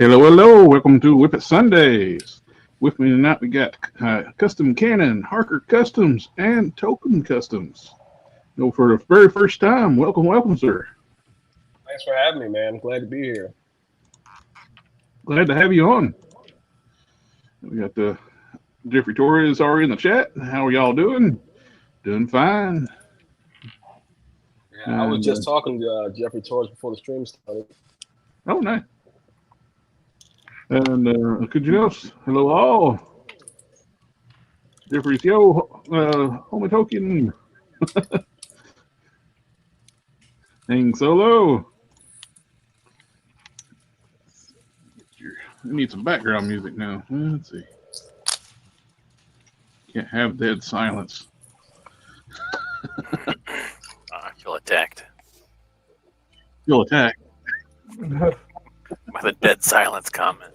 Hello, hello. Welcome to WIP IT Sundays. With me tonight, we got Custom Cannon, Harker Customs, and Token Customs. For the very first time, welcome, sir. Thanks for having me, man. Glad to be here. Glad to have you on. We got Jeffrey Torres already in the chat. How are y'all doing? Doing fine. Yeah, I was just talking to Jeffrey Torres before the stream started. Oh, nice. And could you else? Hello, all. Jeffrey's homie token. Hang solo. We need some background music now. Let's see. Can't have dead silence. I feel attacked. Feel attacked. With a dead silence comment.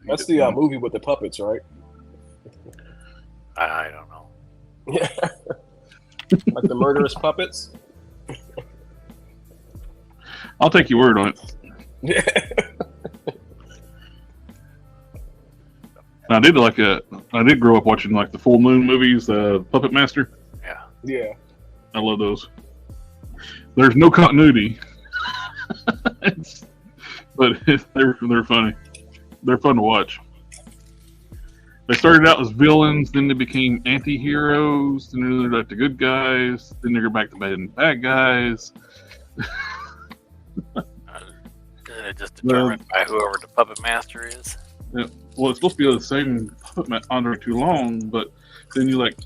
That's the movie with the puppets, right? I don't know. Yeah. Like the murderous puppets? I'll take your word on it. Yeah. I did grow up watching like the full moon movies, Puppet Master. Yeah. Yeah. I love those. There's no continuity. But they're funny. They're fun to watch. They started out as villains, then they became anti-heroes, then they're like the good guys, then they go back to being bad guys. Just determined by whoever the puppet master is. Yeah. Well, it's supposed to be the same puppet under too long, but then you like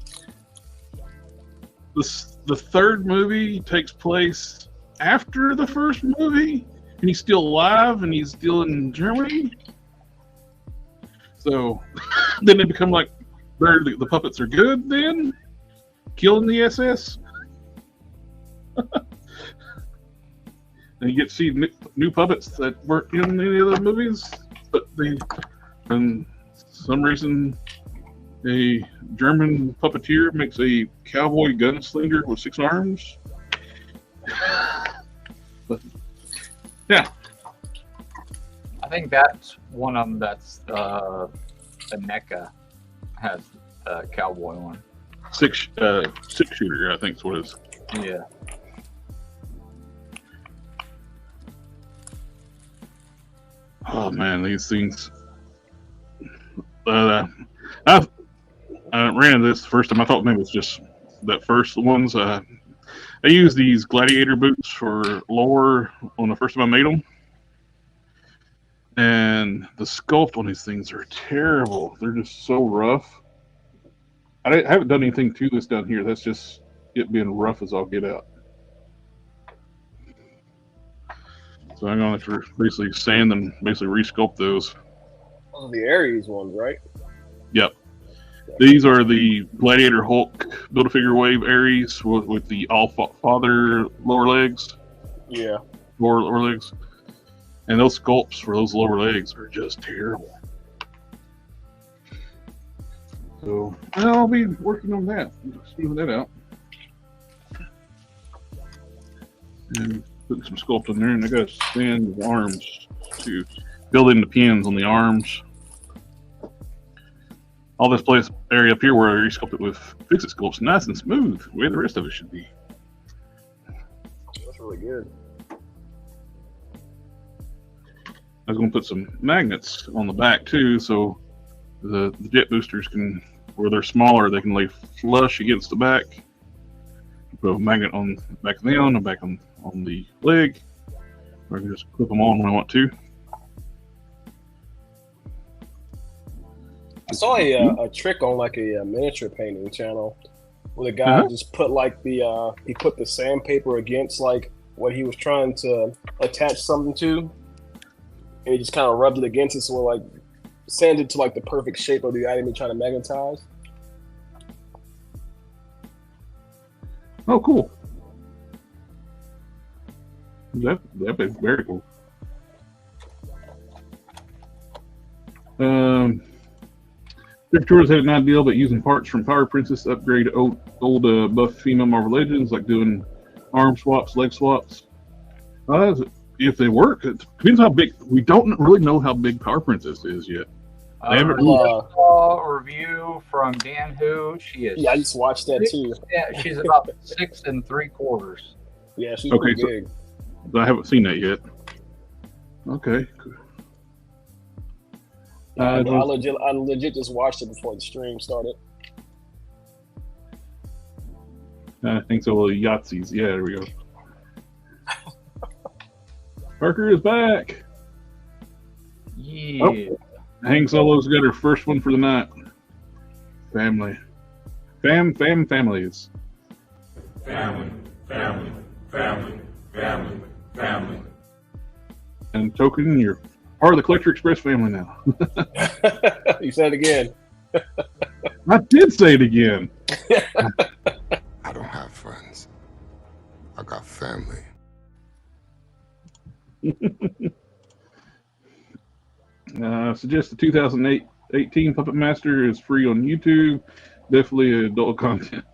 the third movie takes place after the first movie, and he's still alive, and he's still in Germany. So then they become like the puppets are good. Then killing the SS. And you get to see new puppets that weren't in any other movies, but for some reason, a German puppeteer makes a cowboy gunslinger with 6 arms. But, yeah. I think that's one of them. That's the NECA has a cowboy one. Six shooter, I think is what it is. Yeah. Oh man, these things. I ran into this the first time. I thought maybe it was just that first ones. I used these gladiator boots for lore on the first time I made them. And the sculpt on these things are terrible. They're just so rough. I haven't done anything to this down here. That's just it being rough as I'll get out. So I'm going to basically sand and basically re-sculpt those. Those are the Ares ones, right? Yep. These are the Gladiator Hulk Build-A-Figure Wave Ares with the All-Father lower legs. Yeah. Lower legs. And those sculpts for those lower legs are just terrible. So I'll be working on that. Smoothing that out. And putting some sculpt in there, and I got to sand the arms to build in the pins on the arms. All this area up here where I resculpt it with Fixit sculpt's nice and smooth, the way the rest of it should be. That's really good. I was going to put some magnets on the back too, so the jet boosters can, where they're smaller, they can lay flush against the back. Put a magnet on the back of them and back on the leg. Or I can just clip them on when I want to. I saw a trick on like a miniature painting channel where the guy just put like he put the sandpaper against like what he was trying to attach something to, and he just kind of rubbed it against it, so it like sanded to like the perfect shape of the item he's trying to magnetize. Oh, cool. That'd be very cool. Tours had an idea about using parts from Power Princess to upgrade old buff female Marvel Legends, like doing arm swaps, leg swaps. If they work, it depends how big. We don't really know how big Power Princess is yet. I haven't saw a review from Dan Who. She is. Yeah, I just watched that too. Yeah, she's about 6 3/4. Yeah, she's pretty big. I haven't seen that yet. Okay. I legit just watched it before the stream started. I think so. Yahtzees. Yeah, there we go. Harker is back. Yeah. Oh, Hang Solo's got her first one for the night. Family. Families. Family. And Token, you're part of the Collector Express family now. You said it again. I did say it again. I don't have friends. I got family. Suggest the 2018 Puppet Master is free on YouTube. Definitely adult content.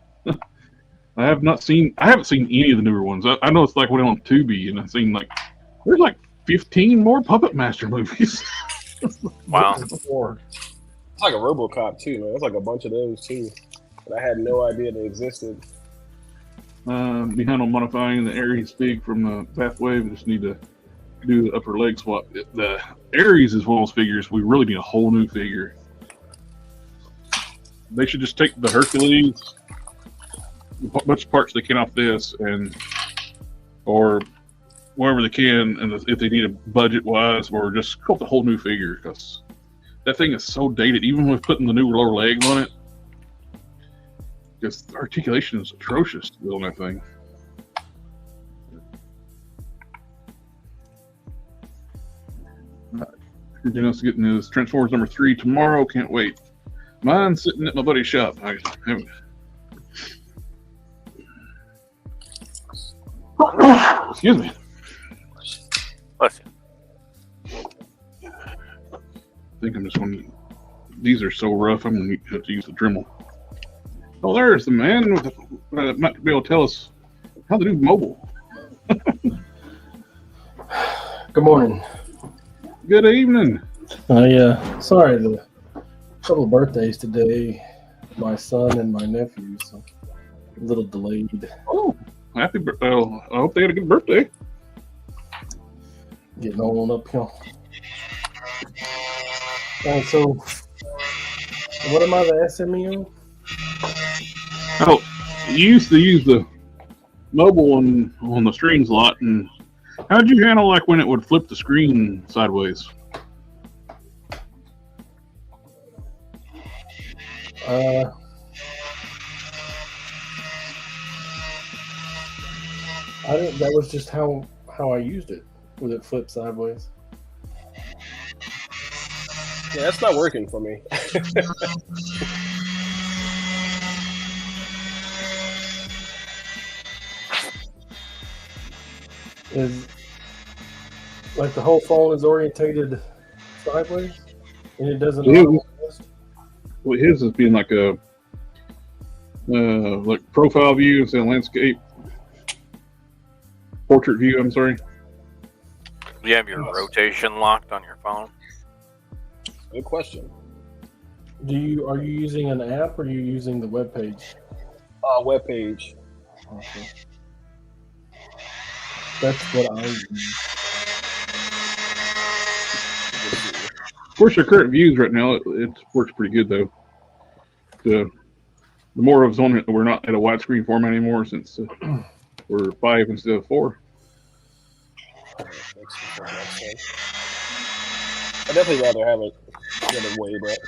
I haven't seen any of the newer ones. I know it's like went on Tubi, and I've seen there's 15 more Puppet Master movies. Wow. It's like a RoboCop too, man. It's like a bunch of those too. But I had no idea they existed. Behind on modifying the Ares Fig from the Pathwave. Just need to do the upper leg swap. The Ares is one of those figures we really need a whole new figure. They should just take the Hercules, a bunch of parts they can off this, or wherever they can, and if they need a budget wise, or just sculpt a whole new figure, because that thing is so dated. Even with putting the new lower legs on it, because the articulation is atrocious on that thing. Everything else getting his Transformers number 3 tomorrow. Can't wait. Mine's sitting at my buddy's shop. Excuse me. Bless you. I think I'm just going to. These are so rough. I'm going to have to use the Dremel. Oh, there's the man with might be able to tell us how to do mobile. Good morning. Good evening. Sorry, a couple of birthdays today. My son and my nephew, so a little delayed. Oh, happy birthday. I hope they had a good birthday. Getting on uphill. So, what am I, the SME? Oh, you used to use the mobile one on the streams a lot, and how'd you handle when it would flip the screen sideways? That was just how I used it, with it flipped sideways. Yeah, that's not working for me. Is the whole phone is orientated sideways, and it doesn't. Well, his is being like a profile view instead of landscape, portrait view. I'm sorry. Do you have your rotation locked on your phone? Good question. Are you using an app or are you using the web page? Web page. Okay. That's what I use. Of course, our current views right now, it works pretty good though. The more of us on it, we're not at a widescreen format anymore since we're 5 instead of 4. I'd definitely rather have it the other way, but.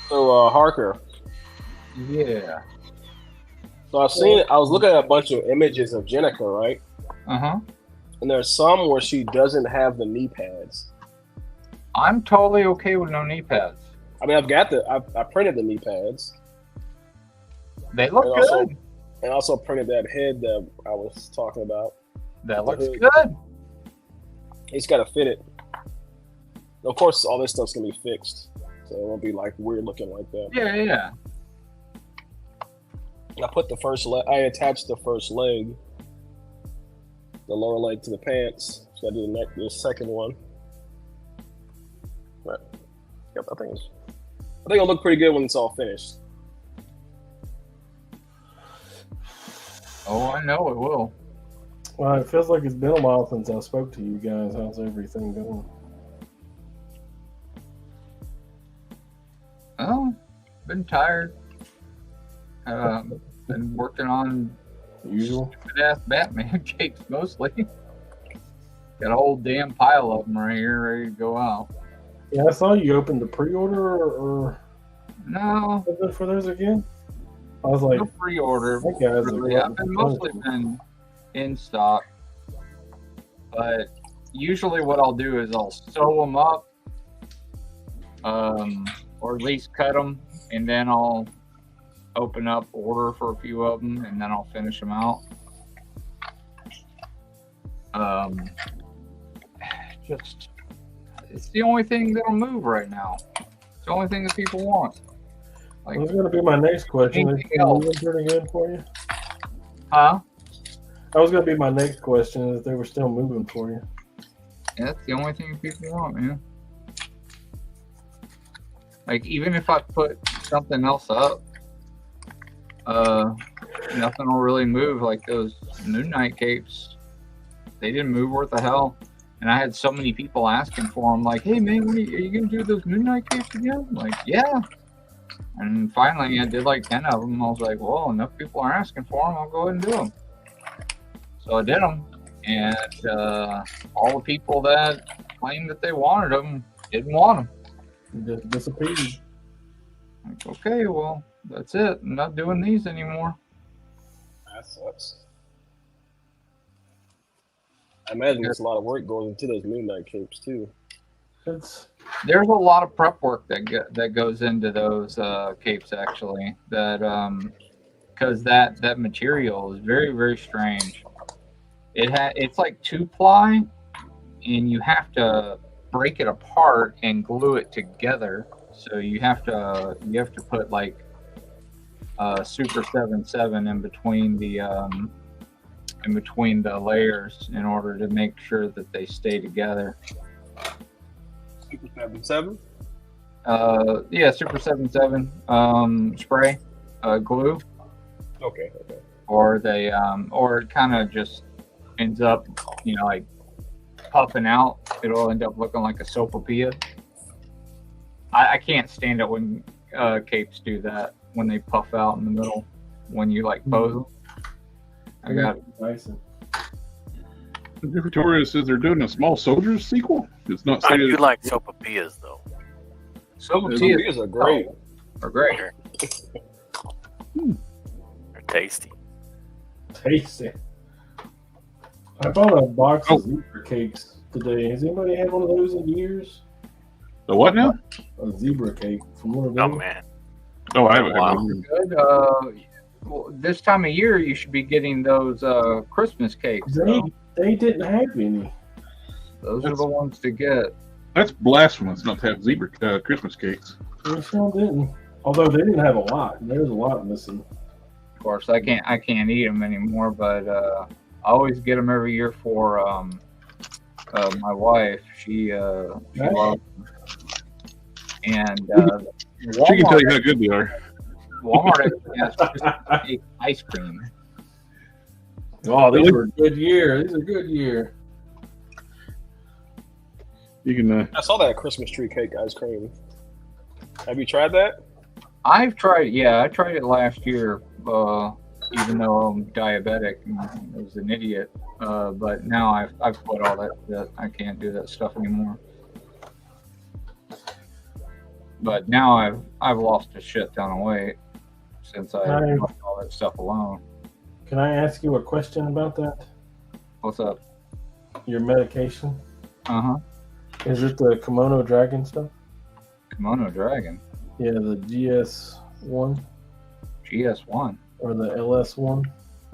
So, Harker. Yeah. So I was looking at a bunch of images of Jenica, right? Uh-huh. And there's some where she doesn't have the knee pads. I'm totally okay with no knee pads. I mean, I printed the knee pads. They look good. And also printed that head that I was talking about. That looks good. He's got to fit it. Of course, all this stuff's gonna be fixed, so it won't be like weird looking like that. Yeah. I put the first leg. I attached the first leg, the lower leg to the pants. So I do the second one. But yep, I think it'll look pretty good when it's all finished. Oh, I know it will. Well, it feels like it's been a while since I spoke to you guys. How's everything going? Oh, been tired. Been working on Usual. stupid ass Batman capes mostly. Got a whole damn pile of them right here ready to go out. Yeah, I saw you opened the pre-order or No, was it for those again? I was like, no pre-order. that guy's a Really. I've been mostly been in stock, but usually what I'll do is I'll sew them up, or at least cut them, and then I'll open up, order for a few of them, and then I'll finish them out. Just it's the only thing that'll move right now. It's the only thing that people want. Like, that's going to be my next question. Is anything it else? moving pretty good for you? huh? That was going to be my next question, if they were still moving for you. Yeah, that's the only thing people want, man. Like, even if I put something else up, nothing will really move. Like those Moon Knight capes, they didn't move worth the hell. And I had so many people asking for them, like, hey man, are you going to do those Moon Knight capes again? I'm like, yeah. And finally, I did like 10 of them. I was like, well, enough people are asking for them, I'll go ahead and do them. So I did them. And all the people that claimed that they wanted them didn't want them. You just disappeared. Like, okay, well, that's it. I'm not doing these anymore. That sucks. I imagine there's a lot of work going into those Moon Knight capes too. There's a lot of prep work that goes into those capes actually. That because that material is very, very strange. It's like 2-ply, and you have to break it apart and glue it together. So you have to put like Super 77 in between the layers in order to make sure that they stay together. Super 77? Yeah, Super 77 spray glue. Okay. Or they or it kind of just ends up, like puffing out. It'll end up looking like a sopapilla. I can't stand it when capes do that, when they puff out in the middle when you like pose them. I got it. Nice. Victoria says they're doing a Small Soldiers sequel. It's not I stated. do like sopapillas though. These are great. Are great. They're tasty. Tasty. I bought a box of zebra cakes today. Has anybody had one of those in years? The what now? A zebra cake from one of Oh those. man. Oh, I haven't had Wow. one. Good. Well, this time of year, you should be getting those Christmas cakes. They didn't have any. Those are the ones to get. That's blasphemous not to have zebra Christmas cakes. They sure didn't. Although they didn't have a lot. There was a lot missing. Of course, I can't eat them anymore, but I always get them every year for my wife. She loves them. And She can tell you how good they are. Walmart actually has Christmas cake ice cream. Oh, these were a good year. These are a good year. You can. I saw that Christmas tree cake ice cream. Have you tried that? I've tried. Yeah, I tried it last year. Even though I'm diabetic and I was an idiot, but now I've quit all that shit. I can't do that stuff anymore. But now I've lost a shit ton of weight since I left all that stuff alone. Can I ask you a question about that? What's up? Your medication? Uh-huh. Is it the Kimono Dragon stuff? Kimono Dragon. Yeah, the GS1 GS1. or the LS1.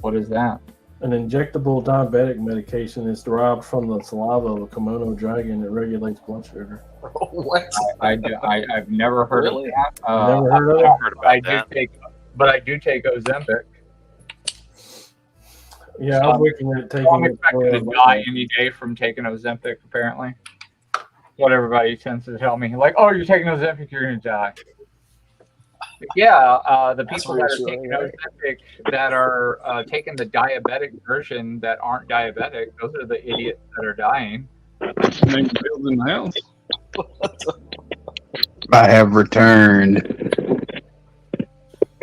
What is that? An injectable diabetic medication is derived from the saliva of a Komodo dragon that regulates blood sugar. What? I've never heard Really? of that. Never heard of it? I've heard about I that. do take Ozempic. Yeah, I was looking at So I'm taking it. expecting to die any day from taking Ozempic, apparently. What everybody tends to tell me. Like, oh, you're taking Ozempic, you're going to die. But yeah, the That's people that are reassuring, taking right? Ozempic that are taking the diabetic version that aren't diabetic, those are the idiots that are dying. Name Bill's in the house. I have returned.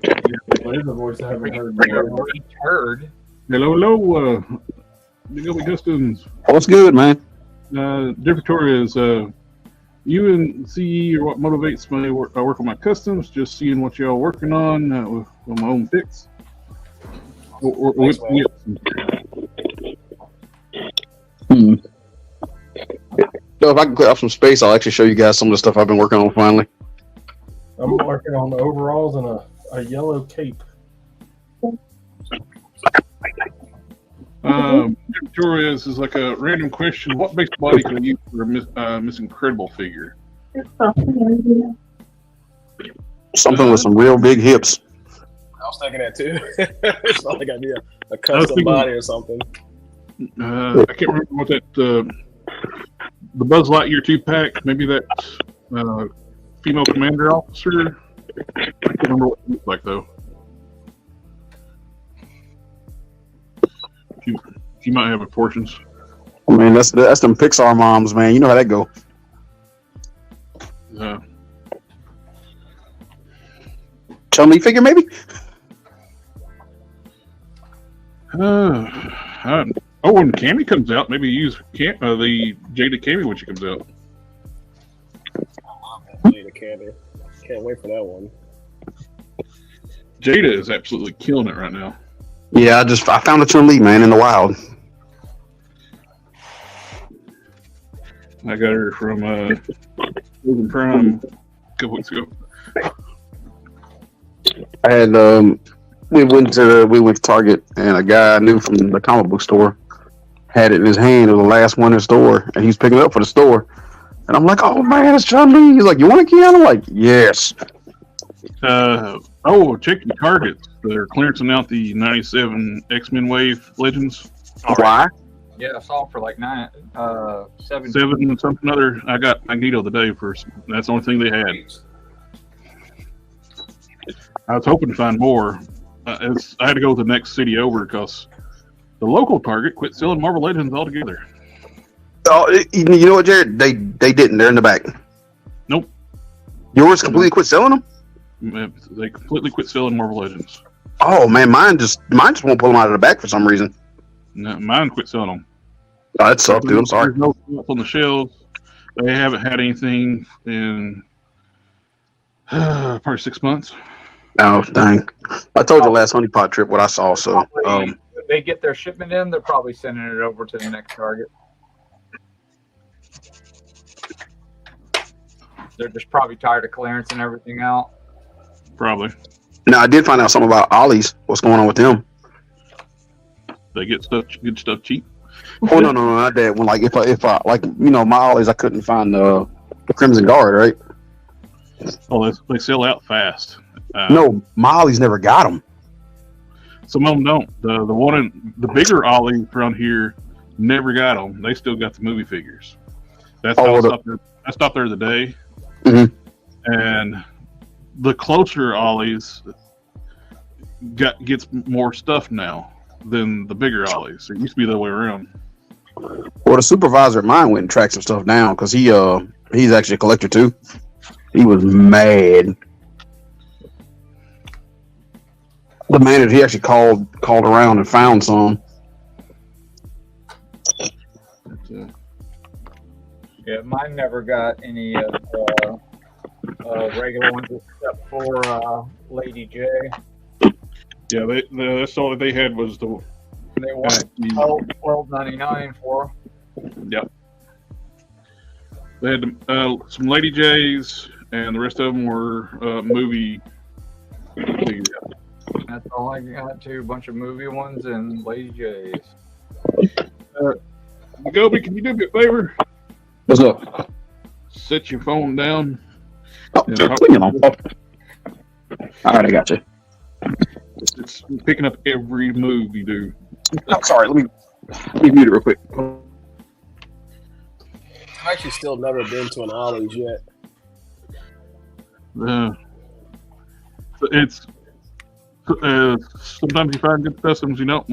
There's a voice I haven't heard You're before. a turd. Hello. Big Old Justin's. What's good, man? Dear Victoria, is you and CE are what motivates me. I work on my customs, just seeing what y'all working on with my own picks. Thanks, man. So if I can clear up some space, I'll actually show you guys some of the stuff I've been working on finally. I'm working on the overalls and a yellow cape. Victoria, this is like a random question. What base body can you use for a Miss Incredible figure? Something with some real big hips. I was thinking that too. It's not like I need a was custom thinking- body or something. I can't remember what that the Buzz Lightyear 2-pack. Maybe that female commander officer. I can't remember what it looks like though. She might have proportions. I mean, that's them Pixar moms, man. You know how that go. Chumley figure, maybe? When Cammy comes out, maybe use the Jada Cammy when she comes out. Jada Candy. Can't wait for that one. Jada is absolutely killing it right now. Yeah, I found a Chun-Li, man, in the wild. I got her from Golden Prime a couple weeks ago. I had we went to Target, and a guy I knew from the comic book store had it in his hand. It was the last one in the store, and he was picking it up for the store. And I'm like, "Oh man, it's Chun-Li." He's like, "You want a key?" I'm like, "Yes." Check your Targets. They're clearancing out the '97 X-Men Wave Legends. Why? Yeah, I saw for like 7 7 something other. I got Magneto today for. That's the only thing they had. I was hoping to find more. I had to go to the next city over because the local Target quit selling Marvel Legends altogether. Oh, you know what, Jared? They didn't. They're in the back. Nope. Yours completely quit selling them? They completely quit selling Marvel Legends. Oh man, mine just won't pull them out of the back for some reason. No, mine quit selling them. Oh, that sucked, dude. I'm sorry. There's no stuff on the shelves. They haven't had anything in probably 6 months. Oh, dang. I told you last honeypot trip what I saw, so When they get their shipment in, they're probably sending it over to the next Target. They're just probably tired of clearance and everything out. Probably. now I did find out something about Ollie's. What's going on with them? They get good stuff cheap. Oh no, not that one. Like if I like my Ollie's, I couldn't find the Crimson Guard, right? Oh, they sell out fast. No, my Ollie's never got them. Some of them don't. The bigger Ollie around here never got them. They still got the movie figures. That's how I stopped there today. Mhm. And the closer Ollies gets more stuff now than the bigger Ollies. It used to be the other way around. Well, the supervisor at mine went and tracked some stuff down because he's actually a collector too. He was mad. The manager, he actually called around and found some. Yeah, mine never got any of the regular ones except for Lady J. Yeah, that's all that they had was the. They wanted $12.99 for. Yep. They had some Lady J's, and the rest of them were movie figures. That's all I got too. A bunch of movie ones and Lady J's. Gobi, can you do me a favor? What's up? Set your phone down. Oh, and leave me alone. All right, I got you. It's picking up every move you do. I'm sorry. Let me mute it real quick. I've actually still never been to an Ollie's yet. It's sometimes you find good customs. You know,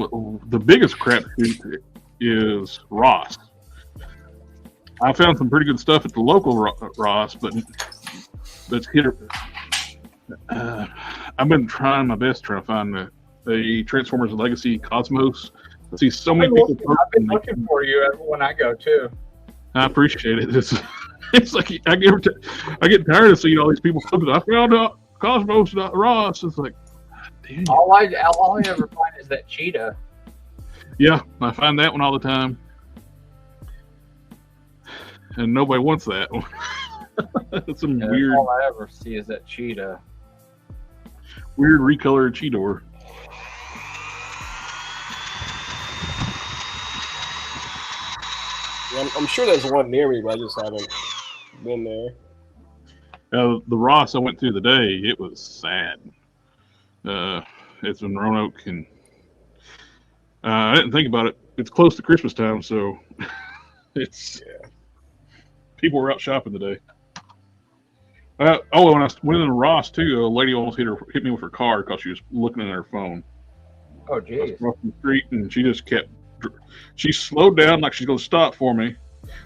the biggest crap shoot is Ross. I found some pretty good stuff at the local Ross, but that's hit. I've been trying my best to find the Transformers Legacy Cosmos. I see so many people. I've been looking for you when I go too. I appreciate it. It's like I get tired of seeing all these people flipping. I found out Cosmos Ross. It's like, damn. All I ever find is that cheetah. Yeah, I find that one all the time, and nobody wants that one. That's some weird. All I ever see is that cheetah. Weird recolored Cheetor. Yeah, I'm sure there's one near me, but I just haven't been there. The Ross I went to today, it was sad. It's in Roanoke, and I didn't think about it. It's close to Christmas time, so people were out shopping today. When I went in the Ross too, a lady almost hit me with her car because she was looking at her phone. Oh, I was geez. crossing the street, and she slowed down like she's going to stop for me.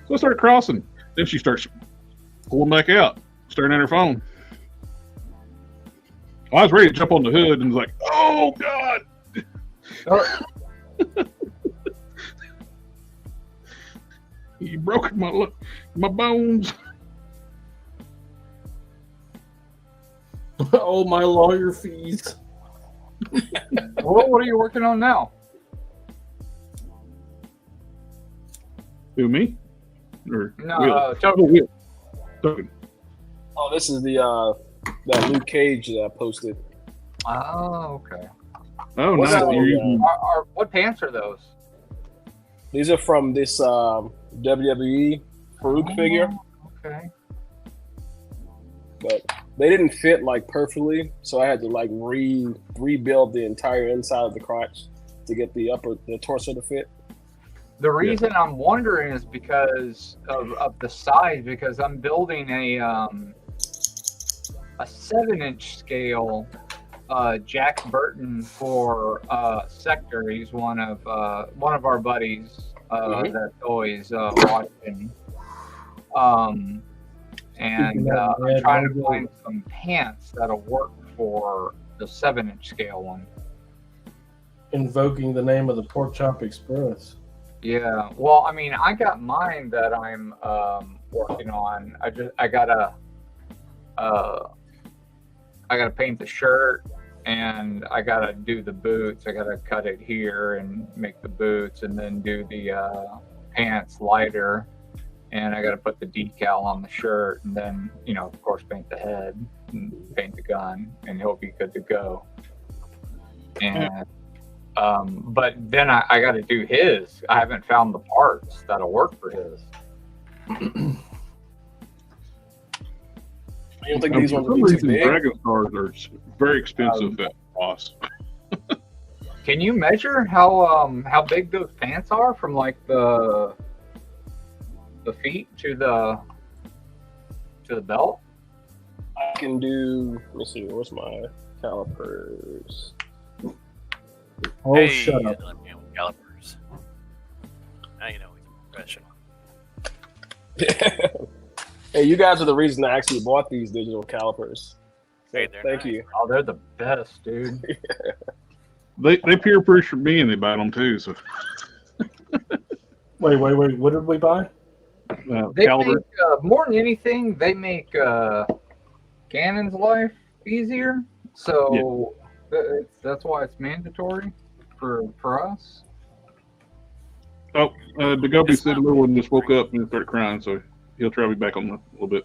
So I started crossing. Then she starts pulling back out, staring at her phone. I was ready to jump on the hood and was like, "Oh God!" You broke my bones. Oh, my lawyer fees. Well, what are you working on now? Who, me? Or No, Will? Token. Oh, this is the that Luke Cage that I posted. Oh, okay. Oh, What's nice. that? You're using What pants are those? These are from this WWE Farouk figure, Okay. but they didn't fit like perfectly, so I had to like rebuild the entire inside of the crotch to get the torso to fit. The reason I'm wondering is because of the size, because I'm building a 7-inch scale Jack Burton for Sector. He's one of our buddies that's always watching. And I'm trying to find some pants that'll work for the 7-inch scale one. Invoking the name of the Pork Chop Express. Yeah, well, I mean, I got mine that I'm working on. I gotta paint the shirt, and I gotta do the boots. I gotta cut it here and make the boots, and then do the pants lighter, and I gotta put the decal on the shirt, and then of course paint the head and paint the gun, and he'll be good to go. And but then I got to do his. I haven't found the parts that'll work for his. You don't think these ones for will some be too reason, big? Dragon Stars are very expensive at Ross. Can you measure how big those pants are from like the feet to the belt? I can do. Let me see. Where's my calipers? Oh, Hey, shut up. let me know with calipers. Now you know he's a professional. Hey, you guys are the reason I actually bought these digital calipers. So, Hey, they're thank nice. you. Oh, they're the best, dude. They peer pressure me and they buy them too. So Wait. What did we buy? They caliber. make, more than anything, they make Ganon's life easier. So that's why it's mandatory for us. Oh, the Gobi said a little one just woke up and started crying, so he'll try to be back on a little bit.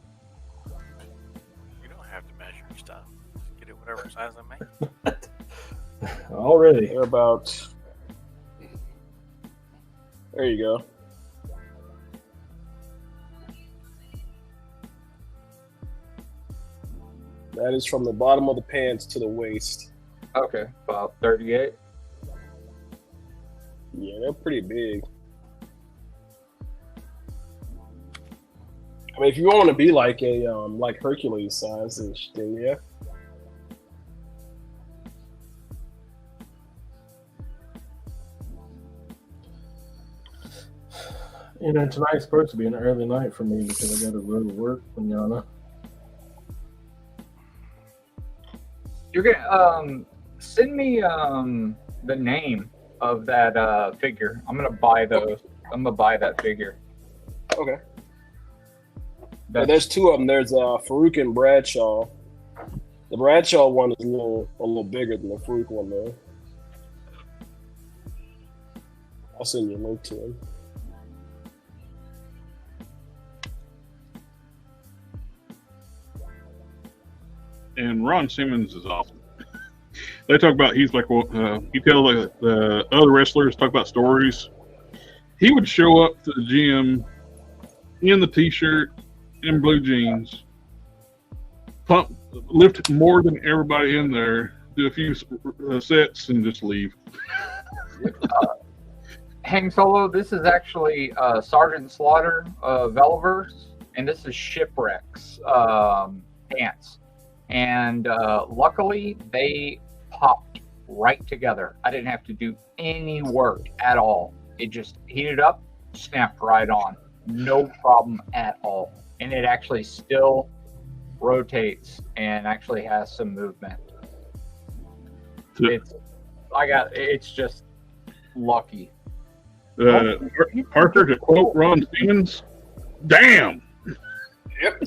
You don't have to measure stuff. Just get it whatever size I make. Already. They're about. There you go. That is from the bottom of the pants to the waist. Okay, about 38. Yeah, they're pretty big. I mean, if you want to be like a like Hercules size, then yeah. You know, tonight's supposed to be an early night for me because I got to go to work, manana. You're gonna send me the name of that figure. I'm gonna buy those. I'm gonna buy that figure. Okay. But there's two of them. There's Farouk and Bradshaw. The Bradshaw one is a little bigger than the Farouk one, though. I'll send you a link to him. And Ron Simmons is awesome. They talk about, he's like, well, you tell the other wrestlers talk about stories. He would show up to the gym in the t-shirt and blue jeans, lift more than everybody in there, do a few sets, and just leave. Hang Solo, this is actually Sergeant Slaughter Veliverse, and this is Shipwreck's pants. And luckily, they popped right together. I didn't have to do any work at all. It just heated up, snapped right on. No problem at all. And it actually still rotates and actually has some movement. It's just lucky. Harker, to quote Ron Simmons, damn. Yep.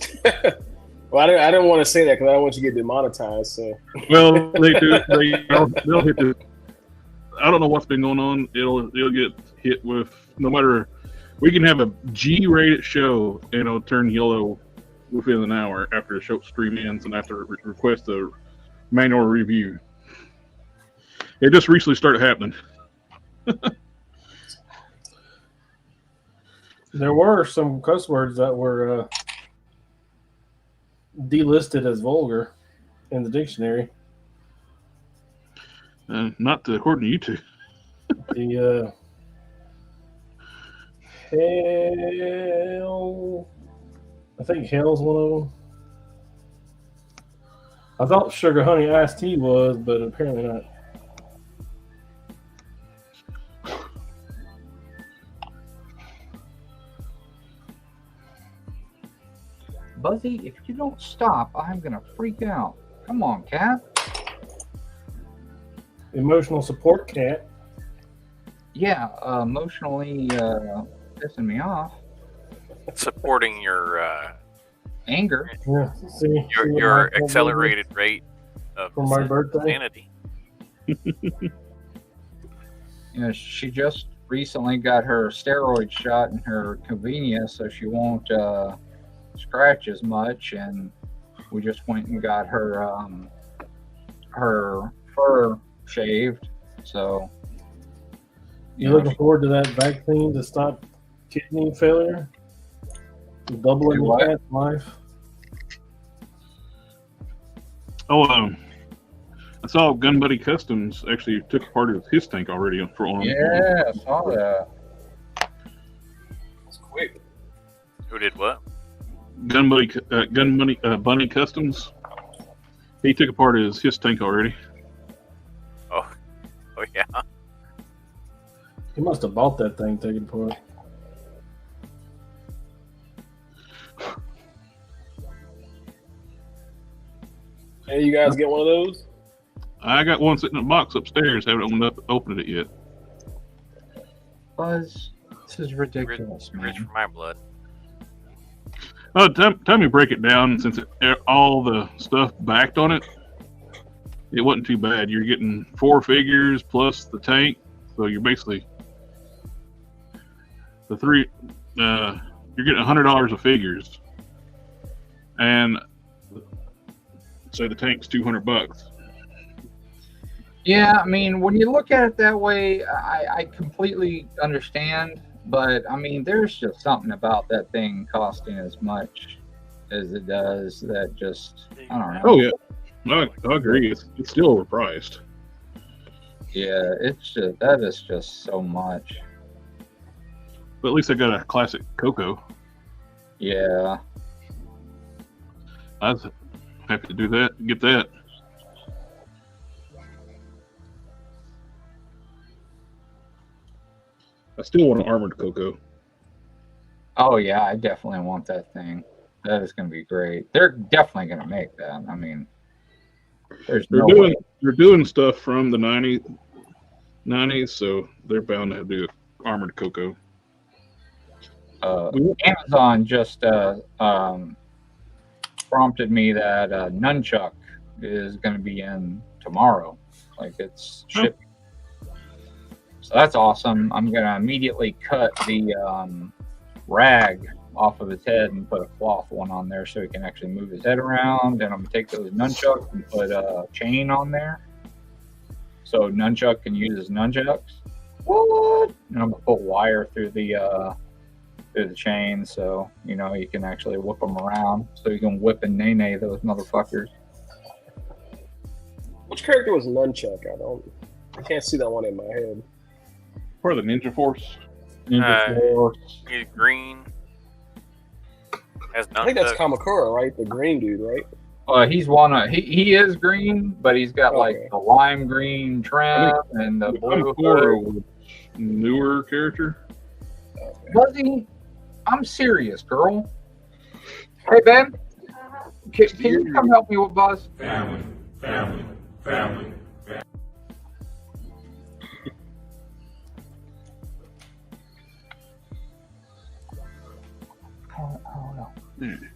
Well, I didn't want to say that because I don't want you to get demonetized. So. Well, they do. They'll hit the. I don't know what's been going on. It'll get hit with no matter. We can have a G-rated show and it'll turn yellow within an hour after the show stream ends and after request a manual review. It just recently started happening. There were some cuss words that were delisted as vulgar in the dictionary. Not according to you two. The hell, I think hell's one of them. I thought sugar honey iced tea was, but apparently not. Buzzy, if you don't stop, I'm gonna freak out. Come on, cat. Emotional support cat. Yeah, emotionally pissing me off. Supporting your Anger. Yeah, see your accelerated rate of for my birthday. sanity. You know, she just recently got her steroid shot in her convenia, so she won't scratch as much, and we just went and got her her fur shaved. So You looking forward to that vaccine to stop kidney failure? Doubling Do the what? cat's life. Oh, I saw Gun Buddy Customs actually took part of his tank already for on. yeah, I saw that. It's quick. Who did what? Gun Bunny Customs. He took a part of his tank already. Oh yeah. He must have bought that thing taken for it. Hey, you guys get one of those? I got one sitting in a box upstairs. Haven't opened it yet. Buzz, this is ridiculous, Rich man. for my blood. Oh, time me break it down. Since all the stuff backed on it, it wasn't too bad. You're getting 4 figures plus the tank, so you're basically the 3. You're getting $100 of figures, and say the tank's $200. Yeah, I mean, when you look at it that way, I completely understand. But I mean, there's just something about that thing costing as much as it does that just, I don't know. Oh yeah, I agree. It's still overpriced. Yeah, it's just, that is just so much. But at least I got a classic Coco. Yeah. I was happy to do that. Get that. I still want an armored Coco. Oh yeah, I definitely want that thing. That is going to be great. They're definitely going to make that. I mean, there's no way. They're doing stuff from the 90s, so they're bound to do armored Coco. Amazon just prompted me that Nunchuck is going to be in tomorrow. Like, it's shipping. So that's awesome. I'm going to immediately cut the rag off of his head and put a cloth one on there so he can actually move his head around. And I'm going to take those nunchucks and put a chain on there so Nunchuck can use his nunchucks. What? And I'm going to put wire through the chain so, you know, you can actually whip them around so you can whip and nay those motherfuckers. Which character was Nunchuck? I can't see that one in my head. Part of the Ninja Force. Ninja Force. He's green. Has I think that's Kamakura, right? The green dude, right? He's one of he is green, but he's got like the lime green trim and the blue. Kamakura, newer character. Was he? I'm serious, girl. Hey Ben, can you come help me with Buzz? Family. I don't know. Maybe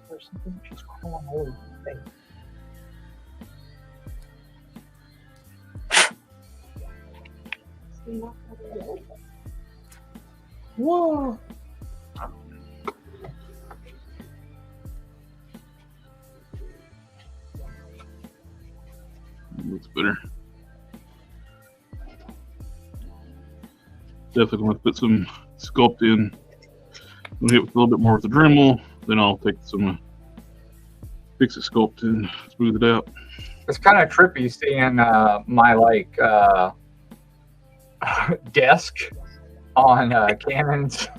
or something. She's crawling all over the face. Whoa. Looks better. Definitely want to put some Sculpt in. We'll hit with a little bit more with the Dremel. Then I'll take some Fixit Sculpt and smooth it out. It's kind of trippy seeing my like desk on Canon's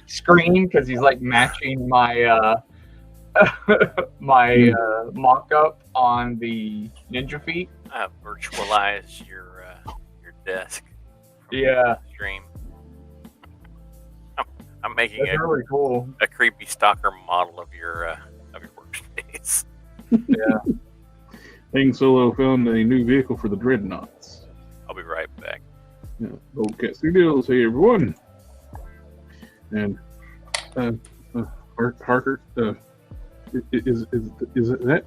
screen because he's like matching my my mock-up on the Ninja Feet. Virtualize your desk. Yeah. Stream. I'm making That's really cool. a creepy stalker model of your workspace. Yeah. Hang Solo found a new vehicle for the Dreadnoughts. I'll be right back. Yeah, Old Cat Studios, hey everyone. And Harker, is that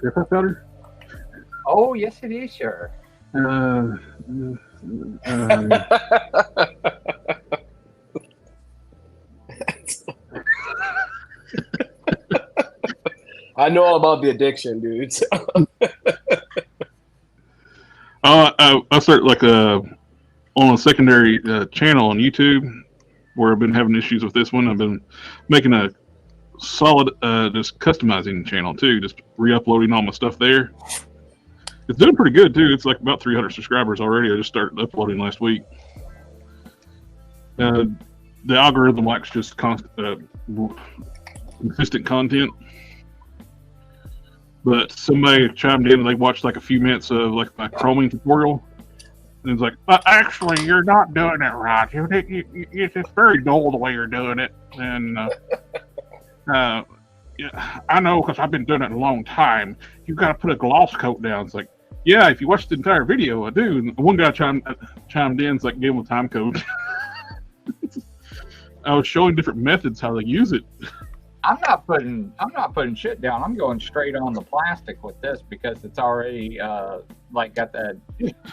pepper powder? Oh yes, it is, sure. I know all about the addiction, dude. I started like on a secondary channel on YouTube where I've been having issues with this one. I've been making a solid just customizing channel too, just re-uploading all my stuff there. It's doing pretty good too. It's like about 300 subscribers already. I just started uploading last week. The algorithm likes just consistent content. But somebody chimed in and they watched like a few minutes of like my chroming tutorial. And it's like, actually, you're not doing it right. It's just very dull the way you're doing it. And yeah, I know because I've been doing it a long time. You've got to put a gloss coat down. It's like, yeah, if you watch the entire video, I do. And one guy chimed in, it's like, gave him a time code. I was showing different methods how to use it. I'm not putting shit down. I'm going straight on the plastic with this because it's already like got that.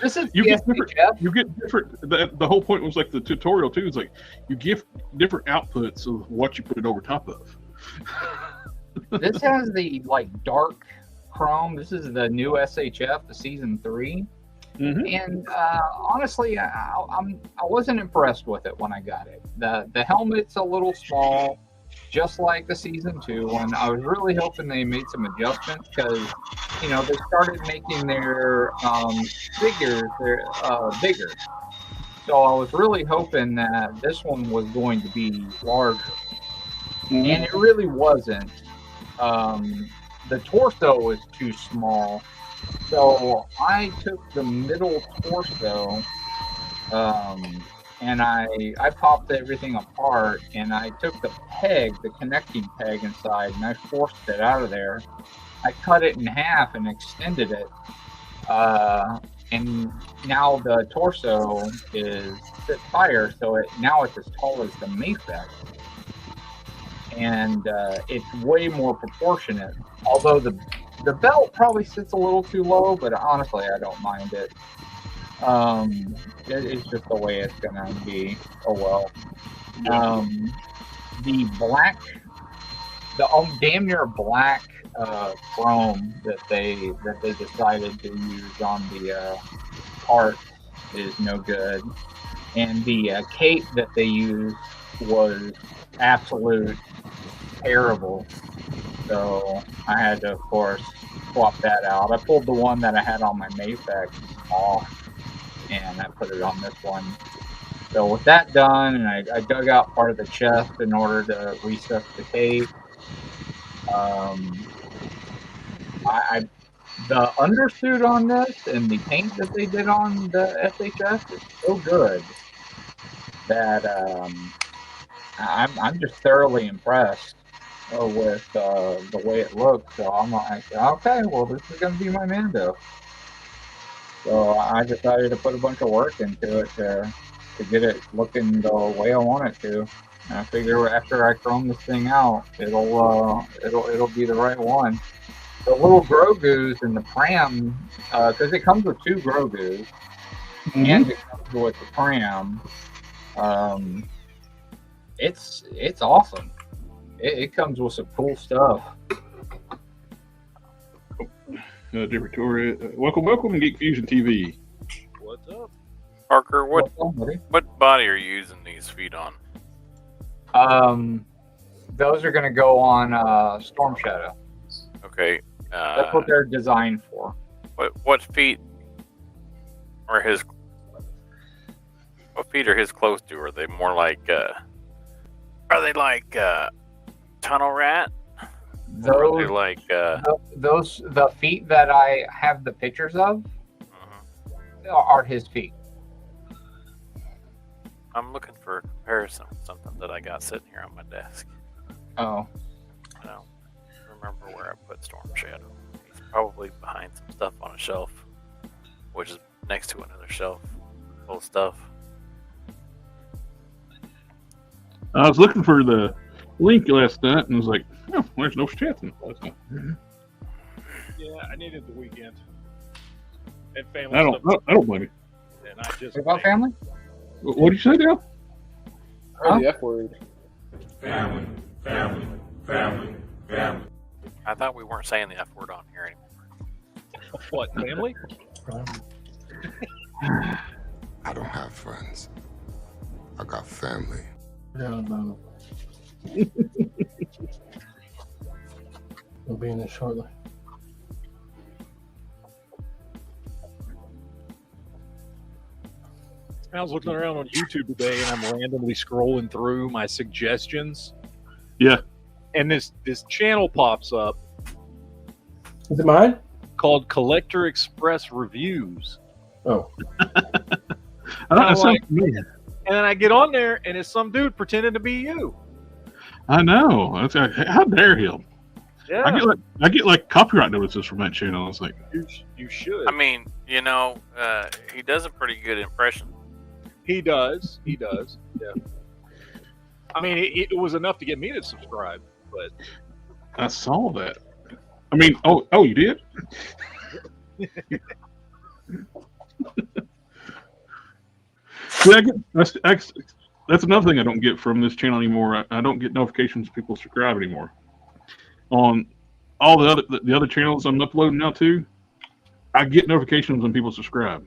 This is you get different. The whole point was like the tutorial too. Is like you give different outputs of what you put it over top of. This has the like dark Chrome. This is the new SHF, the season 3. Mm-hmm. And honestly, I wasn't impressed with it when I got it. The helmet's a little small, just like the season 2 one. I was really hoping they made some adjustments because, you know, they started making their figures bigger. So I was really hoping that this one was going to be larger, and it really wasn't. The torso was too small. So I took the middle torso, and I popped everything apart, and I took the peg, the connecting peg inside, and I forced it out of there. I cut it in half and extended it, and now the torso is a bit higher, so now it's as tall as the Mayfet, and it's way more proportionate. Although the belt probably sits a little too low, but honestly, I don't mind it. It's just the way it's gonna be. Oh well. The black, damn near black chrome that they decided to use on the part is no good, and the cape that they used was absolute terrible. So I had to, of course, swap that out. I pulled the one that I had on my Mayfet off, and I put it on this one. So with that done, and I dug out part of the chest in order to reset the cape. The undersuit on this and the paint that they did on the SHS is so good that I'm just thoroughly impressed with the way it looks. So I'm like, okay, well, this is going to be my Mando. So I decided to put a bunch of work into it to get it looking the way I want it to. And I figure after I chrome this thing out, it'll be the right one. The little Grogu's in the pram, because it comes with 2 Grogu's, and it comes with the pram. It's awesome. It comes with some cool stuff. Victoria, welcome to GeekFusionTV. What's up, Harker? What body are you using these feet on? Those are going to go on Storm Shadow. Okay. That's what they're designed for. What feet are his? What feet are his close to? Are they more like? Are they like tunnel rat? Those the feet that I have the pictures of are his feet. I'm looking for a comparison with something that I got sitting here on my desk. Oh. I don't remember where I put Storm Shadow. He's probably behind some stuff on a shelf, which is next to another shelf full of stuff. I was looking for the link last night and was like, oh, there's no Stetson. Yeah, I needed the weekend. And family I don't blame you. And I just What about family? What did you say, Dale? Or the F word. Family. I thought we weren't saying the F word on here anymore. What, family? I don't have friends. I got family. Yeah, no. We'll be in this shortly. I was looking around on YouTube today, and I'm randomly scrolling through my suggestions. Yeah. And this channel pops up Is it mine? called Collector Express Reviews. Oh. That's like- me. And then I get on there, and it's some dude pretending to be you. I know. That's like, how dare him? Yeah, I get like copyright notices from that channel. It's like, you should. I mean, he does a pretty good impression. He does. Yeah. I mean, it was enough to get me to subscribe, but I saw that. I mean, oh, you did? See, that's another thing I don't get from this channel anymore. I don't get notifications people subscribe anymore. On all the other channels I'm uploading now too, I get notifications when people subscribe.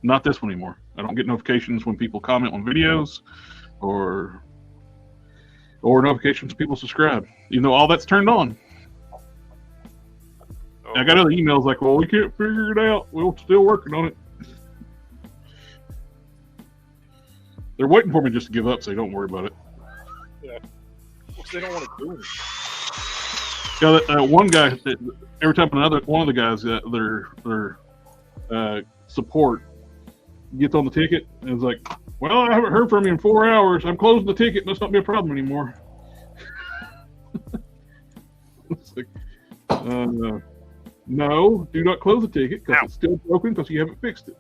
Not this one anymore. I don't get notifications when people comment on videos, or notifications when people subscribe. Even though all that's turned on. I got other emails like, well, we can't figure it out. We're still working on it. They're waiting for me just to give up, so don't worry about it. Yeah. Well, they don't want to do it. Yeah, one guy, every time one of the guys, their support gets on the ticket, and is like, well, I haven't heard from you in 4 hours. I'm closing the ticket. Must not be a problem anymore. It's like, no, do not close the ticket because it's still broken because you haven't fixed it.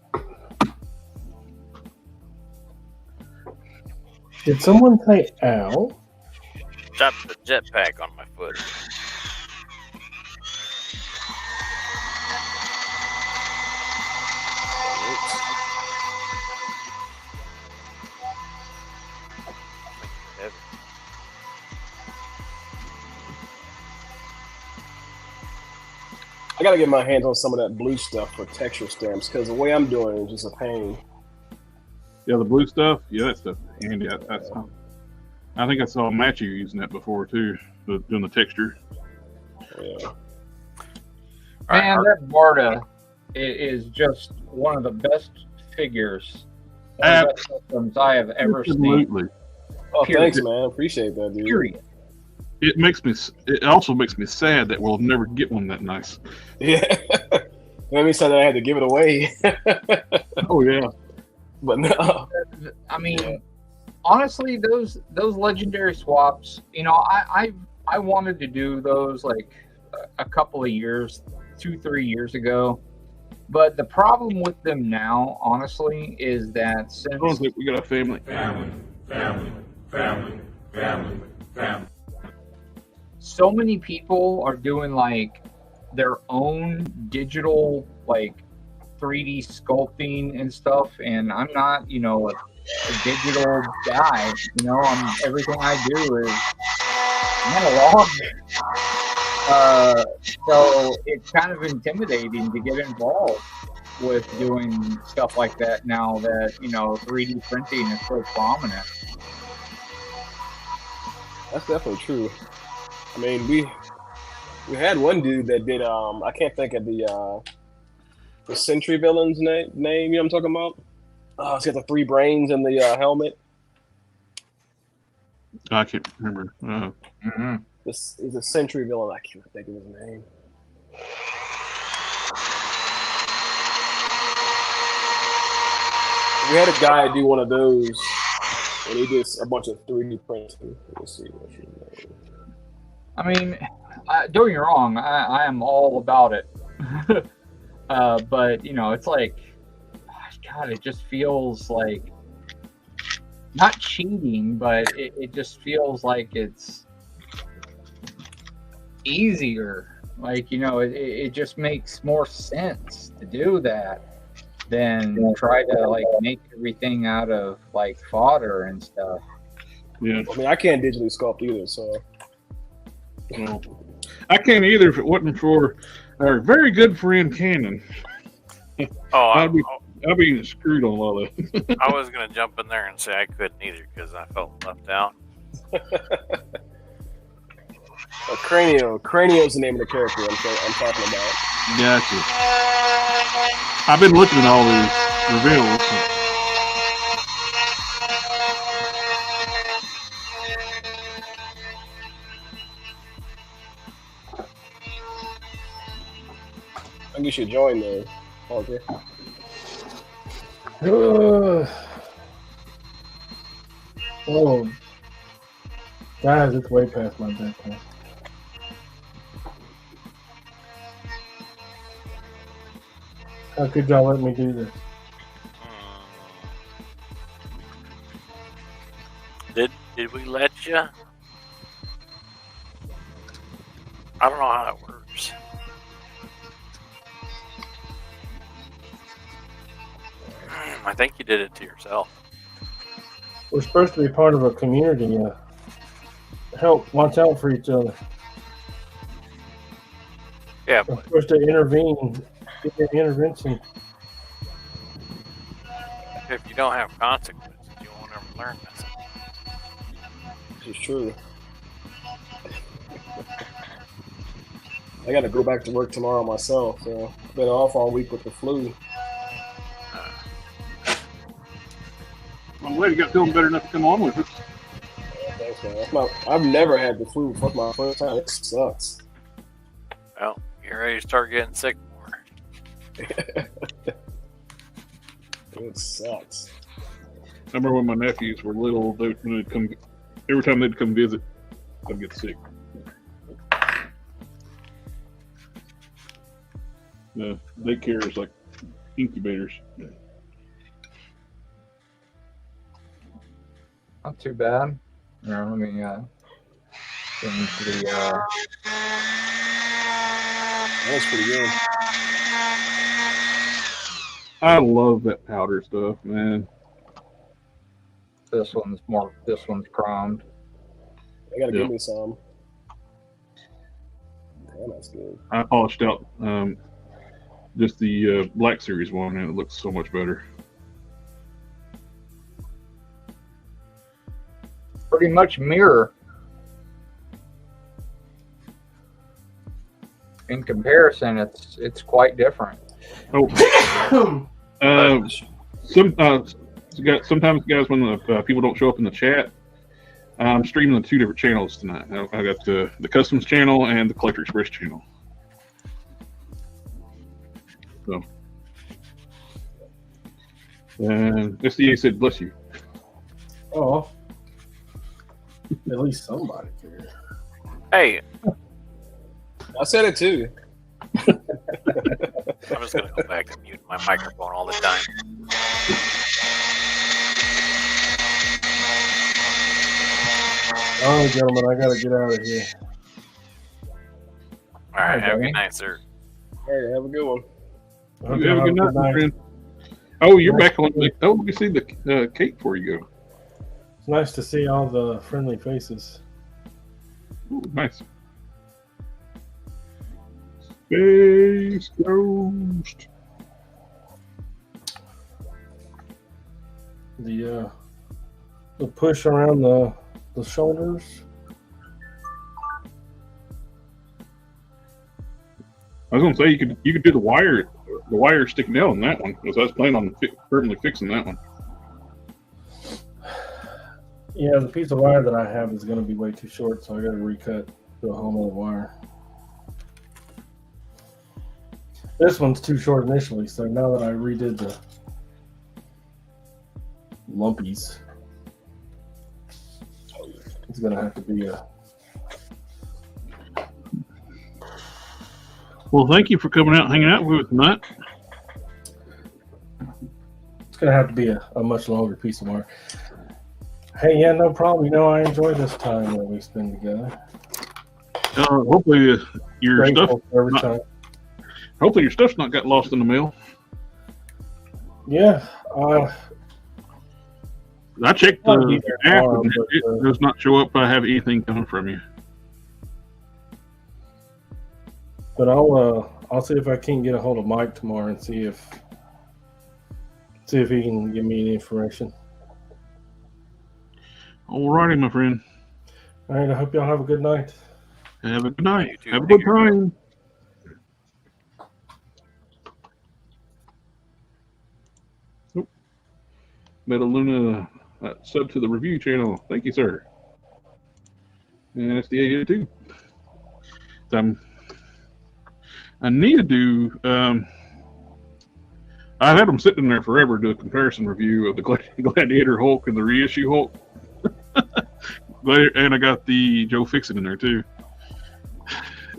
Did someone say ow? Drop the jetpack on my foot. I gotta get my hands on some of that blue stuff for texture stamps because the way I'm doing it is just a pain. Yeah, the blue stuff. Yeah, that stuff is handy. I think I saw Matthew using that before too, doing the texture. Yeah. Man, that Barta is just one of the best figures, one of the best systems I have ever Absolutely. seen. Oh, Period. thanks, man. Appreciate that, dude. Period. It also makes me sad that we'll never get one that nice. Yeah. Let me say that I had to give it away. Oh yeah. But no. I mean, honestly, those legendary swaps, you know, I wanted to do those like a couple of years, 2-3 years ago. But the problem with them now, honestly, is that since We got a family. So many people are doing like their own digital like 3D sculpting and stuff, and I'm not, you know, a digital guy. You know, everything I do is analog. So it's kind of intimidating to get involved with doing stuff like that now that, you know, 3D printing is so prominent. That's definitely true. I mean, we had one dude that did I can't think of the Sentry villain's name. You know what I'm talking about? Oh, he's got the 3 brains and the helmet. I can't remember. This is a Sentry villain. I can't think of his name. We had a guy do one of those, and he did a bunch of 3D printing. Let's see what's his name. I mean, don't get me wrong, I am all about it. But, you know, it's like, God, it just feels like, not cheating, but it just feels like it's easier. Like, you know, it just makes more sense to do that than try to, like, make everything out of, like, fodder and stuff. Yeah. I mean, I can't digitally sculpt either, so... Well, I can't either if it wasn't for our very good friend Cannon. I'd be screwed on a lot of that. I was going to jump in there and say I couldn't either because I felt left out. Cranio's the name of the character I'm talking about. Gotcha. I've been looking at all these reveals. I guess you should join there, Harker. Oh, guys, it's way past my bedtime. How could y'all let me do this? Did we let you? I don't know how that works. I think you did it to yourself. We're supposed to be part of a community. Help, watch out for each other. Yeah, They're but supposed to intervene. Get the intervention. if you don't have consequences, you won't ever learn this. It's true. I got to go back to work tomorrow myself. So I've been off all week with the flu. I'm glad you got feeling better enough to come on with us. Thanks, man. I've never had the flu. Fuck my first time. It sucks. Well, you're ready to start getting sick more. It sucks. I remember when my nephews were little, when they'd come, every time they'd come visit, I'd get sick. Daycare is like incubators. Not too bad. Here, let me get into the That was pretty good. I love that powder stuff, man. this one's chromed. I gotta Yeah. give me some. Damn, that's good. I polished out just the Black Series one, and it looks so much better. Pretty much mirror. In comparison, it's quite different. Oh, sometimes, guys, when the people don't show up in the chat, I'm streaming on 2 different channels tonight. I got the Customs channel and the Collector Express channel. So, and SDA said, "Bless you." Oh, at least somebody cares. Hey, I said it too. I'm just gonna go back and mute my microphone all the time. All right, gentlemen, I gotta get out of here. All right, have a Okay. good night, sir. All right, have a good one. Hope You y'all have a good night, my night. friend. Oh, you're Nice back on. to meet Oh, let me see the cake before you go. It's nice to see all the friendly faces. Ooh, nice. Space Ghost. The push around the shoulders. I was gonna say you could do the wire sticking out on that one, because I was planning on permanently fixing that one. Yeah, the piece of wire that I have is going to be way too short, so I got to recut to a whole nother wire. This one's too short initially, so now that I redid the lumpies, it's going to have to be a... Well, thank you for coming out and hanging out with us tonight. It's going to have to be a much longer piece of wire. Hey, yeah, no problem. You know, I enjoy this time that we spend together. Hopefully your Grateful stuff. for every time. Hopefully your stuff's not got lost in the mail. Yeah, I checked I'll be the there app, tomorrow, and but, it does not show up. I have anything coming from you. but I'll see if I can get a hold of Mike tomorrow and see if he can give me any information. Alrighty, my friend. All right, I hope y'all have a good night. Have a good night. You too. Have a Take good care. time. Oop. Metaluna sub to the review channel. Thank you, sir. And SDA did too. I need to do. I've had them sitting there forever to do a comparison review of the Gladiator Hulk and the reissue Hulk. And I got the Joe Fixit in there too.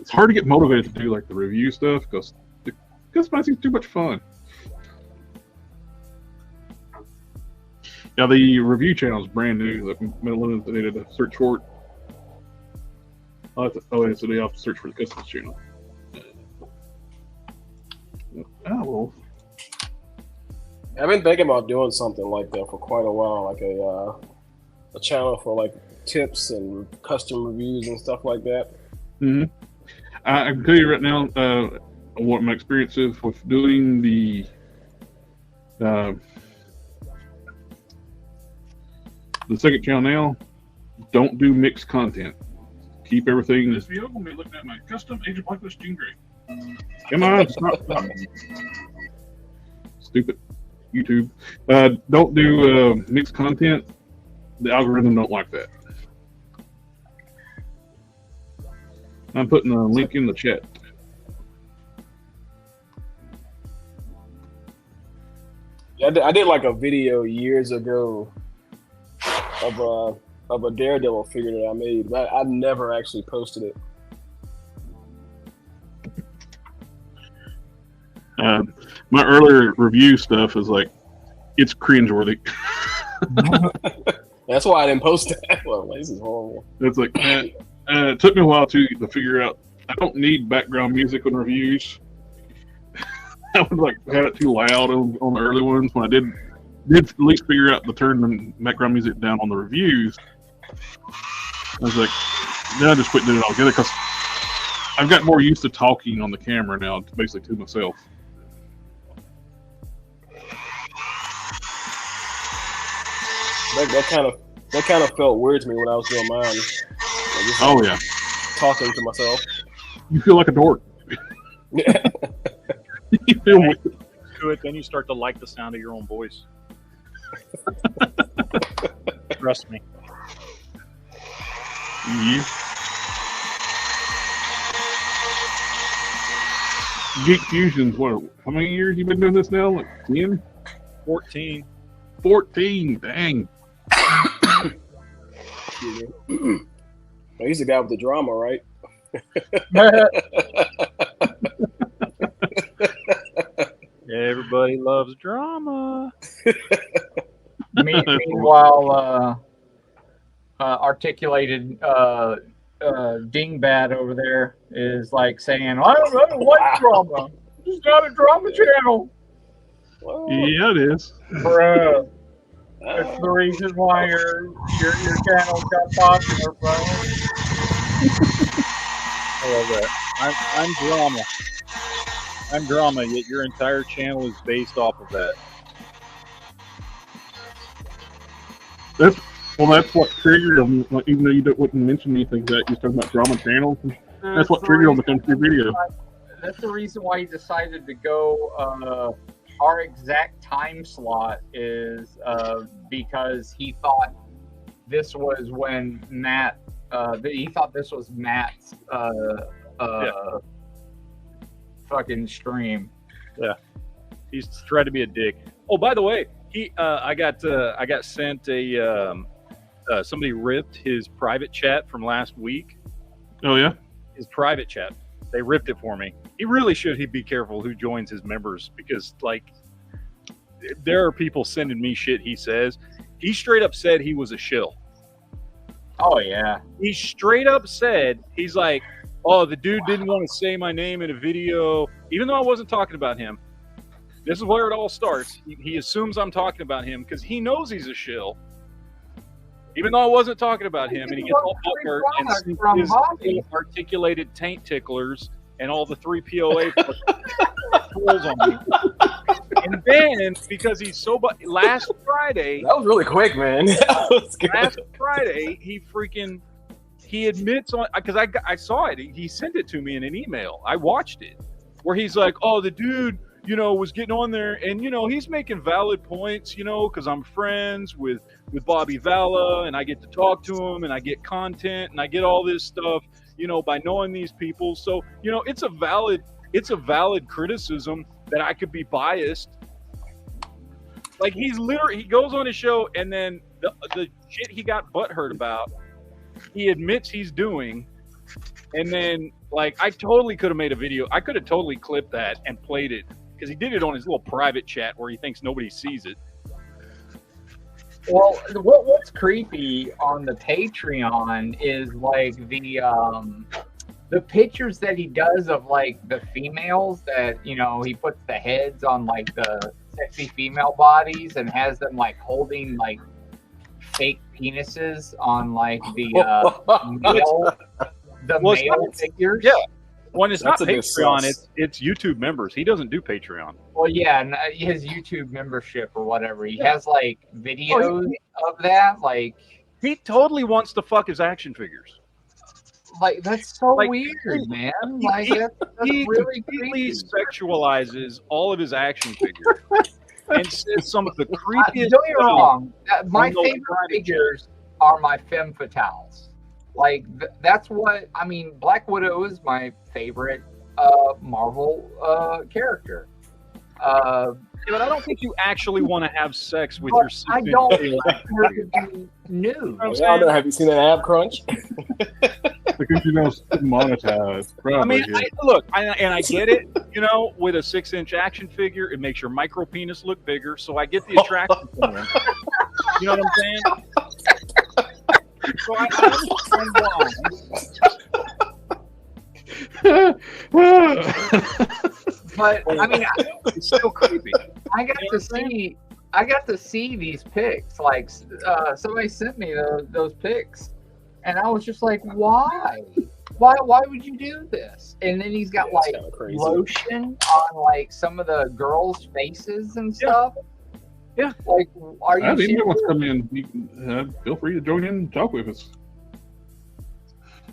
It's hard to get motivated to do like the review stuff because customizing is too much fun. Yeah, the review channel is brand new. They did a search for it. So they have to search for the customs channel. Oh, well. I've been thinking about doing something like that for quite a while, like a channel for like tips and custom reviews and stuff like that. Mm-hmm. I can tell you right now what my experience is with doing the second channel now. Don't do mixed content. Keep everything. This video, I'm going to be looking at my custom Age of Blacklist Jean Grey. Come on, stop. Stupid YouTube. Don't do mixed content. The algorithm don't like that. I'm putting a link in the chat. Yeah, I did like a video years ago of a Daredevil figure that I made, but I never actually posted it. My earlier review stuff is like, it's cringeworthy. That's why I didn't post that. Well, this is horrible. It's like, it took me a while to figure out I don't need background music on reviews. I would like had it too loud on the early ones. When I did at least figure out to turn the background music down on the reviews, I was like, then I just quit doing it altogether because I've got more used to talking on the camera now, basically to myself. That kind of felt weird to me when I was doing mine. Like, just, Oh yeah, talking to myself. you feel like a dork. You feel weird. Do it, then you start to like the sound of your own voice. Trust me. Yeah. Geek Fusion's what? How many years you been doing this now? Like 10? 14. 14. Dang. He's the guy with the drama, right? Everybody loves drama. Meanwhile, articulated dingbat over there is like saying, I don't like drama. It's not a drama channel. Well, Yeah, it is. Bruh. That's the reason why your channel got popular, bro. I love that. I'm drama. I'm drama, yet your entire channel is based off of that. That's what triggered them. Like, even though you wouldn't mention anything that you're talking about drama channels, that's what triggered them to come to your video. That's the reason why he decided to go. Our exact time slot is because he thought this was when Matt. He thought this was Matt's fucking stream. Yeah, he's tried to be a dick. Oh, by the way, I got sent a somebody ripped his private chat from last week. Oh yeah, his private chat. They ripped it for me. He really should. Be careful who joins his members, because like there are people sending me shit. He says he straight up said he was a shill. Oh yeah, he straight up said he's like, oh, the dude didn't want to say my name in a video, even though I wasn't talking about him. This is where it all starts. He assumes I'm talking about him because he knows he's a shill, even though I wasn't talking about him. And he gets all butthurt and his articulated taint ticklers and all the 3 POA pulls on me. And then, because he's so last Friday, that was really quick, man. Last Friday, he admits on, because I saw it. He sent it to me in an email. I watched it, where he's like, "Oh, the dude, was getting on there, and he's making valid points, because I'm friends with Bobby Valla, and I get to talk to him, and I get content, and I get all this stuff, by knowing these people. So, it's a valid criticism that I could be biased." Like, he goes on his show, and then the shit he got butthurt about, he admits he's doing, and then, like, I totally could have made a video. I could have totally clipped that and played it, because he did it on his little private chat where he thinks nobody sees it. Well, what's creepy on the Patreon is like the pictures that he does of like the females that he puts the heads on like the sexy female bodies and has them like holding like fake penises on like the male figures. Yeah. When it's That's not a bit Patreon, sus. it's YouTube members. He doesn't do Patreon. Well, yeah, and his YouTube membership or whatever. He has like Oh, videos of that. He totally wants to fuck his action figures. Like that's so Like, weird, man. he- Like he- that's He really completely creepy. sexualizes all of his action figures and says some of the Don't creepiest get me stuff. wrong. My on those favorite private figures are my femme fatales. Like that's what I mean. Black Widow is my favorite Marvel character. Yeah, but I don't think you actually want to have sex with But your I 6-inch don't action want figure. her to be new. I'm Yeah, I know. Have you seen an ab crunch? Because you know it's monetized. I Probably. mean, I get it. You know, with a 6-inch action figure, it makes your micro penis look bigger. So I get the attraction from it. You know what I'm saying? So I understand why. But I mean, It's still creepy. I got to see these pics. Like somebody sent me those pics, and I was just like, why? Why would you do this? And then he's got That's like kinda crazy. lotion on like some of the girls' faces and stuff. Yeah. Like, are you If anyone serious? wants to come in, you can, feel free to join in and talk with us.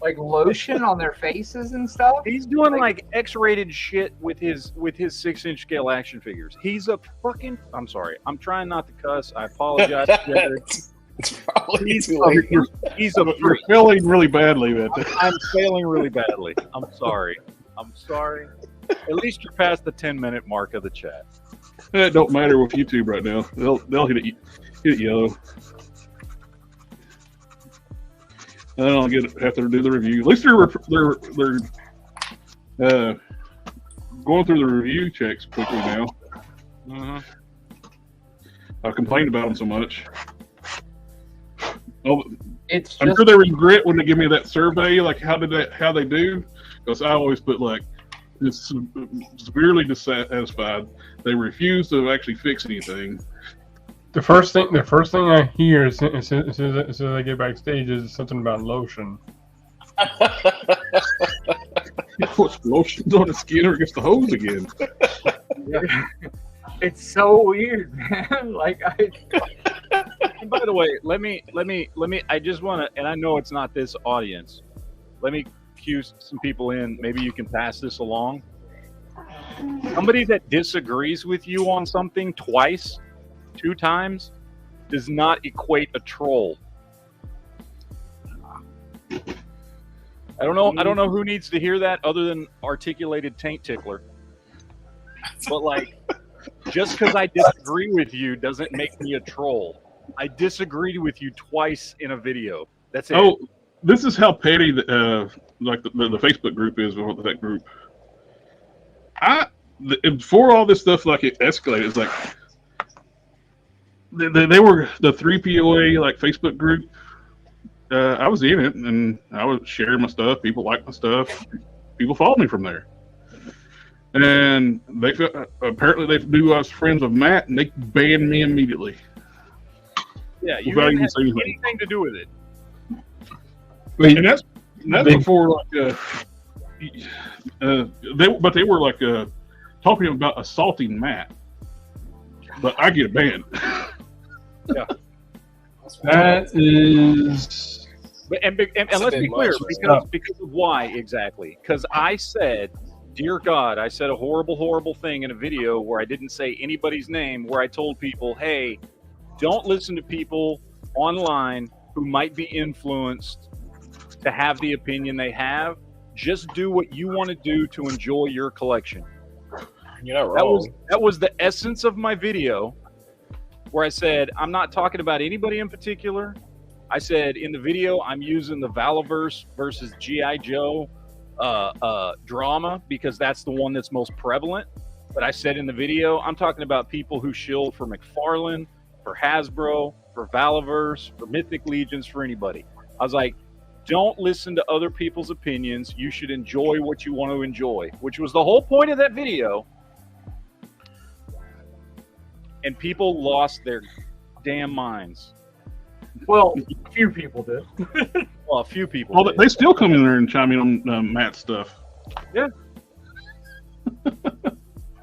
Like lotion on their faces and stuff? He's doing like X-rated shit with his 6-inch scale action figures. He's a fucking. I'm sorry. I'm trying not to cuss. I apologize. Jared. It's probably He's too a, late. he's a You're failing really badly at that. I'm failing really badly. I'm sorry. At least you're past the 10-minute mark of the chat. It don't matter with YouTube right now. They'll hit it yellow. And then I'll have to do the review. At least they're going through the review checks quickly now. Mm-hmm. I complained about them so much. Oh, It's I'm just sure they regret when they give me that survey, like how they do, because I always put like it's severely dissatisfied. They refuse to actually fix anything. The first thing I hear as soon as I get backstage is something about lotion. Puts lotions on the skin or gets the hose again. it's so weird, man. Like And by the way, let me. I just want to, and I know it's not this audience. Let me cue some people in. Maybe you can pass this along. Somebody that disagrees with you on something twice, 2 times, does not equate a troll. I don't know who needs to hear that other than articulated taint tickler. But like, just because I disagree with you doesn't make me a troll. I disagreed with you twice in a video. That's it. Oh, this is how petty the Facebook group is with that group. Before all this stuff like it escalated, it's like they were the 3POA like Facebook group. I was in it and I was sharing my stuff. People liked my stuff. People followed me from there. And they apparently they knew I was friends with Matt, and they banned me immediately. Yeah, you Without didn't even have saying anything to do with it. And that's before like they were like talking about assaulting Matt, but I get banned. Yeah, That is. and That's a let's bit be clear, much, because of why exactly? Because I said, dear God, I said a horrible thing in a video where I didn't say anybody's name, where I told people, hey, don't listen to people online who might be influenced to have the opinion they have. Just do what you want to do to enjoy your collection. You're not wrong. That was the essence of my video, where I said, I'm not talking about anybody in particular. I said in the video, I'm using the Valaverse versus G.I. Joe drama because that's the one that's most prevalent. But I said in the video, I'm talking about people who shield for McFarlane, for Hasbro, for Valaverse, for Mythic Legions, for anybody. I was like, don't listen to other people's opinions. You should enjoy what you want to enjoy, which was the whole point of that video. And people lost their damn minds. well, a few people did. Well, a few people. Well, did. they still come in there and chime in on Matt's stuff.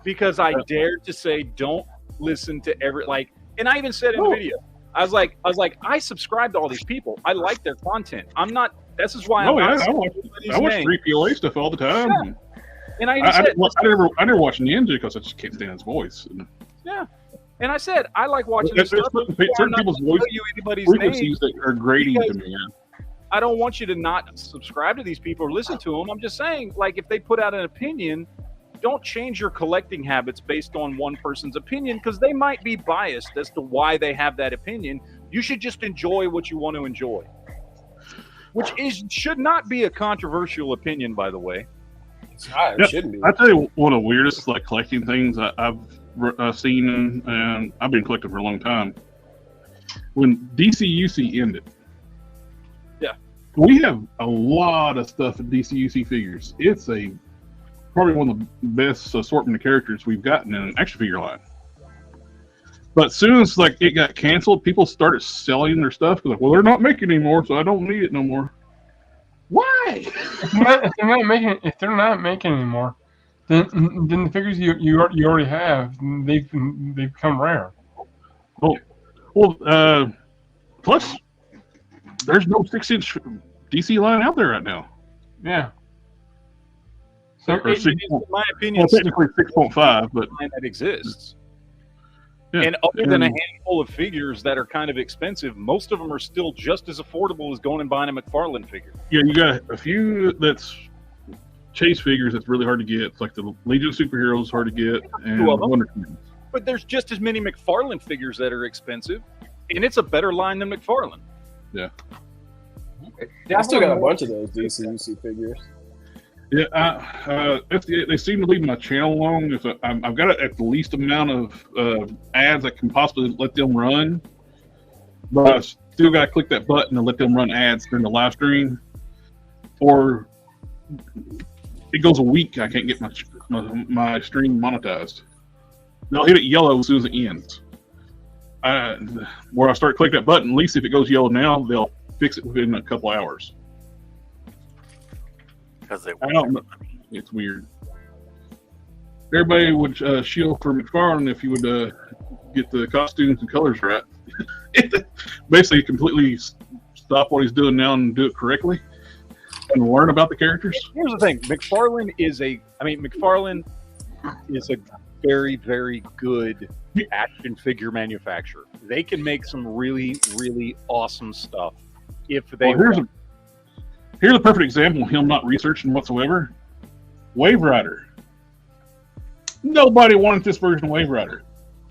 Because I dared to say, don't listen to and I even said in the video, I was like, I subscribe to all these people. I like their content. I'm not. This is why. Oh I'm yeah, not I watch 3PLA stuff all the time. Yeah. And I never watch Ninja because I just can't stand his voice. Yeah. And I said I like watching There's this stuff. certain people's voice frequencies that are grating to me. Yeah. I don't want you to not subscribe to these people or listen to them. I'm just saying, like, if they put out an opinion, don't change your collecting habits based on one person's opinion because they might be biased as to why they have that opinion. You should just enjoy what you want to enjoy, which should not be a controversial opinion, by the way. It shouldn't be. I tell you, one of the weirdest collecting things I've seen, and I've been collecting for a long time. When DCUC ended, we have a lot of stuff in DCUC figures. It's probably one of the best assortment of characters we've gotten in an action figure line. But as soon as it got canceled, people started selling their stuff. Well, they're not making anymore, so I don't need it no more. Why? If they're not making anymore, then the figures you already have, they've become rare. Well, plus there's no 6-inch DC line out there right now. Yeah. So in my opinion, technically 6.5, but that exists. Yeah. And other than a handful of figures that are kind of expensive, most of them are still just as affordable as going and buying a McFarlane figure. Yeah, you got a few that's chase figures that's really hard to get. It's like the Legion of Superheroes hard to get, and Wonder Twins. But there's just as many McFarlane figures that are expensive, and it's a better line than McFarlane. Yeah. I still got a bunch of those DCUC figures. Yeah, they seem to leave my channel alone. I've got it at the least amount of ads I can possibly let them run, but I still got to click that button and let them run ads during the live stream, or it goes a week I can't get my stream monetized. They'll hit it yellow as soon as it ends. Where I start clicking that button, at least if it goes yellow now, they'll fix it within a couple hours. I don't know. It's weird. Everybody would shield for McFarlane if you would get the costumes and colors right. Basically, completely stop what he's doing now and do it correctly, and learn about the characters. Here's the thing: McFarlane is a very, very good action figure manufacturer. They can make some really, really awesome stuff if they. Here's a perfect example of him not researching whatsoever. Wave Rider. Nobody wanted this version of Wave Rider.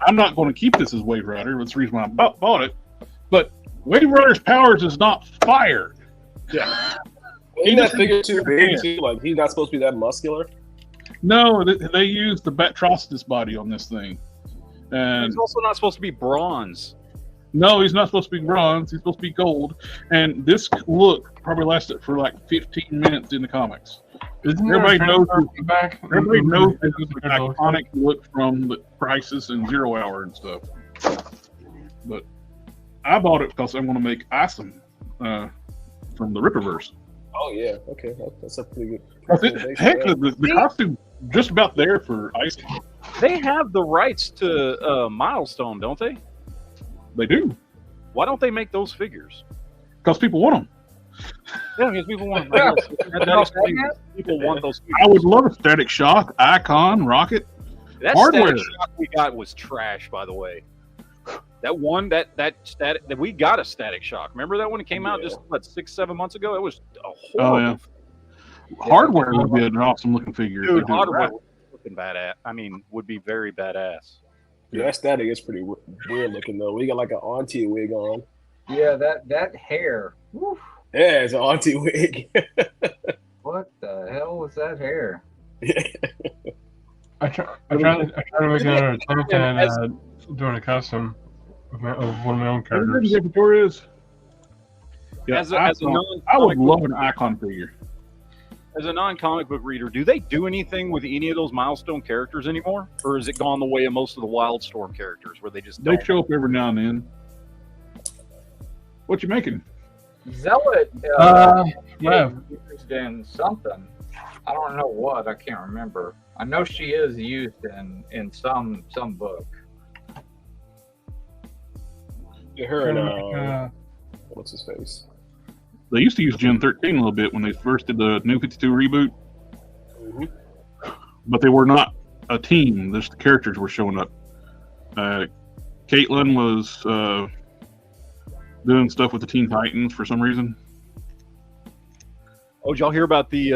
I'm not going to keep this as Wave Rider. That's the reason why I bought it. But Wave Rider's powers is not fire. Yeah. Ain't that figure too big too? Like, he's not supposed to be that muscular? No, they used the Batrocidus body on this thing. And he's also not supposed to be bronze. No, he's not supposed to be bronze. He's supposed to be gold. And this look probably lasted for like 15 minutes in the comics. Everybody knows this is the iconic look from the Crisis and Zero Hour and stuff. But I bought it because I want to make Isom from the Ripperverse. Oh, yeah. Okay. That's a pretty good. Heck, the costume just about there for Isom. They have the rights to Milestone, don't they? They do. Why don't they make those figures? Because people want them. Yeah, because people want them. People want those figures. I would love a Static Shock, Icon, Rocket. That hardware. Static Shock we got was trash, by the way. That one, that we got a Static Shock. Remember that when it came out just 6-7 months ago? It was a horrible. Hardware would be an awesome looking figure. Dude, hardware would be looking badass. I mean, would be very badass. Yeah, that Static is pretty weird looking though. We got like an auntie wig on. Yeah, that hair. Woof. Yeah, it's an auntie wig. What the hell was that hair? I try to make another attempt at doing a custom of one of my own characters. Yeah, I would love an Icon figure. As a non-comic book reader, do they do anything with any of those Milestone characters anymore? Or is it gone the way of most of the Wildstorm characters where they just don't? Show up every now and then. What you making? Zealot yeah. used in something. I don't know what. I can't remember. I know she is used in some book. Yeah, her and Uh, what's his face? They used to use Gen 13 a little bit when they first did the New 52 reboot, but they were not a team. Just the characters were showing up. Caitlin was doing stuff with the Teen Titans for some reason. Oh, did y'all hear about the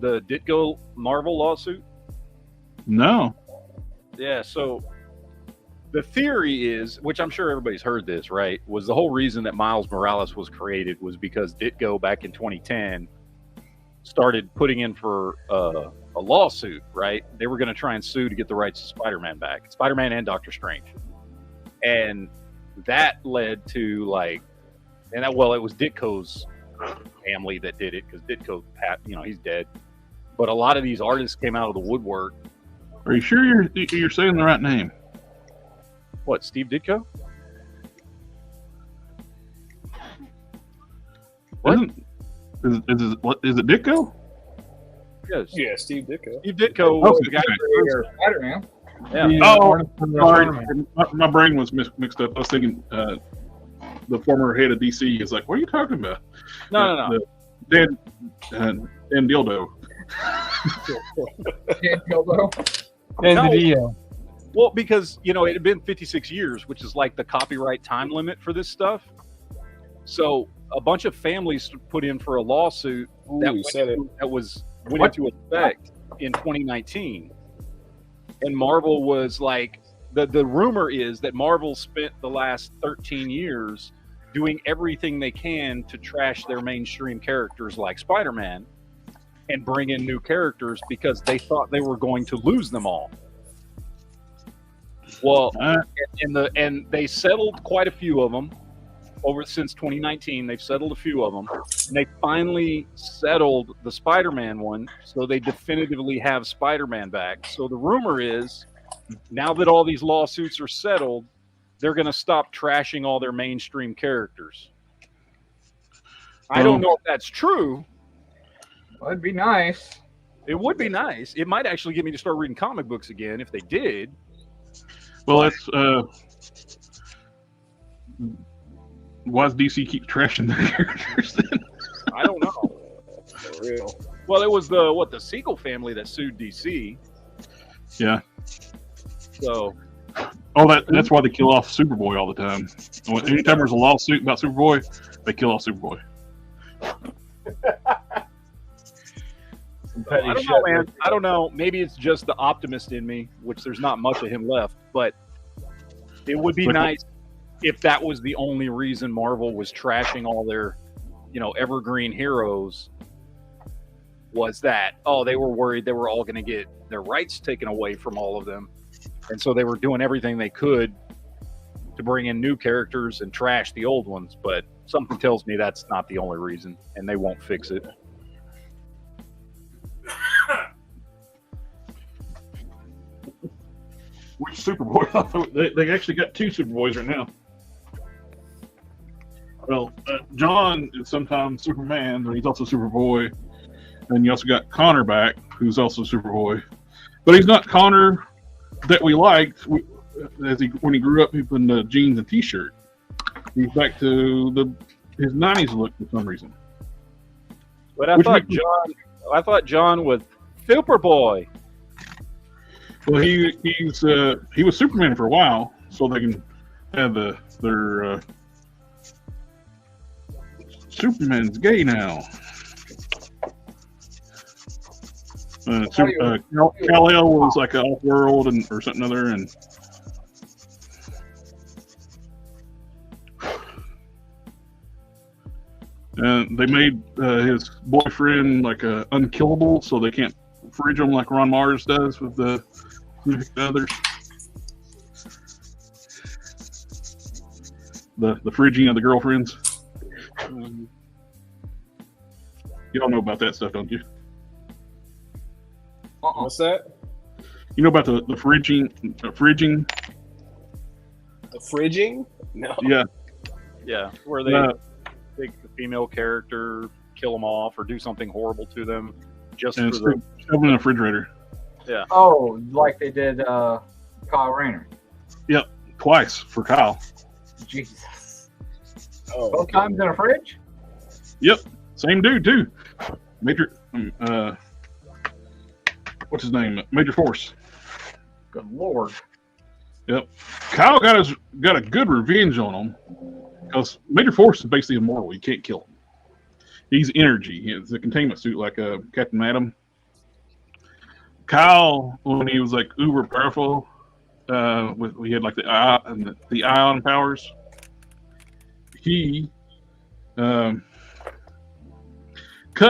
Ditko Marvel lawsuit? No. Yeah, so the theory is, which I'm sure everybody's heard this, right, was the whole reason that Miles Morales was created was because Ditko back in 2010 started putting in for a lawsuit, right? They were going to try and sue to get the rights to Spider-Man back. Spider-Man and Doctor Strange. And that led to, like, and that, well, it was Ditko's family that did it, because Ditko, you know, he's dead. But a lot of these artists came out of the woodwork. Are you sure you're saying the right name? What, Steve Ditko? What? Is it Ditko? Yes. Yeah, Steve Ditko. Steve Ditko was the guy For Spider-Man. Yeah. the Oh, artist from sorry. Assortment. My brain was mixed up. I was thinking the former head of DC is like, what are you talking about? No. Dan Dildo. And No. the Well, because, you know, it had been 56 years, which is like the copyright time limit for this stuff. So a bunch of families put in for a lawsuit that went into effect in 2019. And Marvel was like, the rumor is that Marvel spent the last 13 years doing everything they can to trash their mainstream characters like Spider-Man and bring in new characters because they thought they were going to lose them all. Well, and they settled quite a few of them over since 2019. They've settled a few of them, and they finally settled the Spider-Man one, so they definitively have Spider-Man back. So the rumor is, now that all these lawsuits are settled, they're going to stop trashing all their mainstream characters. I don't know if that's true. Well, it'd be nice. It would be nice. It might actually get me to start reading comic books again if they did. Well, that's why does DC keep trashing their characters then? I don't know. For real. Well, it was the Siegel family that sued DC. Yeah. So. Oh, that's why they kill off Superboy all the time. Anytime there's a lawsuit about Superboy, they kill off Superboy. I don't know, man. I don't know. Maybe it's just the optimist in me, which there's not much of him left. But it would be nice if that was the only reason Marvel was trashing all their, you know, evergreen heroes. Was that, oh, they were worried they were all going to get their rights taken away from all of them. And so they were doing everything they could to bring in new characters and trash the old ones. But something tells me that's not the only reason, and they won't fix it. Which Superboy? They actually got two Superboys right now. Well, John is sometimes Superman, but he's also Superboy. And you also got Connor back, who's also Superboy. But he's not Connor that we liked when he grew up in the jeans and T-shirt. He's back to his 90s look for some reason. But I thought John was Superboy. Well, he was Superman for a while, so they can have their Superman's gay now. Kal-El was like an off-world or something other, and they made his boyfriend like unkillable, so they can't fridge him like Ron Mars does with the others. The fridging of the girlfriends. You all know about that stuff, don't you? What's that? You know about the fridging? The fridging? No. Yeah, where they take the female character, kill them off, or do something horrible to them, just and for the shove them in the refrigerator. Oh, like they did Kyle Rayner. Twice for Kyle. Jesus. Oh, Both times in a fridge? Same dude too. Major, what's his name? Major Force. Good lord. Kyle got a good revenge on him because Major Force is basically immortal. You can't kill him. He's energy. It's a containment suit like Captain Atom. Kyle, when he was like uber powerful, we had like the ion powers. He cut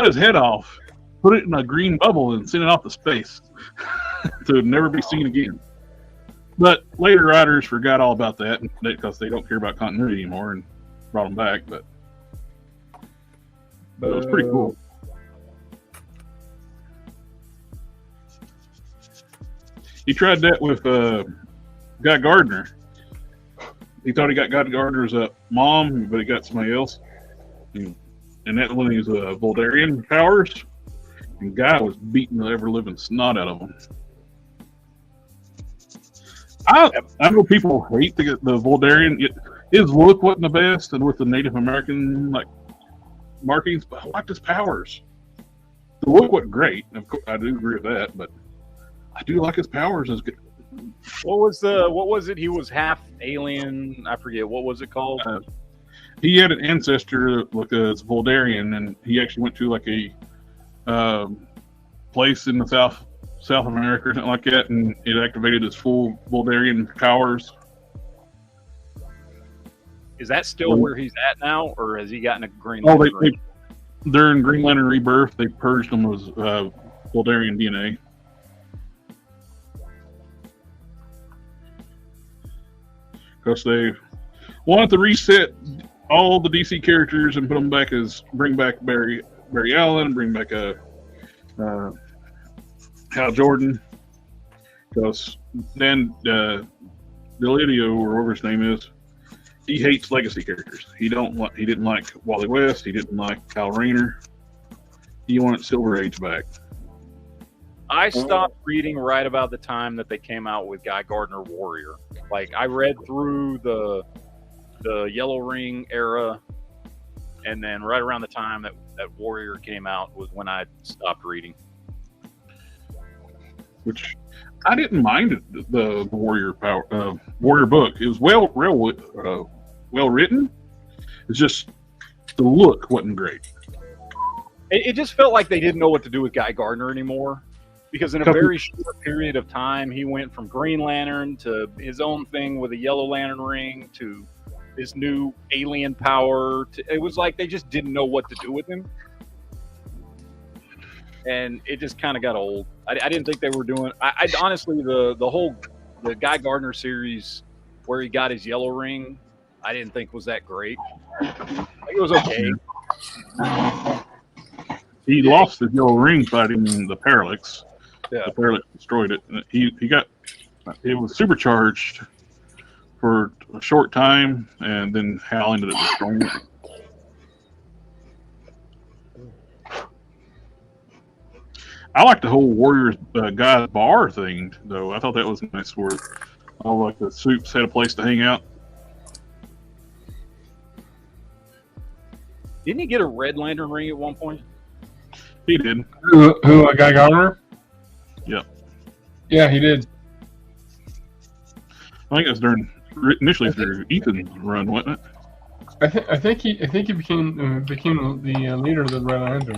his head off, put it in a green bubble, and sent it off to space to never be seen again. But later writers forgot all about that because they don't care about continuity anymore and brought him back. But it was pretty cool. He tried that with Guy Gardner. He thought he got Guy Gardner's mom, but he got somebody else. And that one is Voldarian powers. And Guy was beating the ever-living snot out of him. I know people hate the Voldarian. His look wasn't the best, and with the Native American markings, but I liked his powers. The look wasn't great. Of course, I do agree with that, but I do like his powers. As good. what was it? He was half alien. I forget what was it called. He had an ancestor like a Voldarian, and he actually went to like a place in the South America or something like that, and it activated his full Voldarian powers. Is that still where he's at now, or has he gotten a green? Oh, they're in Green Lantern Rebirth. They purged him with Voldarian DNA. Because they wanted to reset all the DC characters and put them back bring back Barry Allen, bring back Hal Jordan, because then Delidio, or whatever his name is, he hates legacy characters. He didn't like Wally West. He didn't like Kyle Rayner. He wanted Silver Age back. I stopped reading right about the time that they came out with Guy Gardner Warrior. Like, I read through the Yellow Ring era, and then right around the time that Warrior came out was when I stopped reading. Which I didn't mind the Warrior book. It was well written. It's just the look wasn't great. It just felt like they didn't know what to do with Guy Gardner anymore, because in a very short period of time, he went from Green Lantern to his own thing with a Yellow Lantern ring to this new alien power. It was like they just didn't know what to do with him. And it just kind of got old. I didn't think they were doing. I honestly, the Guy Gardner series where he got his yellow ring, I didn't think was that great. Like, it was okay. He lost his yellow ring fighting the Parallax. Yeah. The Parallax destroyed it. It was supercharged for a short time, and then Hal ended up destroying it. I like the whole Warriors guys bar thing, though. I thought that was nice, where all like the suits had a place to hang out. Didn't he get a Red Lantern ring at one point? He did. Who Guy Gardner? Yeah. Yeah, he did. I think it was initially through Ethan's run, wasn't it? I think he became the leader of the Red Lantern.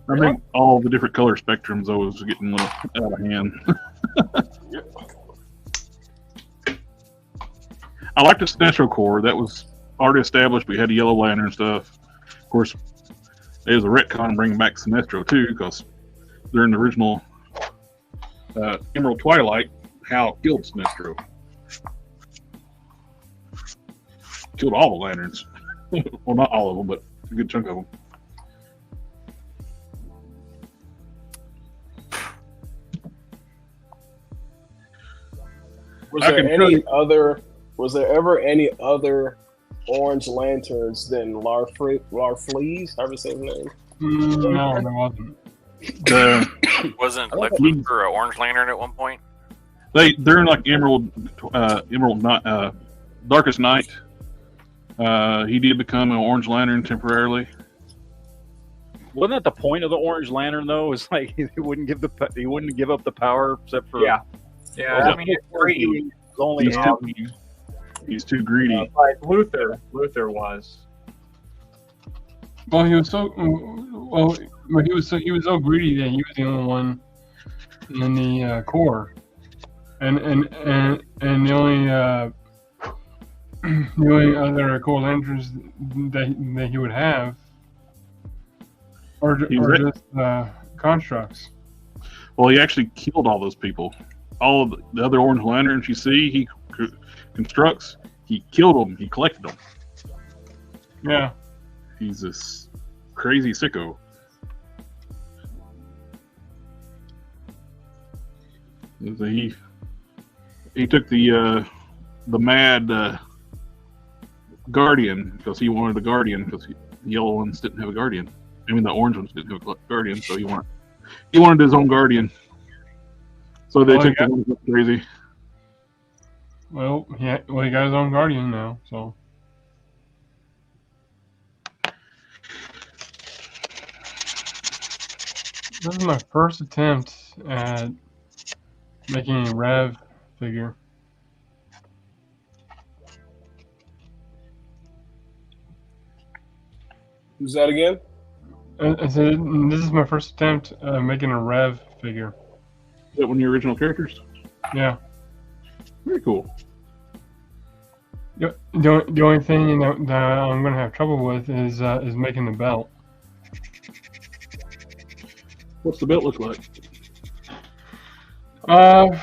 I think all the different color spectrums always getting a little out of hand. I liked the Sinestro Corps. That was already established. We had the Yellow Lantern stuff. Of course, there's a retcon bringing back Sinestro too, because during the original Emerald Twilight, Hal killed Sinestro. Killed all the Lanterns. Well, not all of them, but a good chunk of them. Was there ever any other orange lanterns than Larfleeze, however you say his name. No, there wasn't. Wasn't Lex Luthor an Orange Lantern at one point? They're in like Emerald Night, Darkest Night. He did become an Orange Lantern temporarily. Wasn't that the point of the Orange Lantern though? It's like he wouldn't give up the power except for Yeah. I mean, it's greedy. He was only He's too greedy. Like Luther was. Well, he was so he was so greedy that he was the only one in the core, and the only the only other core lanterns that he would have are just constructs. Well, he actually killed all those people. All of the other Orange Lanterns you see, he constructs. He killed them. He collected them. Yeah. He's this crazy sicko. He took the mad Guardian because he wanted a Guardian because the yellow ones didn't have a Guardian. I mean the orange ones didn't have a Guardian, so he wanted his own Guardian. So they took the ones that were crazy. Well, he got his own Guardian now, so. This is my first attempt at making a Rev figure. Who's that again? I said this is my first attempt at making a Rev figure. Is that one of your original characters? Yeah. Very cool. The only thing that I'm going to have trouble with is making the belt. What's the belt look like? Kind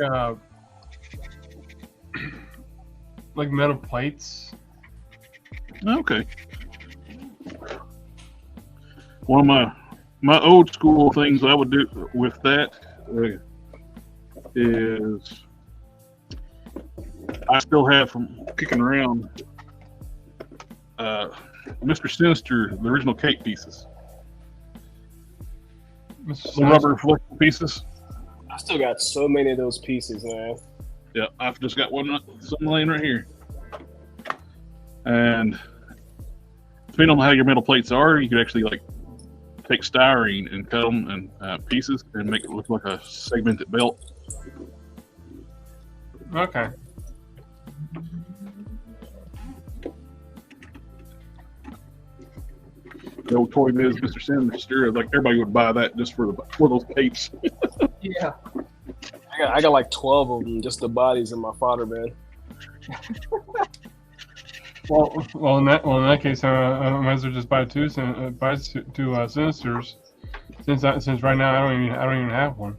of like metal plates. Okay. One of my old school things I would do with that is I still have from kicking around Mr. Sinister, the original cake pieces. The rubber flexible pieces. I still got so many of those pieces, man. Yeah, I've just got something laying right here. And depending on how your metal plates are, you could actually like take styrene and cut them in pieces and make it look like a segmented belt. Okay. The old Toy Biz, Mr. Sinister, like everybody would buy that just for those capes. Yeah. I got like 12 of them, just the bodies in my fodder bin. Well, in that case, I might as well just buy two Sinisters, since right now I don't even have one.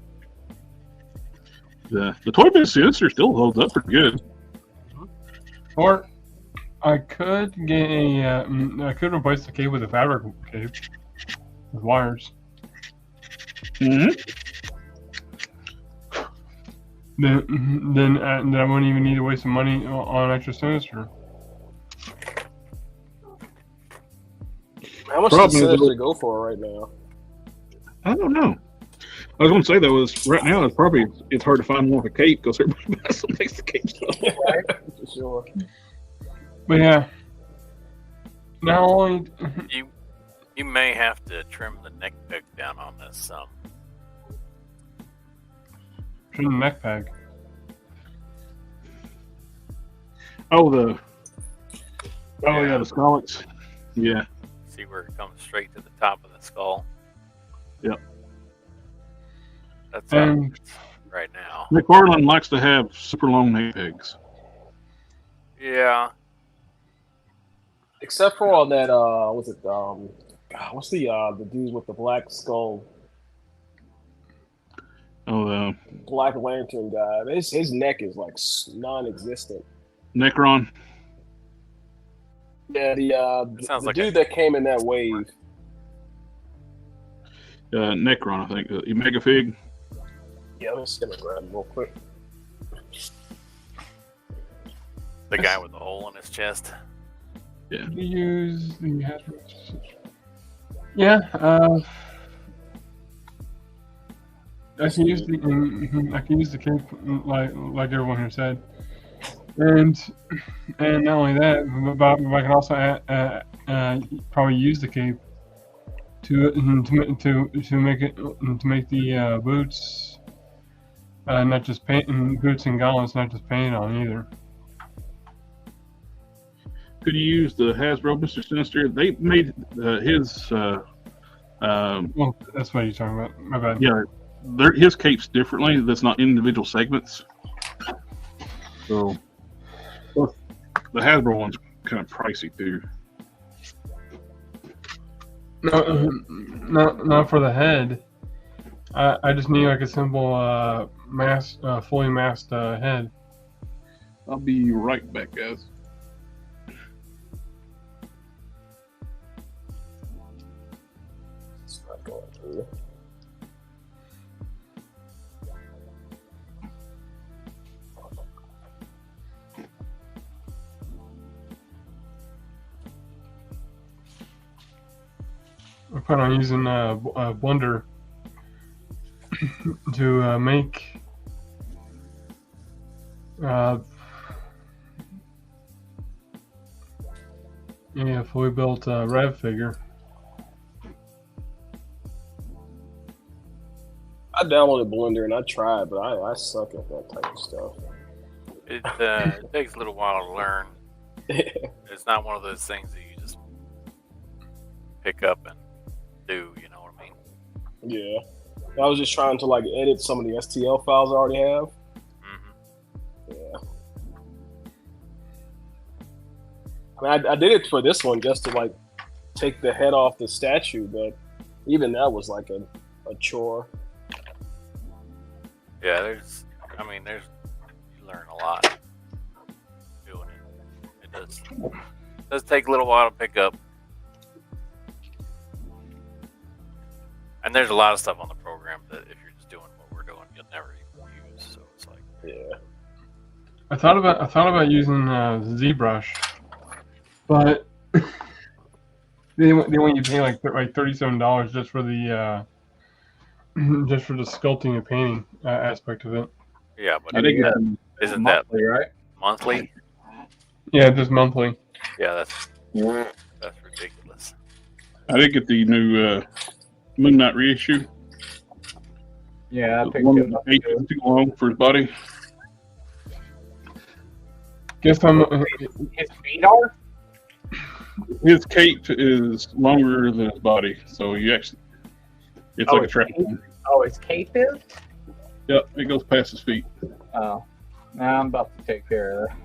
The Toy Biz Sinister still holds up pretty good. Or I could get I could replace the cape with a fabric cape with wires. Mm-hmm. Then I wouldn't even need to waste some money on extra Sinister. How much does Sinister go for right now? I don't know. I was going to say though is right now it's hard to find one with a cape because everybody buys some makes the cape stuff. Right? For sure. But yeah, not only you may have to trim the neck peg down on this some. trim the neck peg. Oh yeah, the scallops. Yeah. See where it comes straight to the top of the skull. Yep. That's right now. McFarlane likes to have super long neck pegs. Yeah. Except for on that, what's the dude with the black skull? Oh, Black Lantern guy. His neck is like non-existent. Necron. Yeah, the like dude that came in that wave. Necron, I think. Mega Fig. Yeah, I'm just gonna grab him real quick. The guy with the hole in his chest. Yeah. Use the yeah. I can use the cape like everyone here said, and not only that, but I can also probably use the cape to make the boots not just paint boots and gauntlets not just painted on either. Could you use the Hasbro Mr. Sinister? They made his. Well, that's what you're talking about. My bad. Yeah, his capes differently. That's not individual segments. So the Hasbro one's kind of pricey too. No, not for the head. I just need like a simple fully masked head. I'll be right back, guys. It's not going through. I plan on using Blender to make a fully built Rev figure. I downloaded Blender and I tried, but I suck at that type of stuff. It takes a little while to learn. It's not one of those things that you just pick up and do, you know what I mean? Yeah. I was just trying to like edit some of the STL files I already have. Yeah. I mean, I did it for this one just to like take the head off the statue, but even that was like a chore. Yeah, you learn a lot doing it. It does take a little while to pick up. And there's a lot of stuff on the program that if you're just doing what we're doing, you'll never even use. So it's like, yeah. I thought about using ZBrush, but they want you to pay like $37 just for the sculpting and painting aspect of it. yeah, but I think isn't monthly, that right? monthly? Yeah, just monthly. Yeah, that's ridiculous. I did get the new Moon Knight reissue. Yeah, I The picked one it that up. ain't too long for his body. Guess I'm. His feet are? His cape is longer than his body, so you actually, it's like a trap. Oh, his cape is? Yep, it goes past his feet. Oh, now I'm about to take care of that.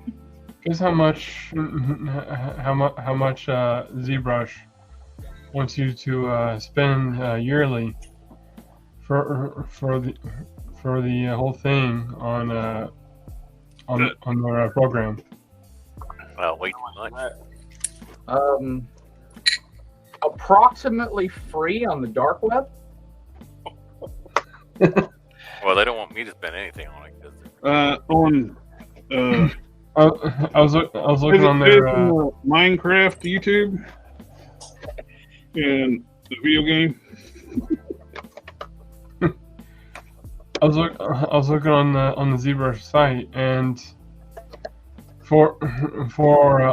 Guess how much ZBrush wants you to spend yearly for the whole thing on their program. Well, way too much. Approximately free on the dark web. Well, they don't want me to spend anything on it. I was looking on their Minecraft YouTube and the video game. I was looking on the ZBrush site, and for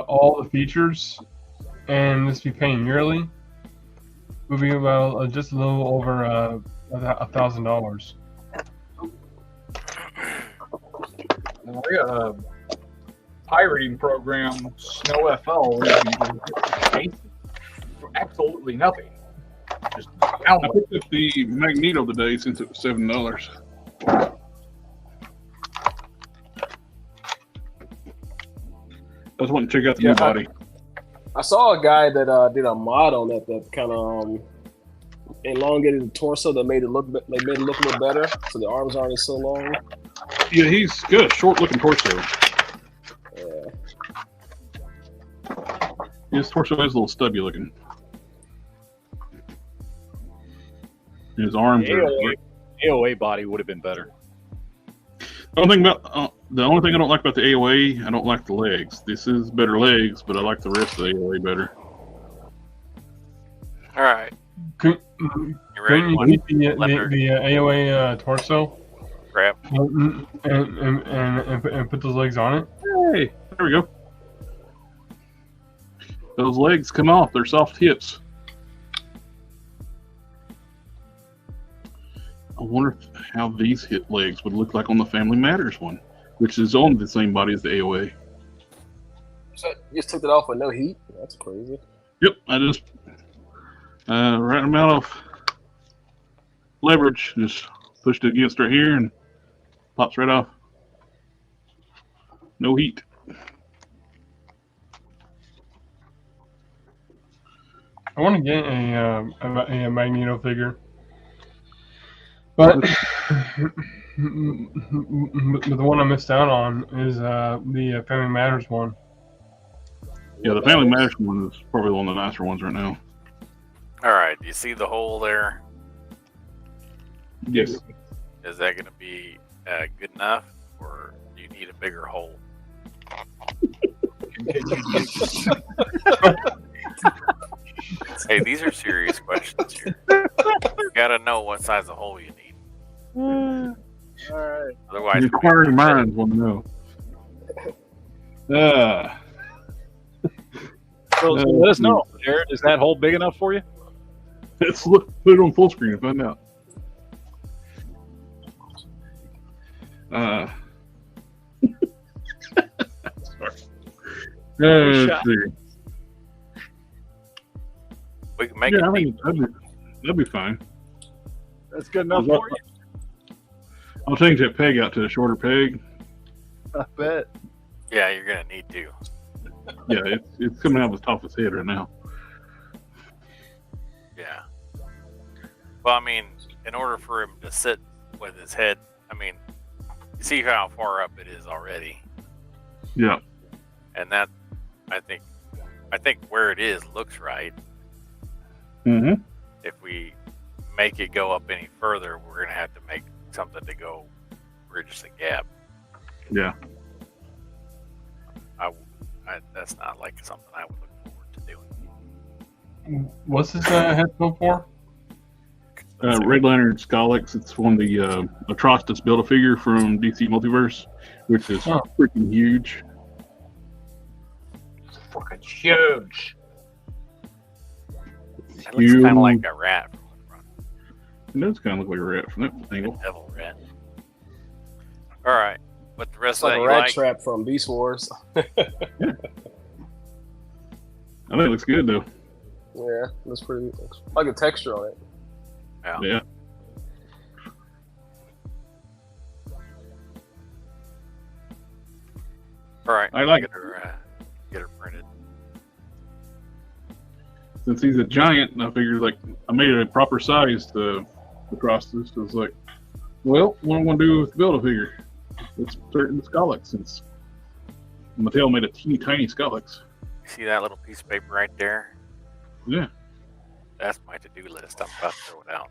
all the features, and this be paying yearly, would be about just a little over $1,000. We got a pirating program, Snow FL, where you can pay for absolutely nothing. Just I download. picked up the Magneto today since it was $7. I just want to check out the new body. I saw a guy that did a mod on that kind of elongated the torso that made it look a little better, so the arms aren't so long. Yeah, he's got a short-looking torso. Yeah. His torso is a little stubby looking. His arms are. AOA body would have been better. The only thing about The only thing I don't like about the AOA, I don't like the legs. This is better legs, but I like the rest of the AOA better. All right. Couldn't You ready? you keep the AOA torso Grab. and put those legs on it? Hey, there we go. Those legs come off. They're soft hips. I wonder how these hip legs would look like on the Family Matters one, which is on the same body as the AOA. So you just took it off with no heat? That's crazy. Yep, I just right amount of leverage, just pushed it against right here and pops right off. No heat. I want to get a Magneto figure, but the one I missed out on is the Family Matters one. Yeah, the Family Matters one is probably one of the nicer ones right now. All right. Do you see the hole there? Yes. Is that going to be good enough, or do you need a bigger hole? Hey, these are serious questions here. You got to know what size of hole you need. All right. Otherwise, The inquiring minds want to know. So let us know, Jared. Is that hole big enough for you? Let's put it on full screen and find out. Sorry. Let's see. we can make Yeah, I it mean, deep. that'd be fine. That's good enough for you? I'll change that peg out to a shorter peg. I bet. Yeah, you're going to need to. Yeah, it's coming out of the top of his head right now. Yeah. Well, I mean, in order for him to sit with his head, I mean, you see how far up it is already. Yeah. And that, I think where it is looks right. Mm-hmm. If we make it go up any further, we're going to have to make something to go bridge the gap. Yeah. That's not like something I would look forward to doing. What's this head go for? Red Lantern Scolex. It's one of the Atrocitus Build-A-Figure from DC Multiverse, which is freaking huge. It's fucking huge. It looks kind of like a rat from the front. It does kind of look like a rat from that angle. Devil rat. All right. But the rest It's like of a that rat you like? trap from Beast Wars. I think it looks good though. Yeah, looks pretty. Like a texture on it. Yeah. All right. I like it. Get her printed. Since he's a giant, I figured like I made it a proper size to across this. So it's like, well, what I'm gonna do with the Build-A-Figure? Let's start in the Scolex since Mattel made a teeny tiny Scolex. See that little piece of paper right there? Yeah. That's my to-do list. I'm about to throw it out.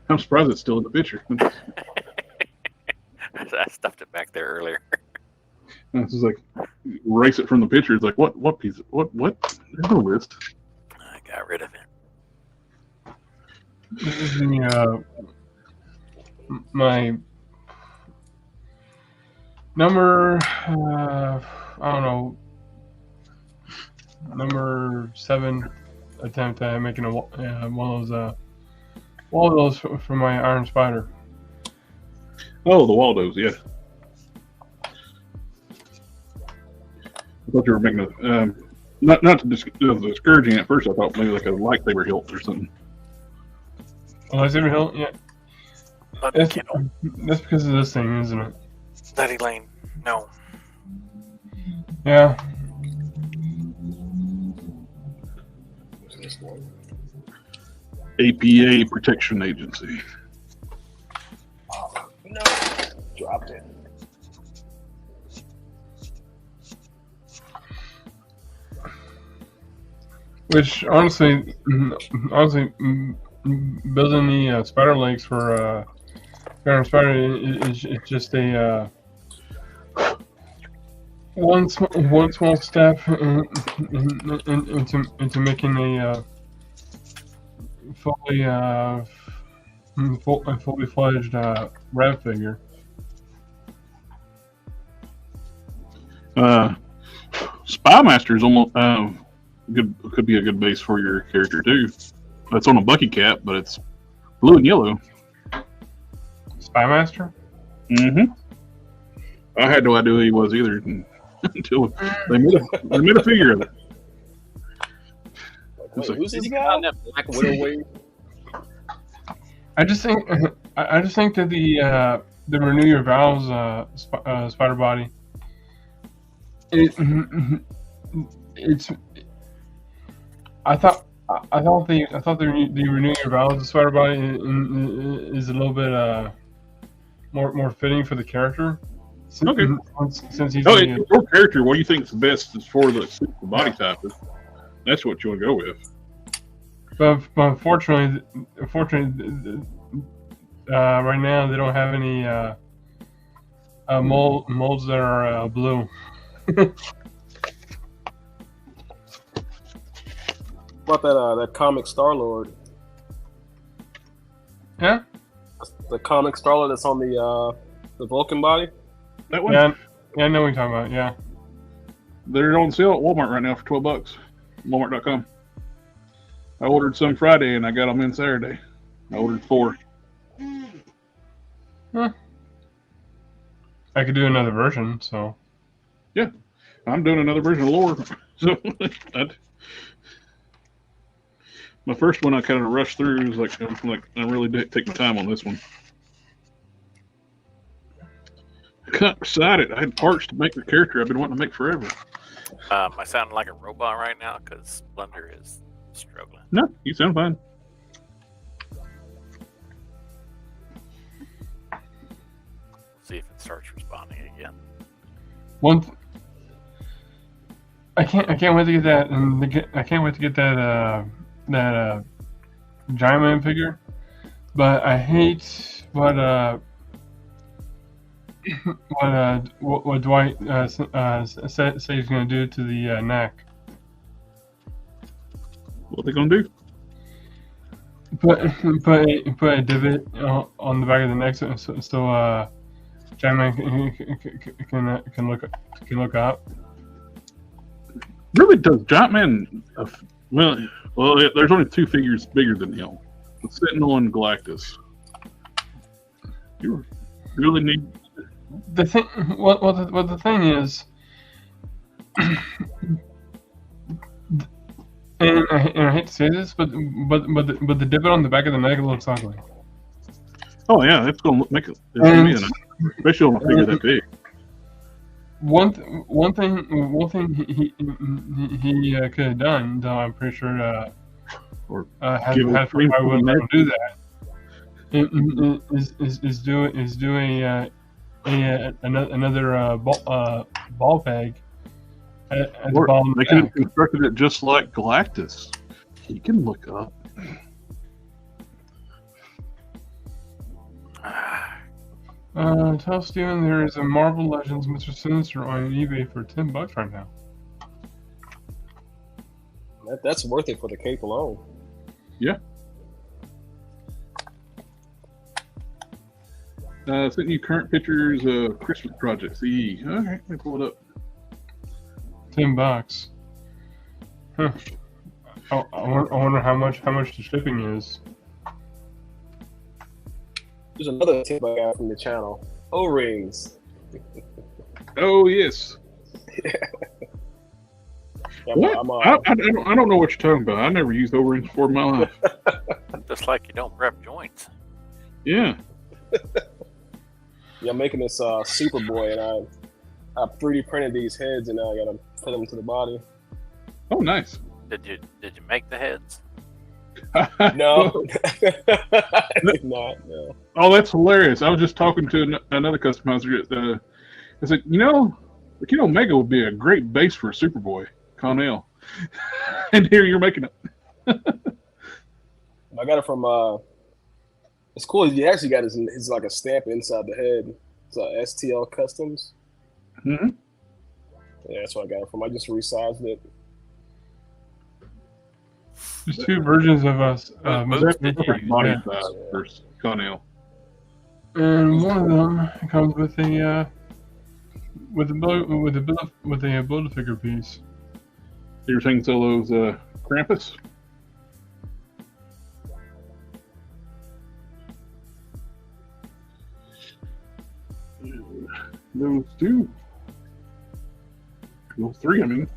I'm surprised it's still in the picture. I stuffed it back there earlier. It's just like erase it from the picture. It's like what piece? What? There's no list. I got rid of it. This is the my number. I don't know. Number 7 attempt at making one of those for my Iron Spider. Oh, the Waldos, yeah. I thought you were making a not to the scourging at first. I thought maybe like a lightsaber hilt or something. A lightsaber hilt, yeah. Not the Kindle. That's because of this thing, isn't it? Daddy Lane. No. Yeah. APA Protection Agency. No, dropped it. Which honestly, building the spider legs for Iron Spider is just a one small step into making a fully fledged Rev figure. Spymaster is almost good. Could be a good base for your character too. It's on a Bucky cap, but it's blue and yellow. Spymaster? Mm-hmm. I had no idea who he was either until they made a figure of it. Wait, who's this guy? That Black Widow wave? I just think that the Renew Your Vows spider body. It's. I thought the Renew Your Vows spider body is a little bit more fitting for the character. Okay. Since he's your character, what do you think is best is for the body type? That's what you want to go with. But unfortunately, right now they don't have any molds that are blue. What about that comic Star-Lord? Yeah? The comic Star-Lord that's on the Vulcan body? That one? Yeah, I know what you're talking about, yeah. They're on sale at Walmart right now for $12. Walmart.com. I ordered some Friday and I got them in Saturday. I ordered 4. Huh. I could do another version, so. Yeah, I'm doing another version of Lore. So my first one I kind of rushed through. It was like I really did take my time on this one. I got excited. I had parts to make the character I've been wanting to make forever. I sound like a robot right now because Blender is struggling. No, you sound fine. See if it starts responding again. I can't wait to get that. I can't wait to get that Giant Man figure. But I hate what Dwight says he's going to do to the neck. What they gonna do? Put a divot on the back of the neck so Giant Man can look up. Really, does Giant Man? Well, there's only 2 figures bigger than him: the Sentinel and Galactus. You really need the thing. What the thing is, and I hate to say this, but the divot on the back of the neck looks ugly. Oh yeah, it's gonna make it, especially on a figure that big. One thing he could have done, though I'm pretty sure had I would let him do that. Is do another ball peg. They could have constructed it just like Galactus. He can look up. Tell Steven there is a Marvel Legends Mr. Sinister on eBay for $10 right now. That's worth it for the cape alone. Yeah. Sent you current pictures of Christmas projects. Okay, let me pull it up. $10. Huh. I wonder how much the shipping is. There's another tip I got from the channel. O-rings. Oh yes. Yeah, what? I don't know what you're talking about. I never used O-rings before in my life. Just like you don't prep joints. Yeah. Yeah, I'm making this Superboy, and I 3D printed these heads, and now I gotta put them to the body. Oh, nice. Did you make the heads? No, I did not. No. Oh, that's hilarious! I was just talking to another customizer. I said, Omega would be a great base for a Superboy, Connell. And here you're making it. I got it from It's cool. He actually got his like a stamp inside the head. It's STL Customs. Mm-hmm. Yeah, that's what I got it from. I just resized it. There's two versions of us. Perfect body size for Connell. And one of them comes with a Build-A-Figure piece. You're saying Solo's Krampus? Those two. Those three, I mean.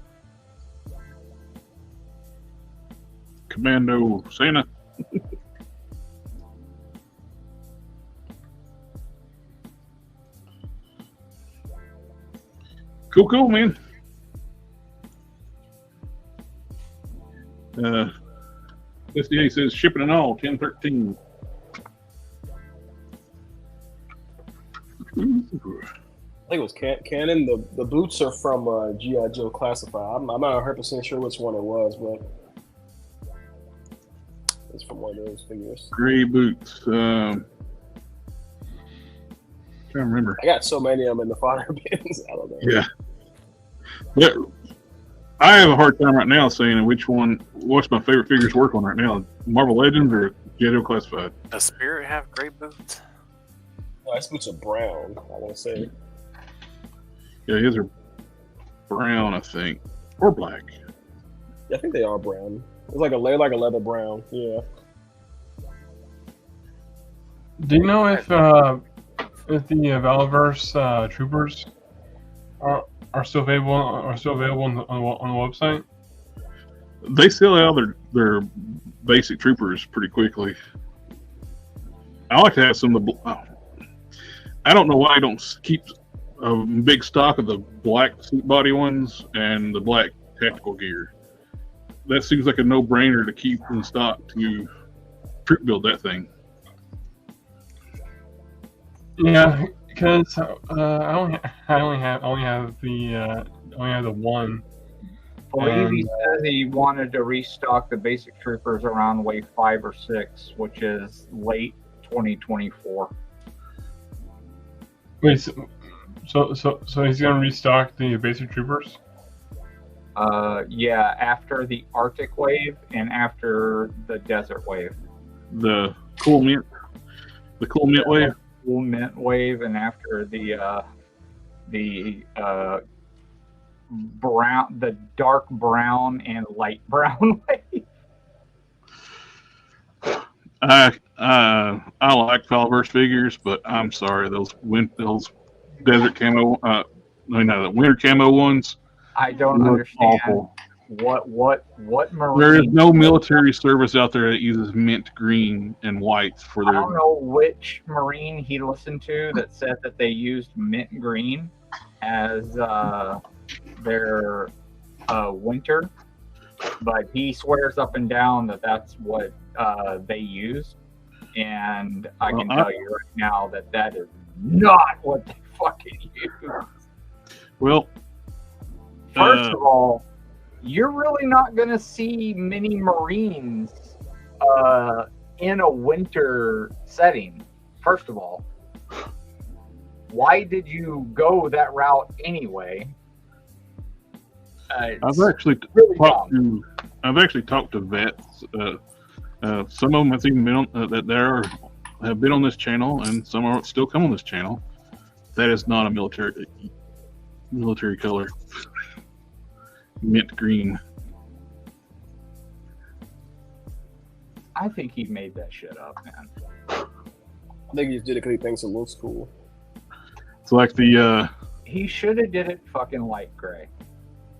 Commando Santa. Cool, man. SDA says shipping and all, 1013. I think it was Canon. The boots are from G.I. Joe Classified. I'm not 100% sure which one it was, but it's from one of those figures. Gray boots. Trying to remember. I got so many of them in the fodder bins. I don't know. Yeah. But I have a hard time right now saying what's my favorite figures to work on right now, Marvel Legends or G.I. Joe Classified. Does Spirit have gray boots? No, his boots are brown, I want to say. Yeah, his are brown, I think, or black. Yeah, I think they are brown. It's like a leather brown. Yeah. Do you know if the Valverse troopers are still available on the website? They sell out their basic troopers pretty quickly. I like to have some of the. I don't know why I don't keep a big stock of the black suit body ones and the black tactical gear. That seems like a no-brainer to keep in stock to troop build that thing. Yeah, because I only have the one. I believe he said he wanted to restock the basic troopers around wave 5 or 6, which is late 2024. Wait, so he's gonna restock the basic troopers? Yeah, after the Arctic wave and after the desert wave. The cool mint wave. Cool mint wave, and after the brown, the dark brown and light brown wave. I like Valverse figures, but I'm sorry, those desert camo, the winter camo ones. I don't understand awful. what marine. There is no military service out there that uses mint green and white for their. I don't know which marine he listened to that said that they used mint green as their winter, but he swears up and down that that's what they use, and I can tell you right now that is not what they fucking use. Well, first of all, you're really not going to see many Marines in a winter setting. First of all, why did you go that route anyway? I've actually talked to vets. Some of them have even been on, have been on this channel, and some are still come on this channel. That is not a military color. Mint green. I think he made that shit up, man. I think he just did it because he thinks it looks cool. It's like the. He should have did it fucking light gray.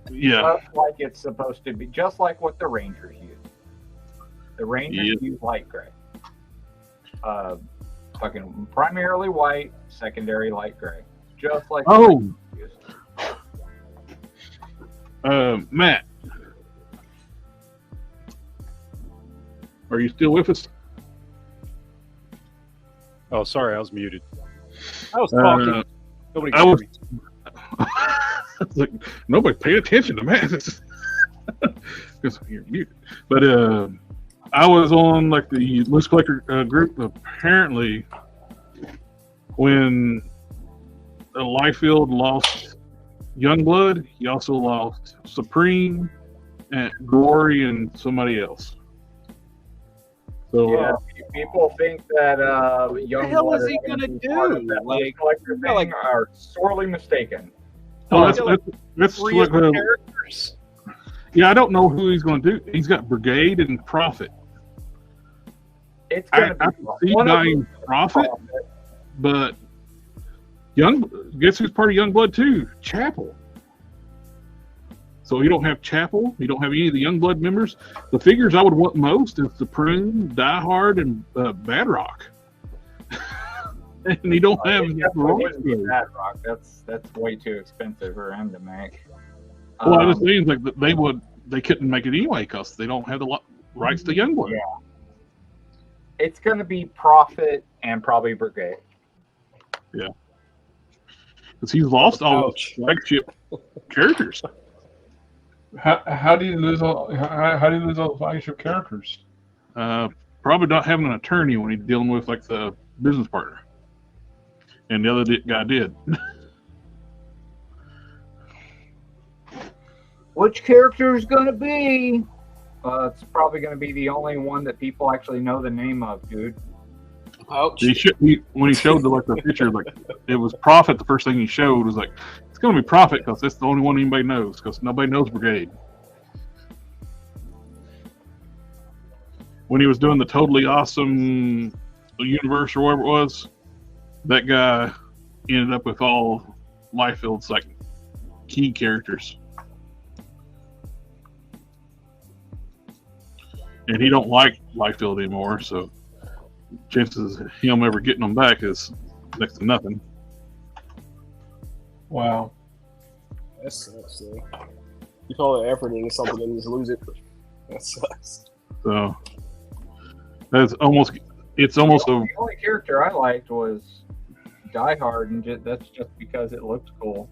Yeah. Just like it's supposed to be, just like what the Rangers use. The Rangers use light gray. Fucking primarily white, secondary light gray. Just like the Matt, are you still with us? Oh, sorry, I was muted. I was talking. Nobody I was, me. Like, nobody paid attention to Matt. Because you're muted. But I was on like the list collector group. Apparently, when Liefeld lost Youngblood, he also lost Supreme and Glory and somebody else. So Yeah, people think that young the hell blood is he gonna gonna be part of do? that Like, collector thing like- are sorely mistaken. well, like that's three like, of the characters. yeah, I don't know who he's going to do. He's got Brigade and Prophet. It's I gonna can be see one of dying them. Prophet, but guess who's part of Youngblood too? Chapel. So you don't have Chapel. You don't have any of the Youngblood members. The figures I would want most is Supreme, Die-Hard, and Badrock. And you don't have It definitely wouldn't be Badrock. That's way too expensive for him to make. Well, I just mean like they couldn't make it anyway because they don't have the rights to Youngblood. Yeah. It's gonna be Prophet and probably Brigade. Yeah. Because he's lost all his flagship characters. How do you lose all? How do you lose all the flagship characters? Probably not having an attorney when he's dealing with like the business partner, and the other guy did. Which character is gonna be? It's probably gonna be the only one that people actually know the name of, dude. Ouch. When he showed the picture, like it was Prophet. The first thing he showed was like it's going to be Prophet because that's the only one anybody knows because nobody knows Brigade. When he was doing the totally awesome universe or whatever it was, that guy ended up with all Liefeld's like key characters. And he don't like Liefeld anymore, so chances of him ever getting them back is next to nothing. Wow. That sucks, though. You put all the effort into something and just lose it. That sucks. So it's almost The only character I liked was Die Hard, and that's just because it looked cool.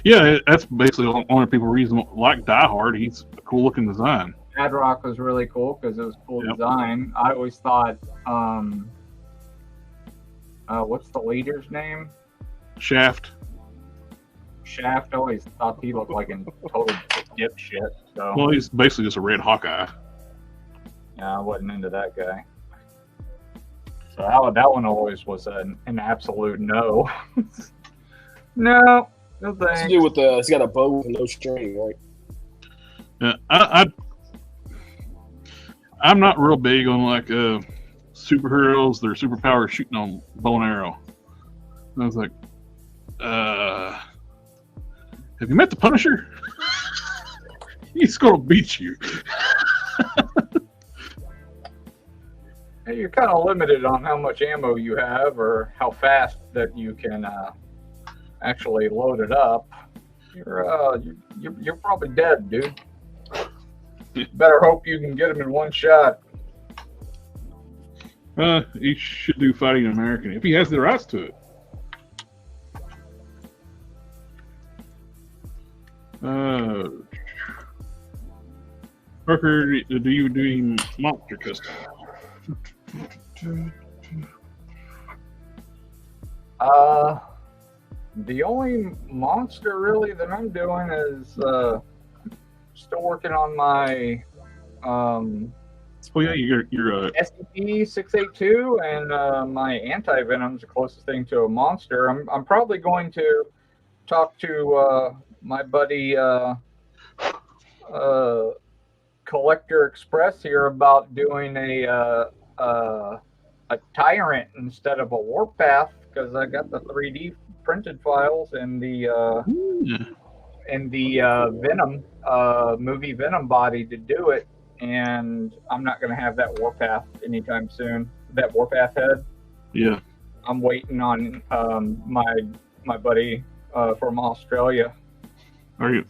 yeah, that's basically the only people reason like Die Hard. He's a cool looking design. Badrock was really cool because it was cool Yep. design. I always thought, what's the leader's name? Shaft. Shaft. I always thought he looked like a total dipshit. So Well, he's basically just a red Hawkeye. yeah, I wasn't into that guy. So that one always was an absolute no. No What's thanks. to do with the? He's got a bow with no string, right? I'm not real big on like superheroes. Their superpowers shooting on bow and arrow. And I was like, have you met the Punisher? He's gonna beat you. Hey, you're kind of limited on how much ammo you have or how fast that you can actually load it up. You're probably dead, dude. Better hope you can get him in one shot. He should do Fighting American if he has the rights to it. Harker, do you do monster custom? The only monster really that I'm doing is still working on my Oh yeah, you're SCP-682 and my anti-venom's the closest thing to a monster. I'm probably going to talk to my buddy Collector Express here about doing a tyrant instead of a warpath because I got the 3D printed files and the Venom movie Venom body to do it, and I'm not going to have that warpath anytime soon. That warpath head. Yeah. I'm waiting on my buddy from Australia. Are you?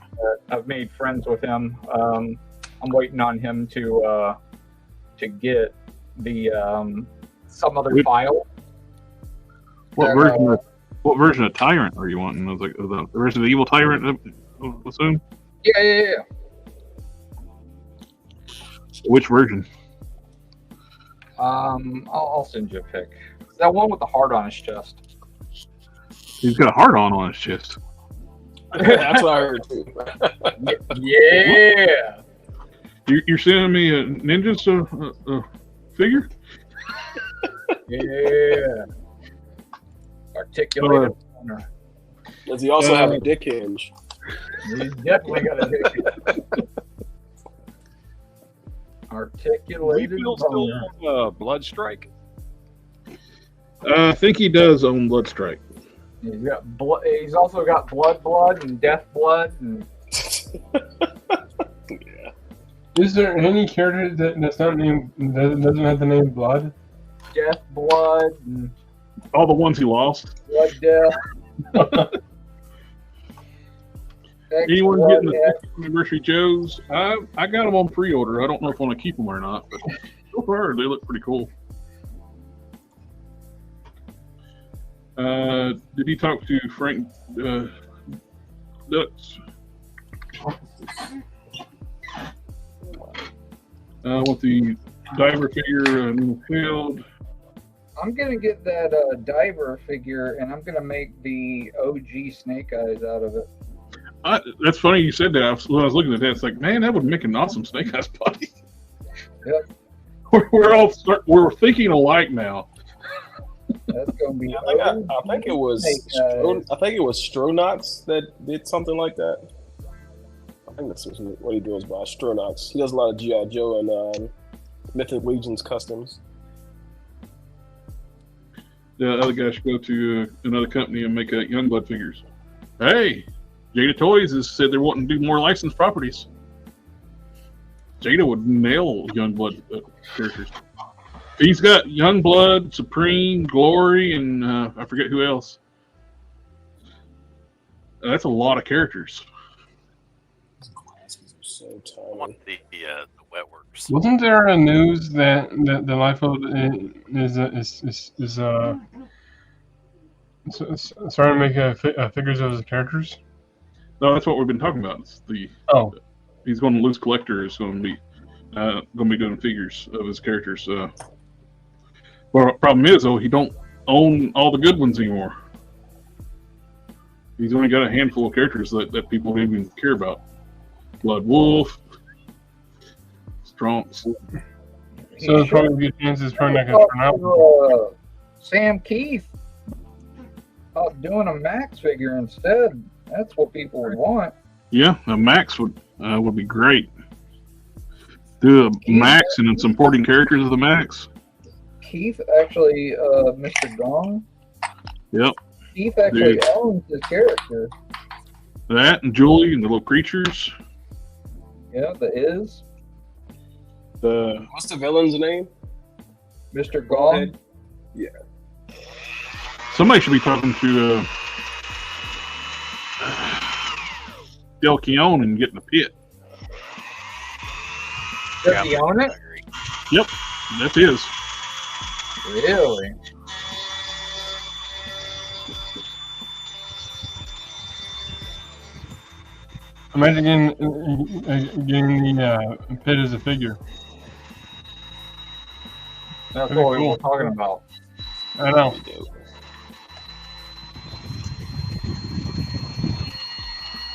I've made friends with him. I'm waiting on him to get the some other file. What version of Tyrant are you wanting? I was like, the Resident Evil Tyrant, I assume? Yeah. Which version? I'll send you a pic. That one with the heart on his chest. He's got a heart on his chest. That's what I heard too. Yeah. You're sending me a ninja's figure? Yeah. Articulated. Does he also have a dick hinge? He's definitely got a dick hinge. Articulated. We feel still on Bloodstrike. I think he does own Bloodstrike. He's got he's also got blood and death blood and Yeah. Is there any character that's not named that doesn't have the name Blood? death blood and All the ones he lost. blood death. Anyone getting the 50th anniversary Joes? I got them on pre-order. I don't know if I want to keep them or not, but so far they look pretty cool. Did he talk to Frank Dutz? With the diver figure in the field. I'm gonna get that diver figure and I'm gonna make the OG Snake Eyes out of it. That's funny you said that. When I was looking at that, it's like, man, that would make an awesome Snake Eyes body. Yep. We're thinking alike now. That's gonna be. I think it was Stronauts that did something like that. I think that's what he does by Stronauts. He does a lot of G.I. Joe and Mythic Legions customs. The other guy should go to another company and make Youngblood figures. Hey, Jada Toys has said they're wanting to do more licensed properties. Jada would nail Youngblood characters. He's got Youngblood, Supreme, Glory, and I forget who else. That's a lot of characters. So I want the wet works. Wasn't there a news that the life of is starting to make figures of his characters? No, that's what we've been talking about. It's he's going to Loose Collector is going to be doing figures of his characters. Well, the problem is though he don't own all the good ones anymore. He's only got a handful of characters that people even care about. Blood Wolf, Strong. So there's probably good chances probably not going to turn out. Sam Keith doing a Max figure instead. That's what people would want. Yeah, a Max would be great. Do a Max and then supporting characters of the Max. Keith actually, Mr. Gong. Yep. Keith actually owns his character. That and Julie and the little creatures. Yeah, the Is. What's the villain's name? Mr. Gong. Yeah. Somebody should be talking to Del Keown and getting a pit. Does he own it? Yep, that's his. Really? Imagine getting the pit as a figure. That's what we were talking about. I know.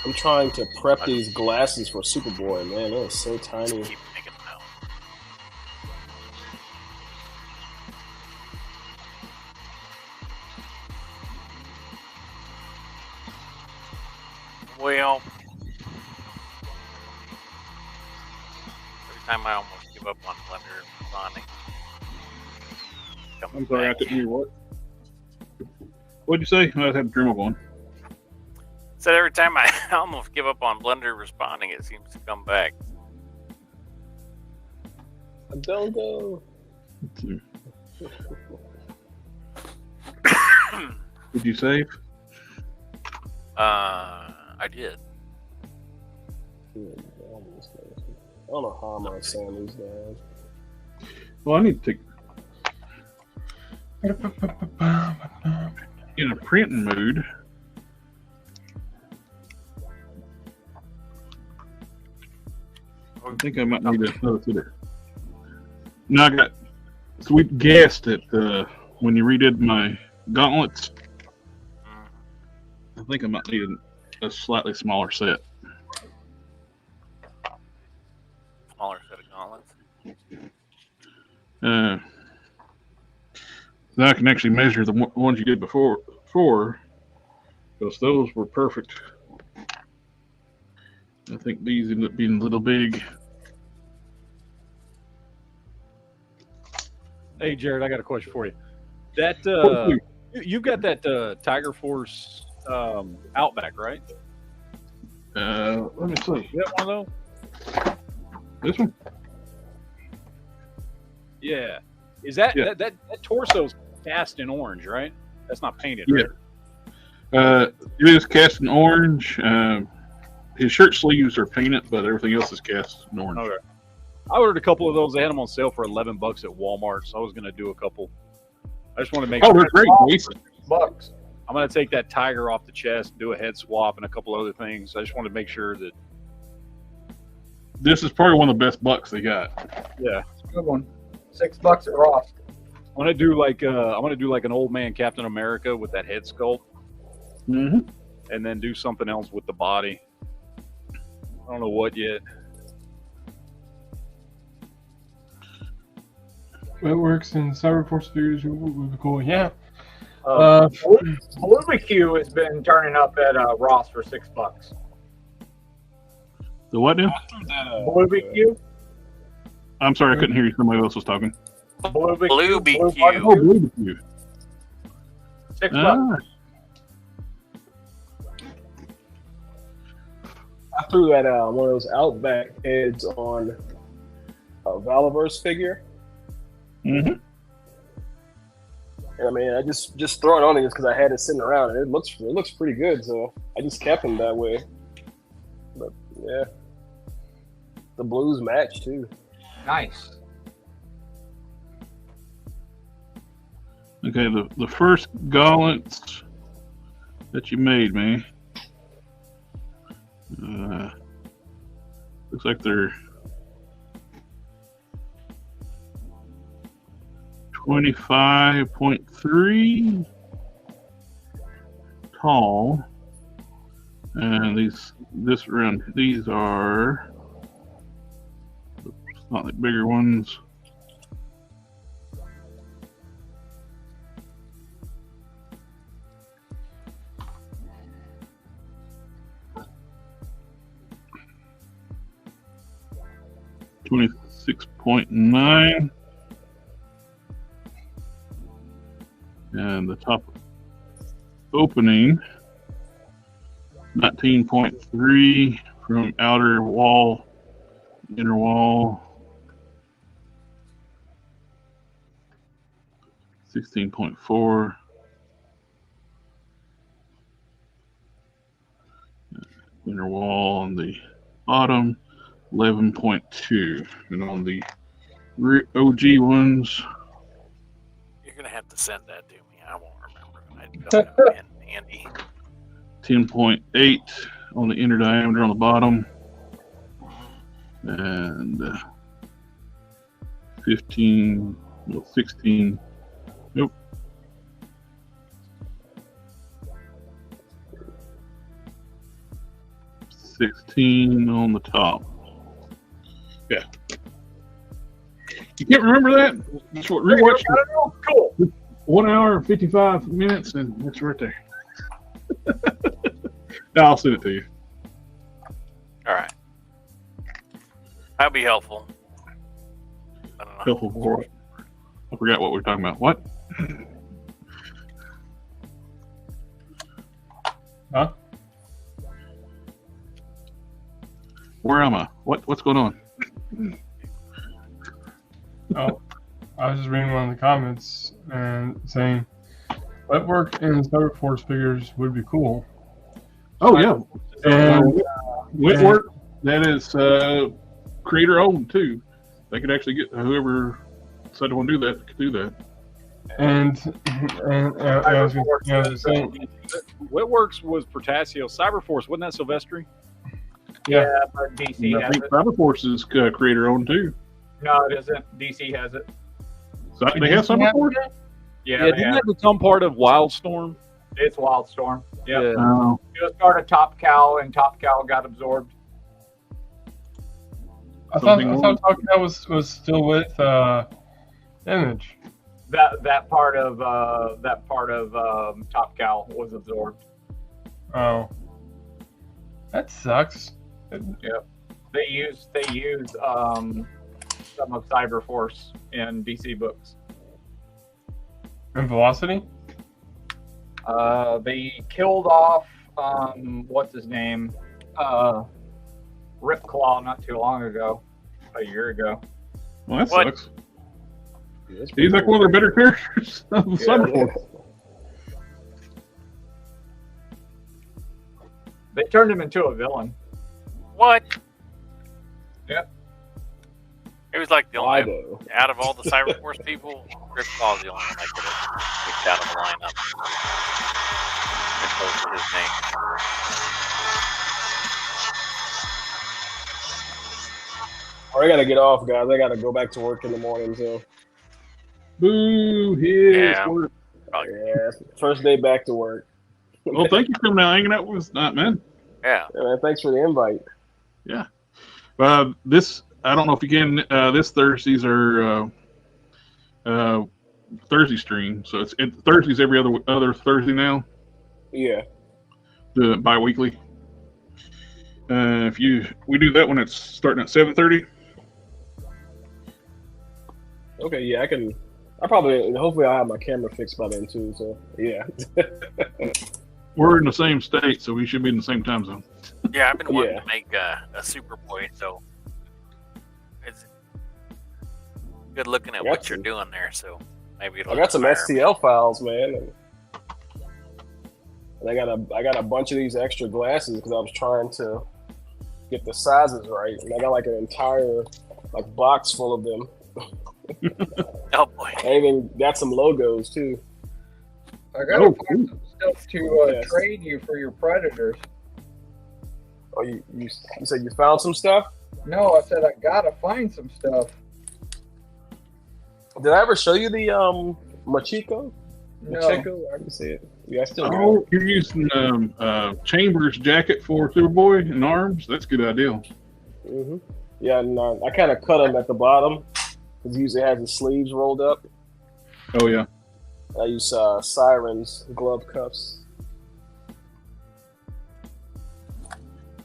I'm trying to prep these glasses for Superboy, man. They're so tiny. Keep making them out. Well, every time I almost give up on Blender and Sonic. I'm sorry, I couldn't hear what. What'd you say? I had to turn my phone. Said every time I almost give up on Blender responding, it seems to come back. Don't go. Did you save? I did. I don't know how I'm gonna sand these down. Well, I need to take. In a printing mood. I think I might need another fitter. No, I got So we guessed it when you redid my gauntlets. I think I might need a slightly smaller set. Smaller set of gauntlets. Now I can actually measure the ones you did before, because those were perfect. I think these ended up being a little big. Hey, Jared, I got a question for you. That you've got that Tiger Force Outback, right? Let me see. You got one of those? This one? Yeah. Is that that torso's cast in orange, right? That's not painted, right? It is cast in orange. His shirt sleeves are painted, but everything else is cast in orange. Okay. I ordered a couple of those. They had them on sale for $11 at Walmart, so I was going to do a couple. I just want to make sure. They're great. $6. I'm going to take that tiger off the chest, do a head swap, and a couple other things. I just want to make sure that. This is probably one of the best bucks they got. Yeah, it's a good one. $6 at Ross. I want to do like an old man Captain America with that head sculpt, and then do something else with the body. I don't know what yet. It works in Cyberforce figures would be cool. Yeah. BlueBQ has been turning up at Ross for $6. The what now? BlueBQ. I'm sorry, I couldn't hear you. Somebody else was talking. BlueBQ. Oh, BlueBQ. $6. I threw that one of those Outback heads on a Valaverse figure. Mm-hmm. And I mean, I just throw it on it just because I had it sitting around, and it looks pretty good. So I just kept him that way. But yeah, the blues match too. Nice. Okay, the first gauntlets that you made me. Looks like they're 25.3 tall, and these are slightly bigger ones. $26.9, and the top opening 19.3 from outer wall, inner wall 16.4. Inner wall on the bottom 11.2, and on the OG ones, You're gonna have to send that to me. I won't remember. I don't have it handy. 10.8 on the inner diameter on the bottom, and 16. Nope. 16 on the top. Yeah. You can't remember that? That's what rewatch. Cool. 1 hour and 55 minutes, and it's right there. No, I'll send it to you. All right. That'd be helpful. I don't know. Helpful for what? I forgot what we were talking about. What? Huh? Where am I? What's going on? Oh, I was just reading one of the comments and saying, "Wet work in Cyberforce figures would be cool." Oh yeah, And Whitwork. That is creator owned too. They could actually get whoever decided to want to do that could do that. and I was gonna say, Wetworks was Portasio. Cyberforce, wasn't that Silvestri? yeah. But And DC I has think it. Cyberforce is creator owned too. No, it isn't. DC has it. So they have some before? Yeah, didn't that become part of Wildstorm? It's Wildstorm. Yep. Yeah. Oh. It was part of Top Cow, and Top Cow got absorbed. I thought Top Cow was still with Image. That part of Top Cow was absorbed. Oh, that sucks. Yep. They use some of Cyberforce in DC books. And Velocity? They killed off what's his name? Ripclaw not too long ago. A year ago. Well, that sucks. He's like one of their better characters of Cyberforce. They turned him into a villain. What? Yep. It was like the only out of all the Cyberforce people, Chris Claw's the only one I could have picked out of the lineup. And those were his name. I gotta get off, guys. I gotta go back to work in the morning, so. Boo! His work. Yeah, first day back to work. Well, thank you for coming out hanging out with us tonight, man. Yeah. Man, thanks for the invite. Yeah. This, I don't know if you can, this Thursdays are Thursday stream. So it's Thursdays every other Thursday now. Yeah. The bi-weekly. We do that when it's starting at 7:30. Okay, yeah, hopefully I'll have my camera fixed by then too, so yeah. We're in the same state, so we should be in the same time zone. Yeah, I've been wanting to make a Superboy, so it's good looking at what you're doing there, so maybe it'll I got some inspire me. STL files, man. And I got a bunch of these extra glasses because I was trying to get the sizes right, and I got like an entire box full of them. Oh boy! I even got some logos too. I gotta find some stuff to trade you for your Predators. Oh, you said you found some stuff? No, I said I gotta find some stuff. Did I ever show you the Machiko? No. Machiko? I can see it. Yeah, I still got it. Oh, you're using Chambers jacket for Superboy and arms? That's a good idea. Mm-hmm. Yeah, and I kind of cut him at the bottom because he usually has his sleeves rolled up. Oh yeah. I use Siren's glove cuffs.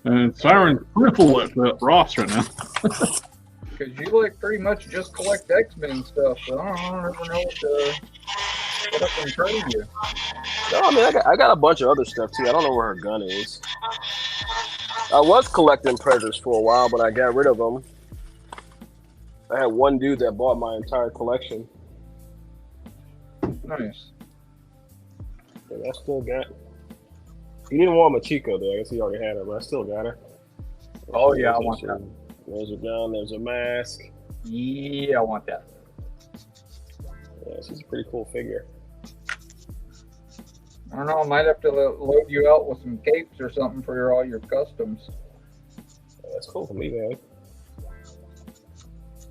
And Siren's triple at Ross right now. Because you pretty much just collect X-Men stuff, so I don't ever know what I can trade you. No, I mean I got a bunch of other stuff too. I don't know where her gun is. I was collecting Predators for a while, but I got rid of them. I had one dude that bought my entire collection. Nice. And I still got. He didn't want Machiko though. I guess he already had her, but I still got her. Oh yeah, I want that. There's a gun. There's a mask. Yeah, I want that. Yeah, she's a pretty cool figure. I don't know. I might have to load you out with some capes or something for all your customs. That's cool for me, man.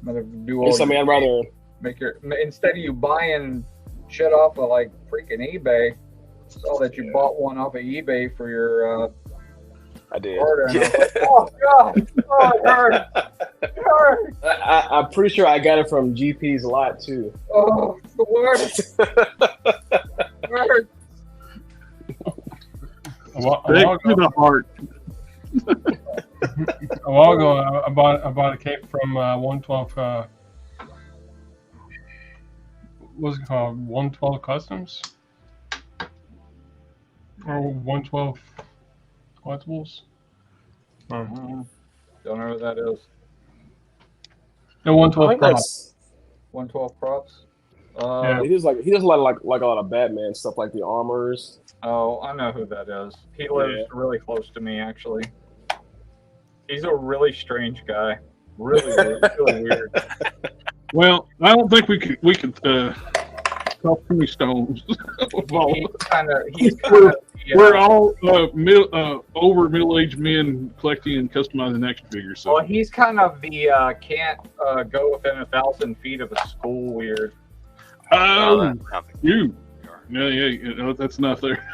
I'd rather make your instead of you buying shit off of freaking eBay. Saw that you bought one off of eBay for your. I did. Order, and I was like, oh god! Oh, it hurt. It hurt. I'm pretty sure I got it from GP's lot too. Oh, it's the worst. It hurt. Back to the heart. A while ago, I bought a cape from 112. What's it called? 112 Customs or 112 Collectibles? Don't know what that is. No, 112 Props. 112 Props. Yeah. He does a lot of a lot of Batman stuff, like the armors. Oh, I know who that is. He lives really close to me, actually. He's a really strange guy. Really weird. Well, I don't think we could talk too many stones. We're all over middle-aged men collecting and customizing action figures. So. Well, he's kind of the can't go within 1,000 feet of a school weird. Oh, Nothing. you. Yeah, that's enough there.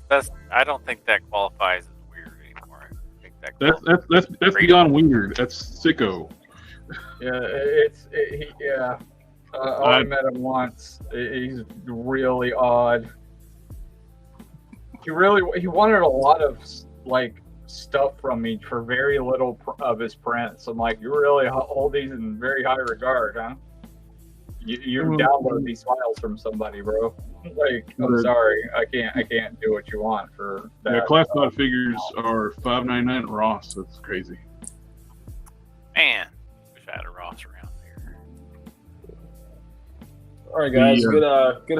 That's. I don't think that qualifies as weird anymore. I think that That's beyond weird. That's sicko. Yeah, I met him once. He's really odd. He wanted a lot of like stuff from me for very little of his prints. I'm like, you really hold these in very high regard, huh? You download these files from somebody, bro. Like, I'm sorry, I can't do what you want for that. Yeah, classified figures are $5.99 at Ross. That's crazy. Man, wish I had a Ross around here. All right, guys. Good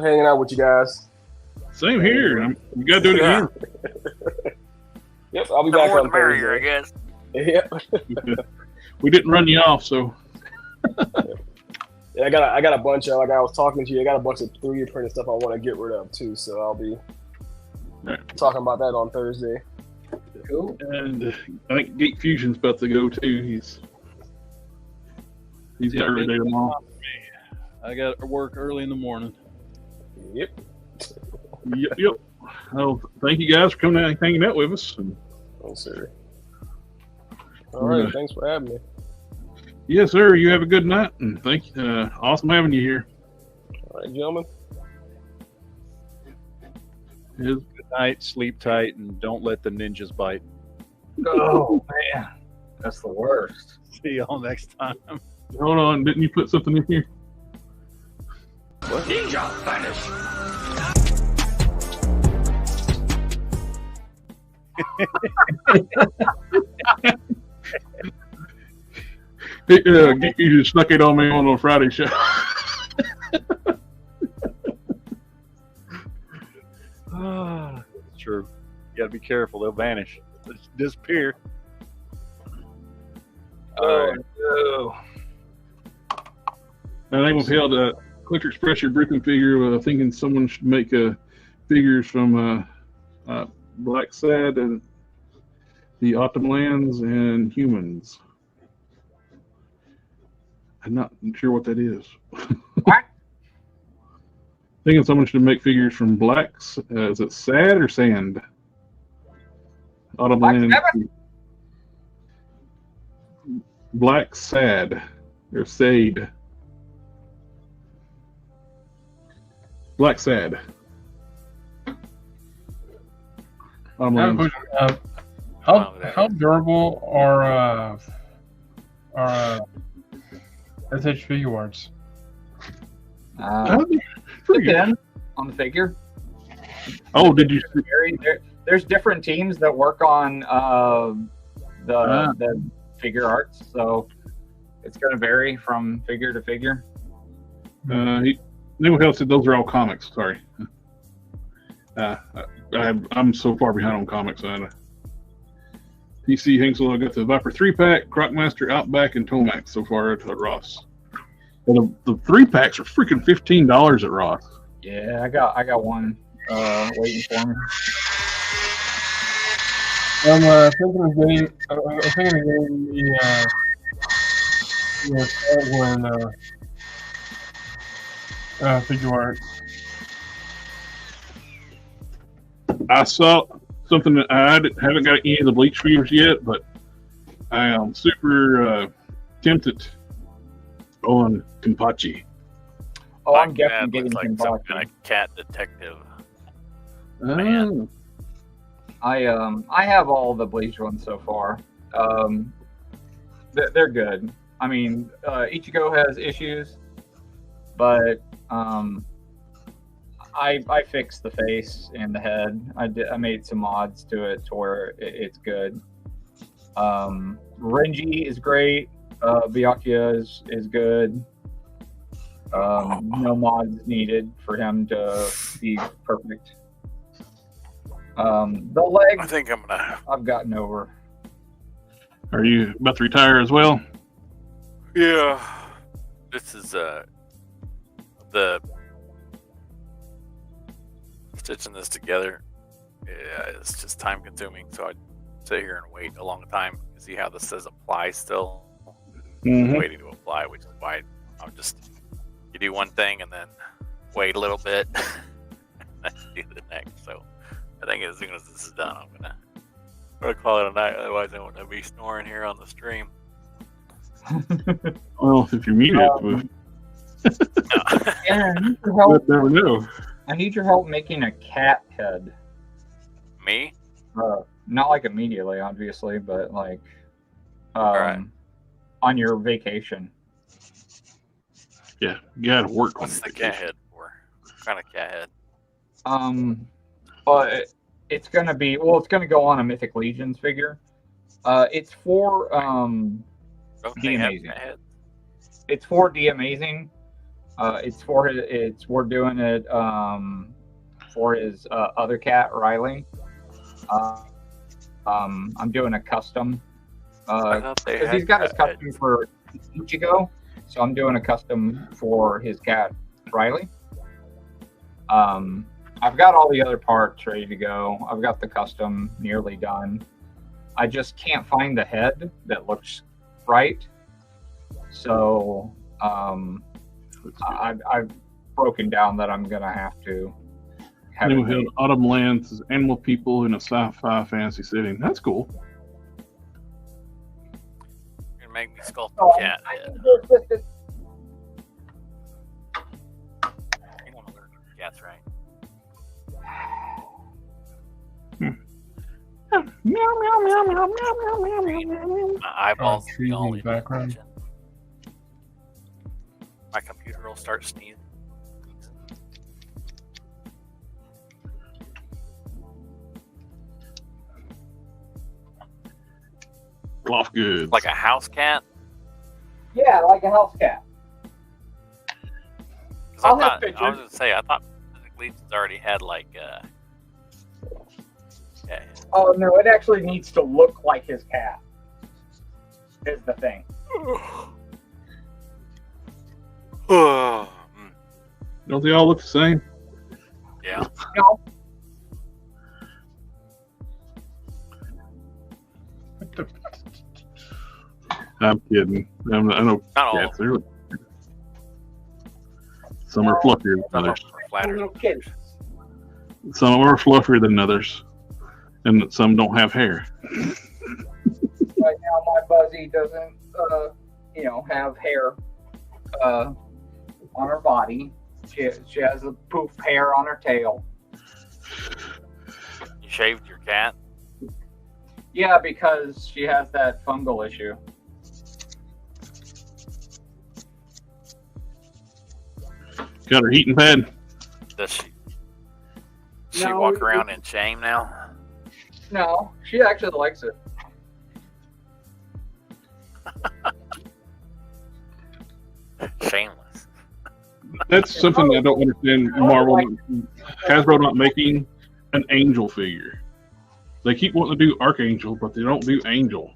hanging out with you guys. Same here. You gotta do it again. Yep, I'll be The back more on the merrier, I Thursday. guess. Yeah. We didn't run you off, so. Yeah, I got a bunch of, like I was talking to you, I got a bunch of 3D printed stuff I want to get rid of too, so I'll be talking about that on Thursday. Cool. And I think Geek Fusion's about to go too. He's got early day tomorrow. I got to work early in the morning. Yep. Yep. Well, thank you guys for coming out and hanging out with us. Oh, sir. All right, thanks for having me. Yes, sir. You have a good night, and thank you. Awesome having you here. All right, gentlemen. Good night, sleep tight, and don't let the ninjas bite. Oh man, that's the worst. See y'all next time. Hold on, didn't you put something in here? What? Ninja vanish. You just snuck it on me on a Friday show. It's true. You got to be careful; they'll vanish, they'll disappear. Oh no! I think we've held a Collector Express your Brooklyn figure. Thinking someone should make figures from Black Sad and the Optimlands and Humans. I'm not sure what that is. What? Thinking someone should make figures from Blacks. Is it Sad or Sand? Optimlands. Black Sad or Sade. Black Sad. Optimlands. How durable are SH figure arts? Depends on the figure. Oh, did you? There's different teams that work on the figure arts, so it's going to vary from figure to figure. New Hill said those are all comics. Sorry, I'm so far behind on comics. PC Hingsel, I got the Viper 3-pack, Crocmaster, Outback, and Tomax so far at Ross. Well, the 3-packs are freaking $15 at Ross. Yeah, I got one waiting for me. I'm thinking of getting the figure art. I saw something that I haven't got any of the bleach figures yet, but I am super tempted on Kenpachi. Oh, I'm Black guessing Cat getting looks like some Kenpachi. kind of cat detective. Man. I have all the bleach ones so far. They're good. I mean, Ichigo has issues, but I fixed the face and the head. I made some mods to it to where it's good. Renji is great. Byakuya is good. No mods needed for him to be perfect. The leg, I think I've gotten over. Are you about to retire as well? Yeah. This is the stitching this together. Yeah, it's just time consuming, so I'd sit here and wait a long time to see how this says apply still. Mm-hmm. Waiting to apply, which is why You do one thing and then wait a little bit, and then do the next. So I think as soon as this is done, I'm gonna call it a night. Otherwise, I won't be snoring here on the stream. Well, if you meet it, Aaron, I need your help. never know. I need your help making a cat head. Me? Not like immediately, obviously, but like Alright. on your vacation. Yeah, you gotta work on What's it. the cat head for? What kind of cat head? But it's gonna go on a Mythic Legions figure. It's for Don't they have De-Amazing. cat head? It's for De-Amazing. We're doing it for his other cat, Riley. I'm doing a custom. I thought they Because had he's got his cat head. custom for Ichigo, so I'm doing a custom for his cat, Riley. I've got all the other parts ready to go. I've got the custom nearly done. I just can't find the head that looks right. So I've broken down that I'm gonna have to have it New made. Hill Autumn Lands is animal people in a sci-fi fantasy setting. That's cool. You're gonna make me sculpt Oh, a cat head. You want to learn cats, right? My eyeballs will be all trees in in the background. vision. My computer will start sneezing. Loft goods. Like a house cat? Yeah, like a house cat. 'Cause I'll I have thought, I pictures. was gonna say, I thought Mythic Legions already had like yeah. Oh no, it actually needs to look like his cat. Is the thing. Mm, Don't they all look the same? yeah. No. I'm kidding. I know Not all. cats. They're- Some are fluffier than Some are others. flatter. No kidding. Some are fluffier than others, and some don't have hair. Right now, my Buzzy doesn't, have hair on her body. She has a poof hair on her tail. You shaved your cat? Yeah, because she has that fungal issue. Got her heating pad. Does she No, walk around in shame now? No, she actually likes it. Shameless. That's something I don't understand. Marvel, Hasbro not making an Angel figure. They keep wanting to do Archangel, but they don't do Angel.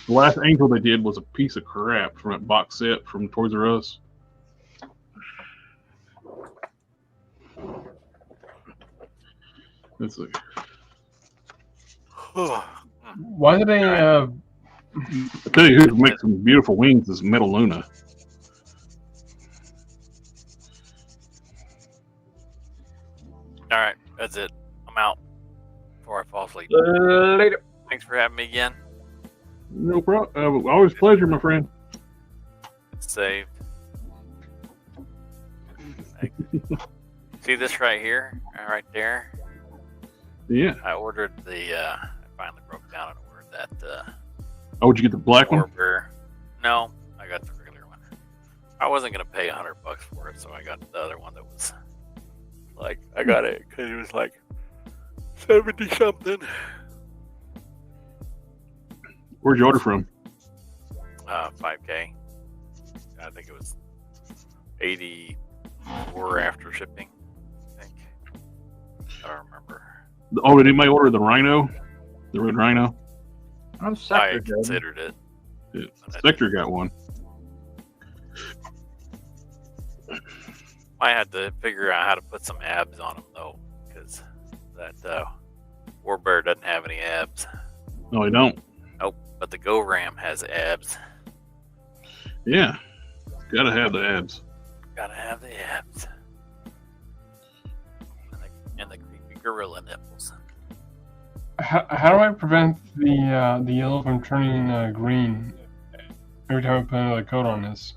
The last Angel they did was a piece of crap from that box set from Toys R Us. That's like, Why do they? I tell you who makes some beautiful wings is Metal Luna. All right, that's it. I'm out before I fall asleep. Later. Thanks for having me again. No problem. Always a pleasure, my friend. It's saved. See this right here? Right there? Yeah. I ordered I finally broke down and ordered that Oh, would you get the black one? Orber. No, I got the regular one. I wasn't going to pay $100 for it, so I got the other one that was like, I got it because it was like 70 something. Where'd you order from? 5K. I think it was 84 after shipping. I think. I don't remember. Oh, did anybody order the Rhino? The Red Rhino? I'm I Sector did. considered it. Yeah, Sector got one. I had to figure out how to put some abs on them though, because that Warbird doesn't have any abs. No, they don't. Nope, but the Go Ram has abs. Yeah. Gotta have the abs. Gotta have the abs. And the creepy gorilla nipples. How do I prevent the yellow from turning green every time I put another coat on this?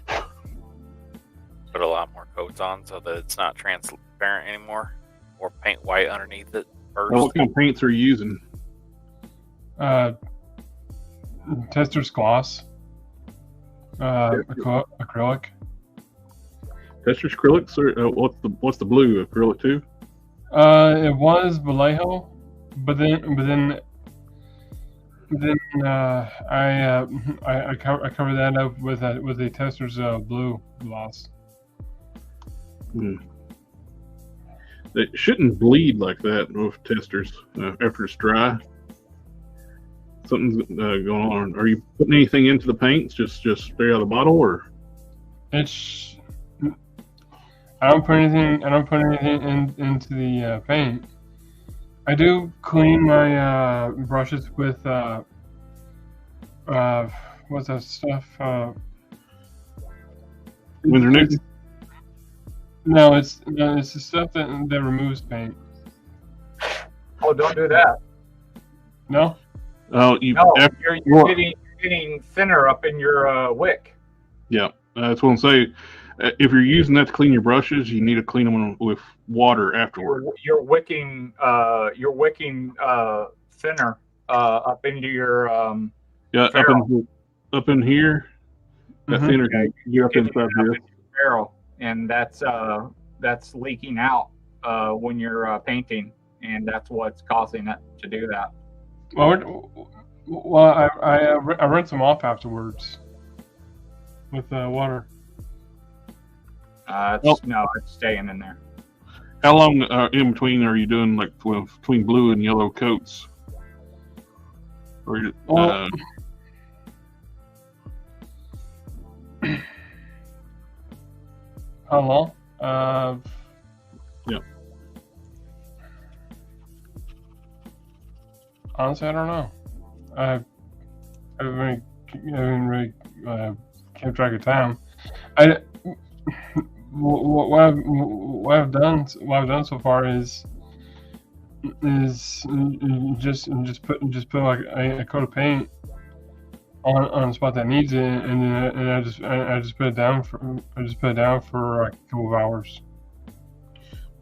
Put a lot more coats on so that it's not transparent anymore. Or paint white underneath it first. What kind of paints are you using? Tester's gloss. Acrylic. Tester's acrylics, or what's the blue acrylic too? It was Vallejo, but then I covered that up with a Tester's blue gloss. It shouldn't bleed like that with testers after it's dry. Something's going on. Are you putting anything into the paints? Just straight out of the bottle, or? I don't put anything into the paint. I do clean my brushes with what's that stuff? Windsor Newton? No, it's the stuff that removes paint. Oh, don't do that. No. Oh, you're getting thinner up in your wick. Yeah, that's what I'm saying. If you're using that to clean your brushes, you need to clean them with water afterward. You're wicking thinner up into your up in here. That thinner, you're up inside here. Barrel, and that's leaking out when you're painting, and that's what's causing it to do that. Well, I rinse them off afterwards with water. It's staying in there. How long in between are you doing, like between blue and yellow coats? Or how long? Yeah. Honestly, I don't know. I haven't really kept track of time. What I've done so far is just put like a coat of paint on a spot that needs it, and then I just put it down for like a couple of hours.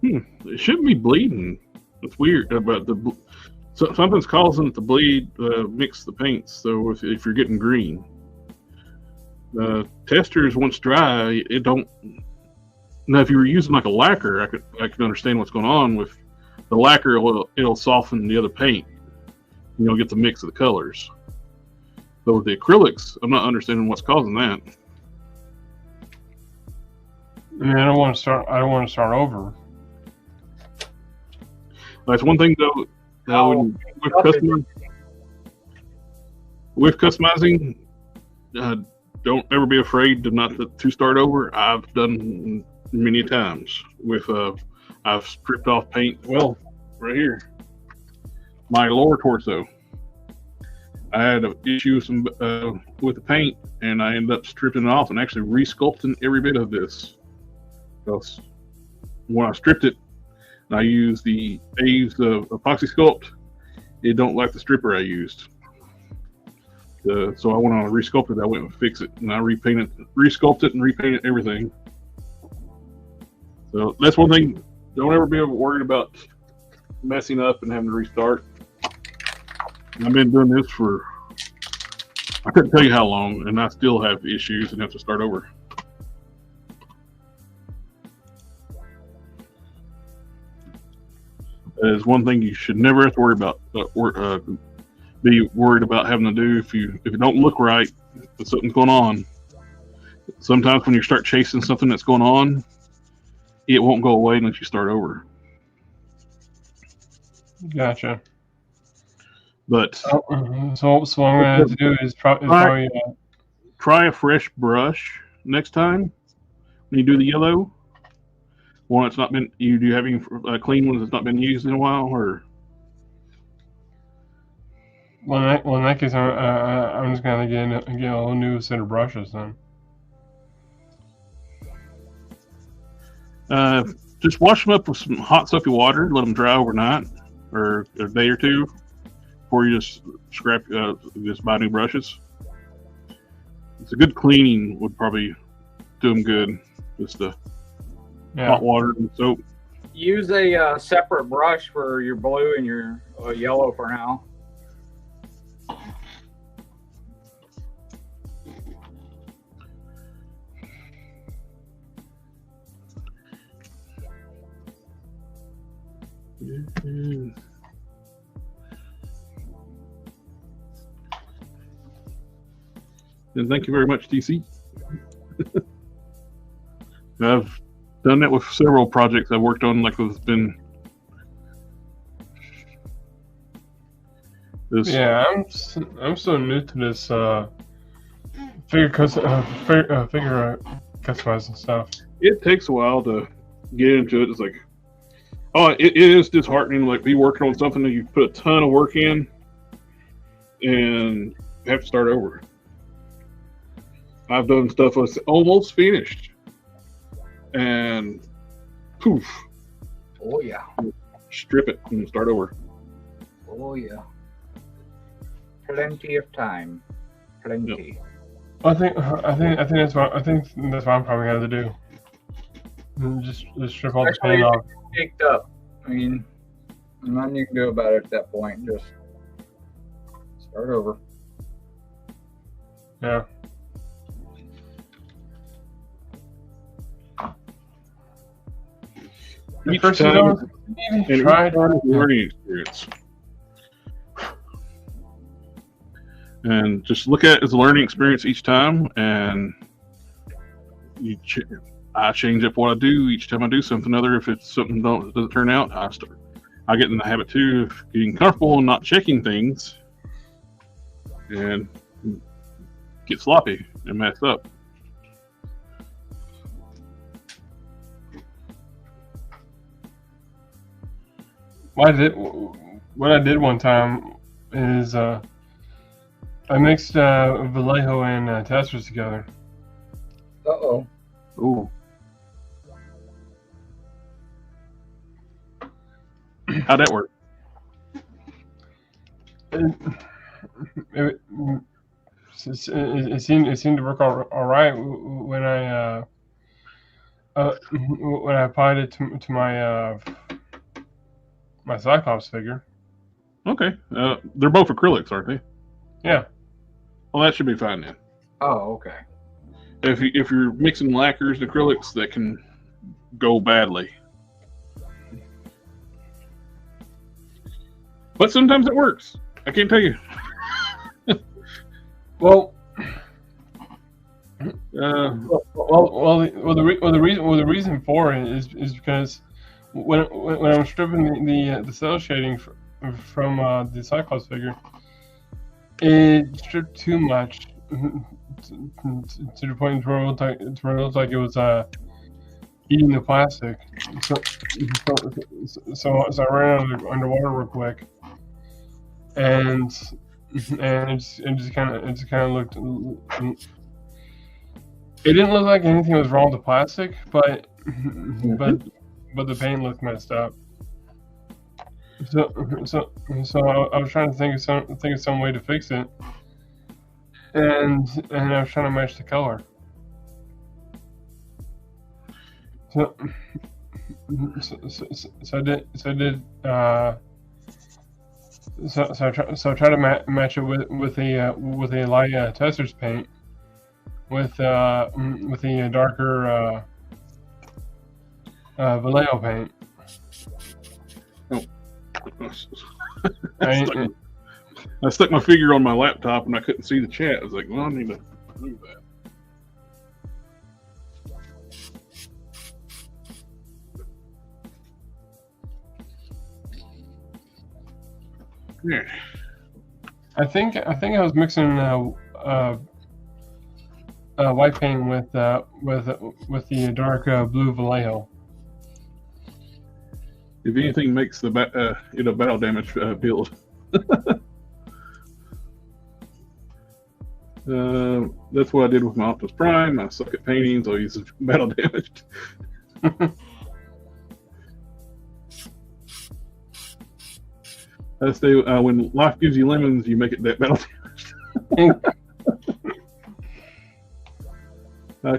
It shouldn't be bleeding. It's weird about something's causing it to bleed. Mix the paints. So if you're getting green, testers once dry, it don't. Now, if you were using like a lacquer, I could understand what's going on with the lacquer. It'll soften the other paint. You'll get the mix of the colors. But with the acrylics, I'm not understanding what's causing that. I mean, I don't want to start over. That's one thing though. With customizing, don't ever be afraid to start over. I've done many times with I've stripped off paint. Well, right here, my lower torso, I had an issue with the paint, and I ended up stripping it off and actually re-sculpting every bit of this. Because when I stripped it, I used the Aves Epoxy Sculpt. It don't like the stripper I used. So I went on a re-sculpted. I went with Fixit, and I re-sculpted and repainted everything. So that's one thing. Don't ever be worried about messing up and having to restart. I've been doing this for, I couldn't tell you how long, and I still have issues and have to start over. That is one thing you should never have to worry about. Be worried about having to do if you don't look right, if something's going on. Sometimes when you start chasing something that's going on, it won't go away unless you start over. Gotcha. But so what I'm gonna have to do is probably try a fresh brush next time when you do the yellow. One that's not been. Do you have any clean ones that's not been used in a while, or? Well, in that case, I'm just gonna get a whole new set of brushes then. Just wash them up with some hot soapy water. Let them dry overnight or a day or two before you just just buy new brushes. It's a good cleaning would probably do them good. Just the hot water and soap. Use a separate brush for your blue and your yellow for now. And thank you very much, TC. I've done that with several projects I've worked on. Like it's been. Yeah, I'm so new to this figure customizing stuff. It takes a while to get into it. It's like, it is disheartening. Like be working on something that you put a ton of work in, and have to start over. I've done stuff that's almost finished, and poof. Oh yeah. Strip it and start over. Oh yeah. Plenty of time. Plenty. Yep. I think that's what I'm probably gonna do. Just strip all the paint off. Picked up. I mean, nothing you can do about it at that point. Just start over. Yeah. Each time, learning experience. And just look at it as a learning experience each time, and I change up what I do each time I do something other. If it's something doesn't turn out, I get in the habit too of getting comfortable and not checking things, and get sloppy and mess up. What I did one time is I mixed Vallejo and testers together. Uh-oh. Ooh. How'd that work? It seemed to work all right when I applied it to my my Cyclops figure. Okay. They're both acrylics, aren't they? Yeah. Well, that should be fine then. Oh, okay. If you're mixing lacquers and acrylics, that can go badly. But sometimes it works. I can't tell you. Well, the reason for it is because when I'm stripping the cell shading from the Cyclops figure, it stripped too much to the point where it looked like it was eating the plastic. So I ran underwater real quick, and it just kind of looked. It didn't look like anything was wrong with the plastic, but the paint looked messed up. So I was trying to think of some way to fix it, and I was trying to match the color. So I tried to match it with a light tester's paint with the darker Vallejo paint. I stuck my figure on my laptop and I couldn't see the chat. I was like, well, I need to move that. Yeah. I think I was mixing white paint with the dark blue Vallejo. If anything makes the battle damage build. That's what I did with my Optimus Prime. I suck at painting, so I use battle damage. I say when life gives you lemons, you make it that battle.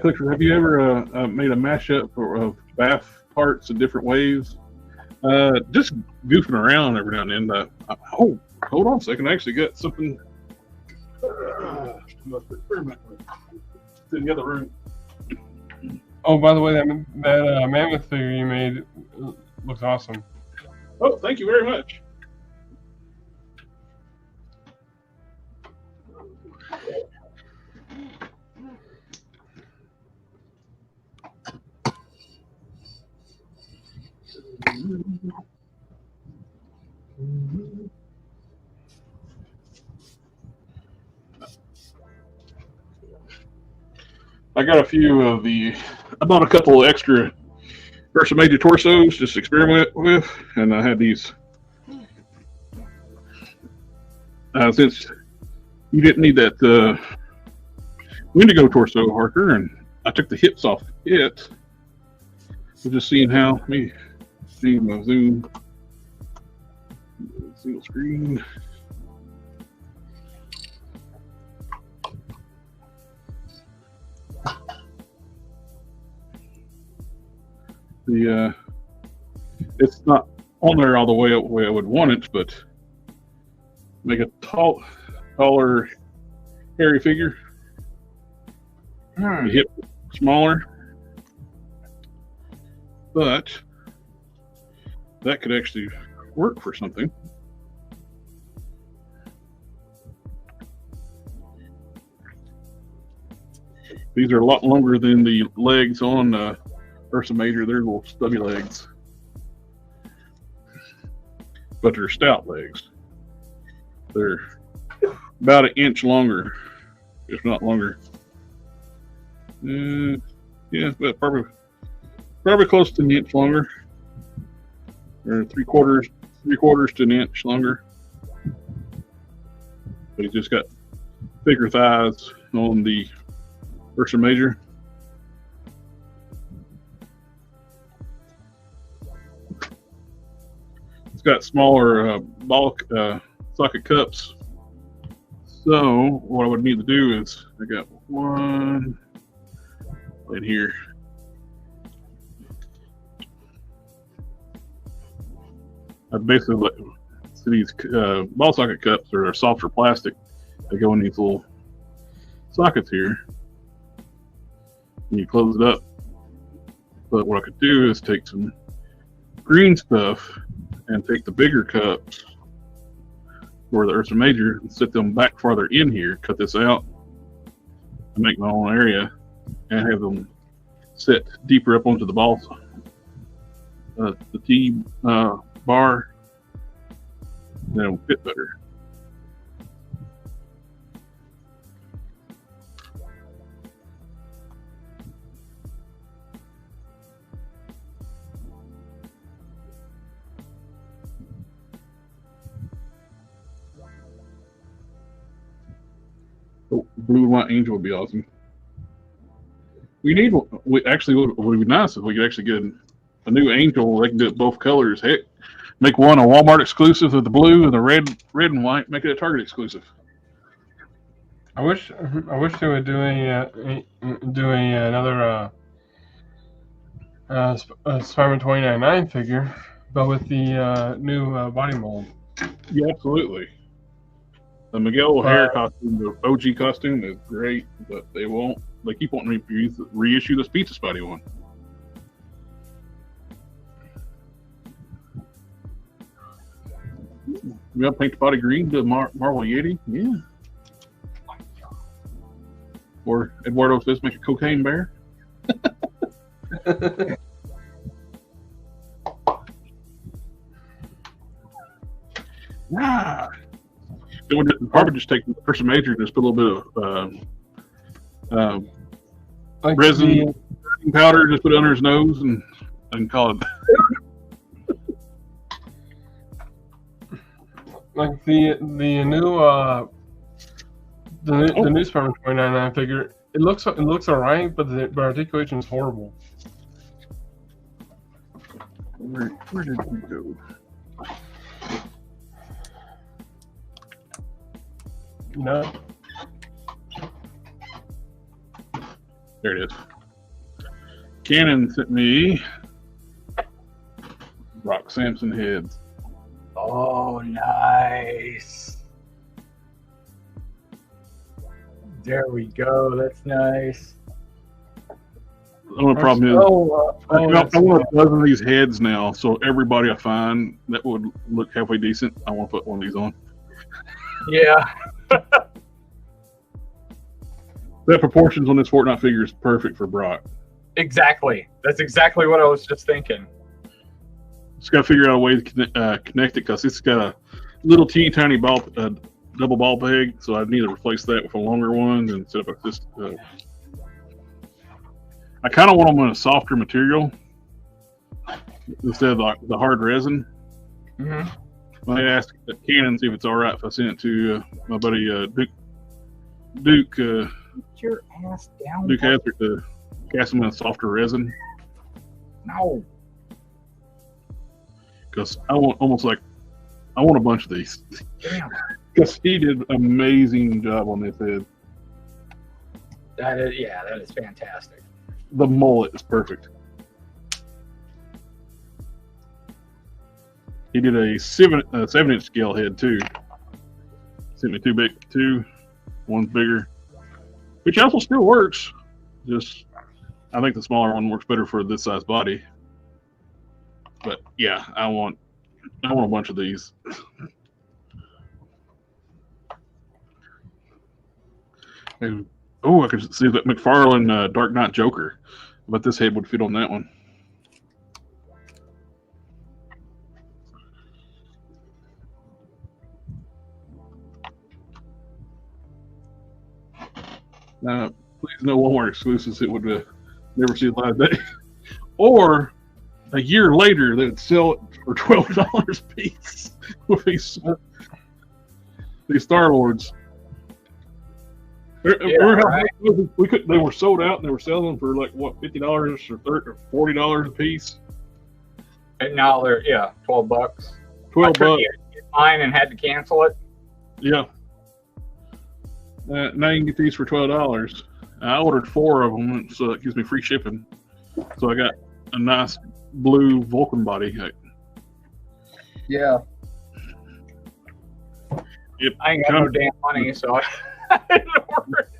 Clicker, have you ever made a mashup of bath parts in different ways? Just goofing around every now and then. Oh, hold on a second. I actually got something. It's in the other room. Oh, by the way, that mammoth figure you made looks awesome. Oh, thank you very much. I got a few of I bought a couple of extra Versa Major torsos just to experiment with, and I had these. Since you didn't need that Wendigo torso, Harker, and I took the hips off it. So just seeing how, let me see my zoom. Single screen. It's not on there all the way I would want it, but make a taller, hairy figure. The hip smaller, but that could actually work for something. These are a lot longer than the legs on Versa Major. They're little stubby legs, but they're stout legs. They're about an inch longer, if not longer. Yeah, but probably close to an inch longer, or three quarters to an inch longer. But he's just got thicker thighs on the Versa Major. It's got smaller ball socket cups. So what I would need to do is I got one in here. I basically so these ball socket cups are softer plastic. They go in these little sockets here, and you close it up. But what I could do is take some green stuff and take the bigger cups for the Versa Major and set them back farther in here, cut this out, and make my own area, and have them set deeper up onto the balls, the T bar, then it'll fit better. Oh, blue and white angel would be awesome. We need one. What would be nice if we could actually get a new angel. They can do it both colors. Heck, make one a Walmart exclusive with the blue and the red and white. Make it a Target exclusive. I wish they would do another Spider-Man 2099 figure, but with the new body mold. Yeah, absolutely. The Miguel O'Hare costume, the OG costume, is great, but they won't. They keep wanting to reissue this Pizza Spidey one. We got to paint the body green to Marvel Yeti, yeah. Or Eduardo says, make a cocaine bear. Nah. It would probably just take the Versa Major and just put a little bit of resin powder, just put it under his nose and call it. Like the new Spider-Man 2099 figure, it looks alright, but the articulation is horrible. Where did we go? You know. There it is. Canon sent me Rock Sampson heads. Oh, nice. There we go. That's nice. The only problem is I want a dozen of these heads now, so everybody I find that would look halfway decent, I want to put one of these on. Yeah. That proportions on this Fortnite figure is perfect for Brock. Exactly. That's exactly what I was just thinking. Just got to figure out a way to connect it because it's got a little teeny tiny ball, double ball peg, so I need to replace that with a longer one instead of just. I kind of want them in a softer material instead of the hard resin. Mm-hmm. I asked Canon see if it's all right if I send it to my buddy Duke. Get your ass down. Duke Hazard to cast them in a softer resin. No. Because I want a bunch of these. Damn. Because he did an amazing job on this head. That is fantastic. The mullet is perfect. He did a 7-inch scale head too. Sent me two. One's bigger, which also still works. Just I think the smaller one works better for this size body. But yeah, I want a bunch of these. And, I could see that McFarlane Dark Knight Joker, but this head would fit on that one. Please no Walmart exclusives. It would never see the light of day. Or a year later, they would sell it for $12 a piece with these Star Lords. They were sold out and they were selling them for like what, $50 or $40 a piece. And now they're $12. $12. Get mine and had to cancel it. Yeah. Now you can get these for $12. I ordered 4 of them, so it gives me free shipping. So I got a nice blue Vulcan body. Yeah. Yep. I ain't got no damn money, so I didn't order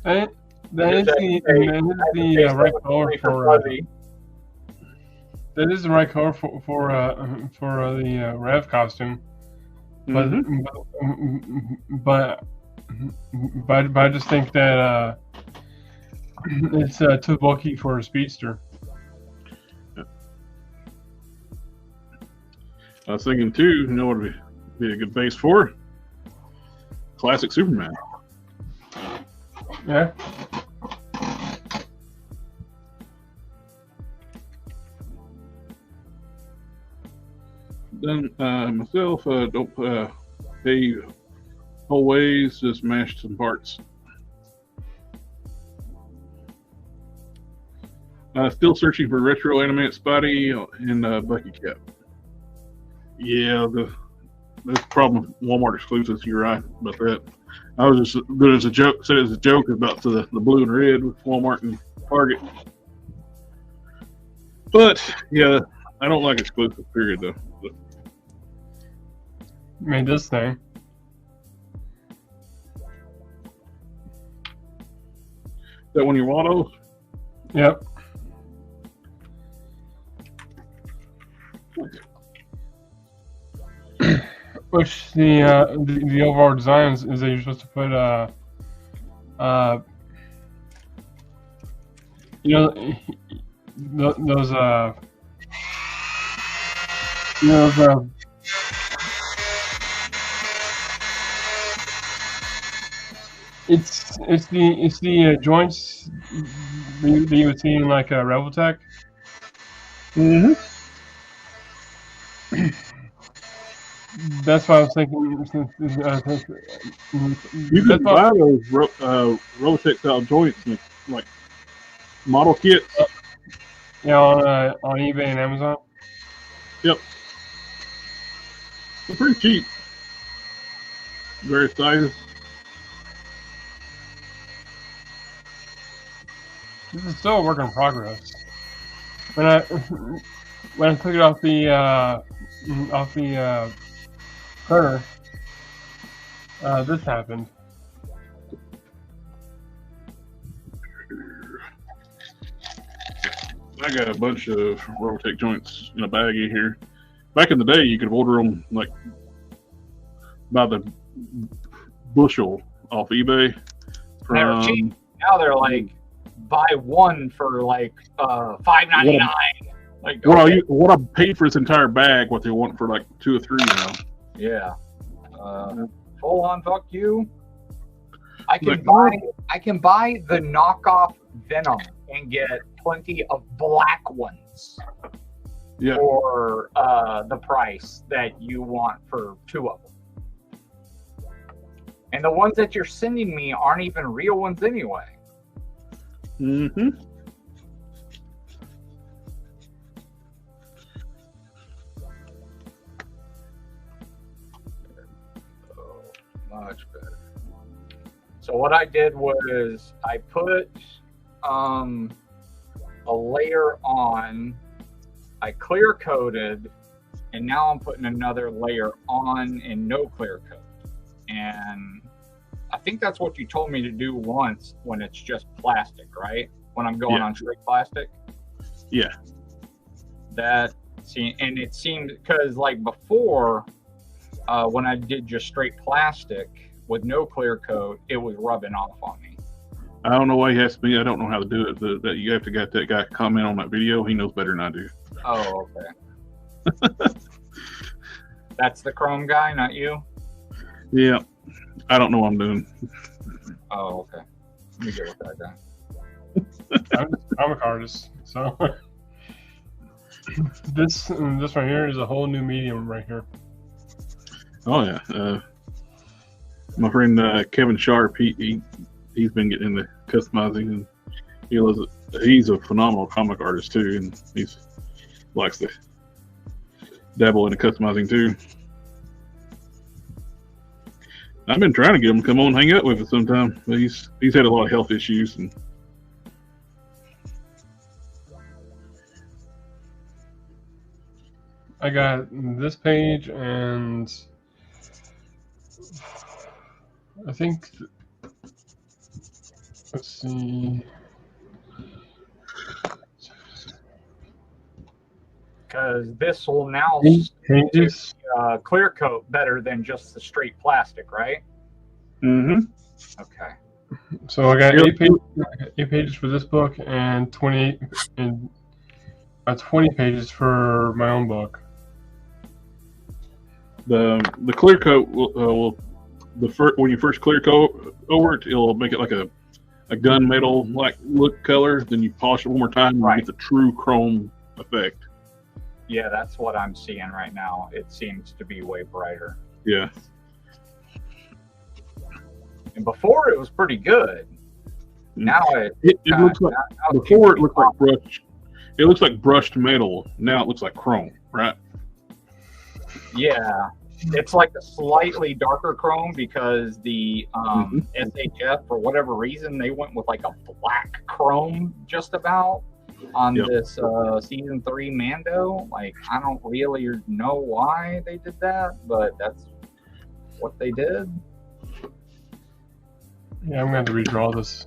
it. That is the right color for. That is the right color for the Rev costume, but I just think that it's too bulky for a speedster. I was thinking too, you know what would be a good base for? Classic Superman. Yeah. Then myself, don't pay whole ways, just mash some parts. Still searching for retro animated Spidey and Bucky Cap. Yeah, there's a problem with Walmart exclusives. You're right about that. I was just good as a joke. Said it as a joke about the blue and red with Walmart and Target. But yeah, I don't like exclusive. Period though. Made this thing. That one of your Wattos? Yep. Which the overall design is that you're supposed to put it's the joints that you would see in like a Rebeltech. Mm-hmm. That's what I was thinking. You can buy those Rebeltech style joints like model kits. Yeah, on eBay and Amazon. Yep. They're pretty cheap. various sizes. This is still a work in progress. When I took it off the printer, this happened. I got a bunch of Robotic joints in a baggie here. Back in the day, you could order them like by the bushel off eBay. They were cheap. Now they're like buy one for like $5.99. Like what I paid for this entire bag, what they want for like 2 or 3 now. Yeah. Full on fuck you. I can buy the knockoff Venom and get plenty of black ones for the price that you want for 2 of them. And the ones that you're sending me aren't even real ones anyway. Mm-hmm. Oh, much better. So what I did was I put a layer on, I clear coated, and now I'm putting another layer on and no clear coat. And I think that's what you told me to do once when it's just plastic, right? When I'm going on straight plastic. Yeah. And it seemed, because like before, when I did just straight plastic with no clear coat, it was rubbing off on me. I don't know why he has to be. I don't know how to do it. That you have to get that guy comment on that video. He knows better than I do. Oh, okay. That's the Chrome guy, not you? Yeah. I don't know what I'm doing. Oh, okay. Let me get with that guy. I'm a artist, so this right here is a whole new medium right here. Oh yeah. My friend Kevin Sharp, he's been getting into customizing, and he's a phenomenal comic artist too, and he's likes to dabble into customizing too. I've been trying to get him to come on and hang out with us sometime, but he's had a lot of health issues. And I got this page, and I think, let's see. Because this will now pages. Clear coat better than just the straight plastic, right? Mm-hmm. Okay. So I got 8 pages for this book and 20 pages for my own book. The clear coat will when you first clear coat over it, it'll make it like a gunmetal like look color. Then you polish it one more time, and you get the true chrome effect. Yeah, that's what I'm seeing right now. It seems to be way brighter. Yeah. And before it was pretty good. Now it looks like before it looked like brushed. It looks like brushed metal. Now it looks like chrome, right? Yeah, it's like a slightly darker chrome because the SHF, for whatever reason, they went with like a black chrome just about on this season 3 Mando. Like, I don't really know why they did that, but that's what they did. Yeah, I'm going to have to redraw this.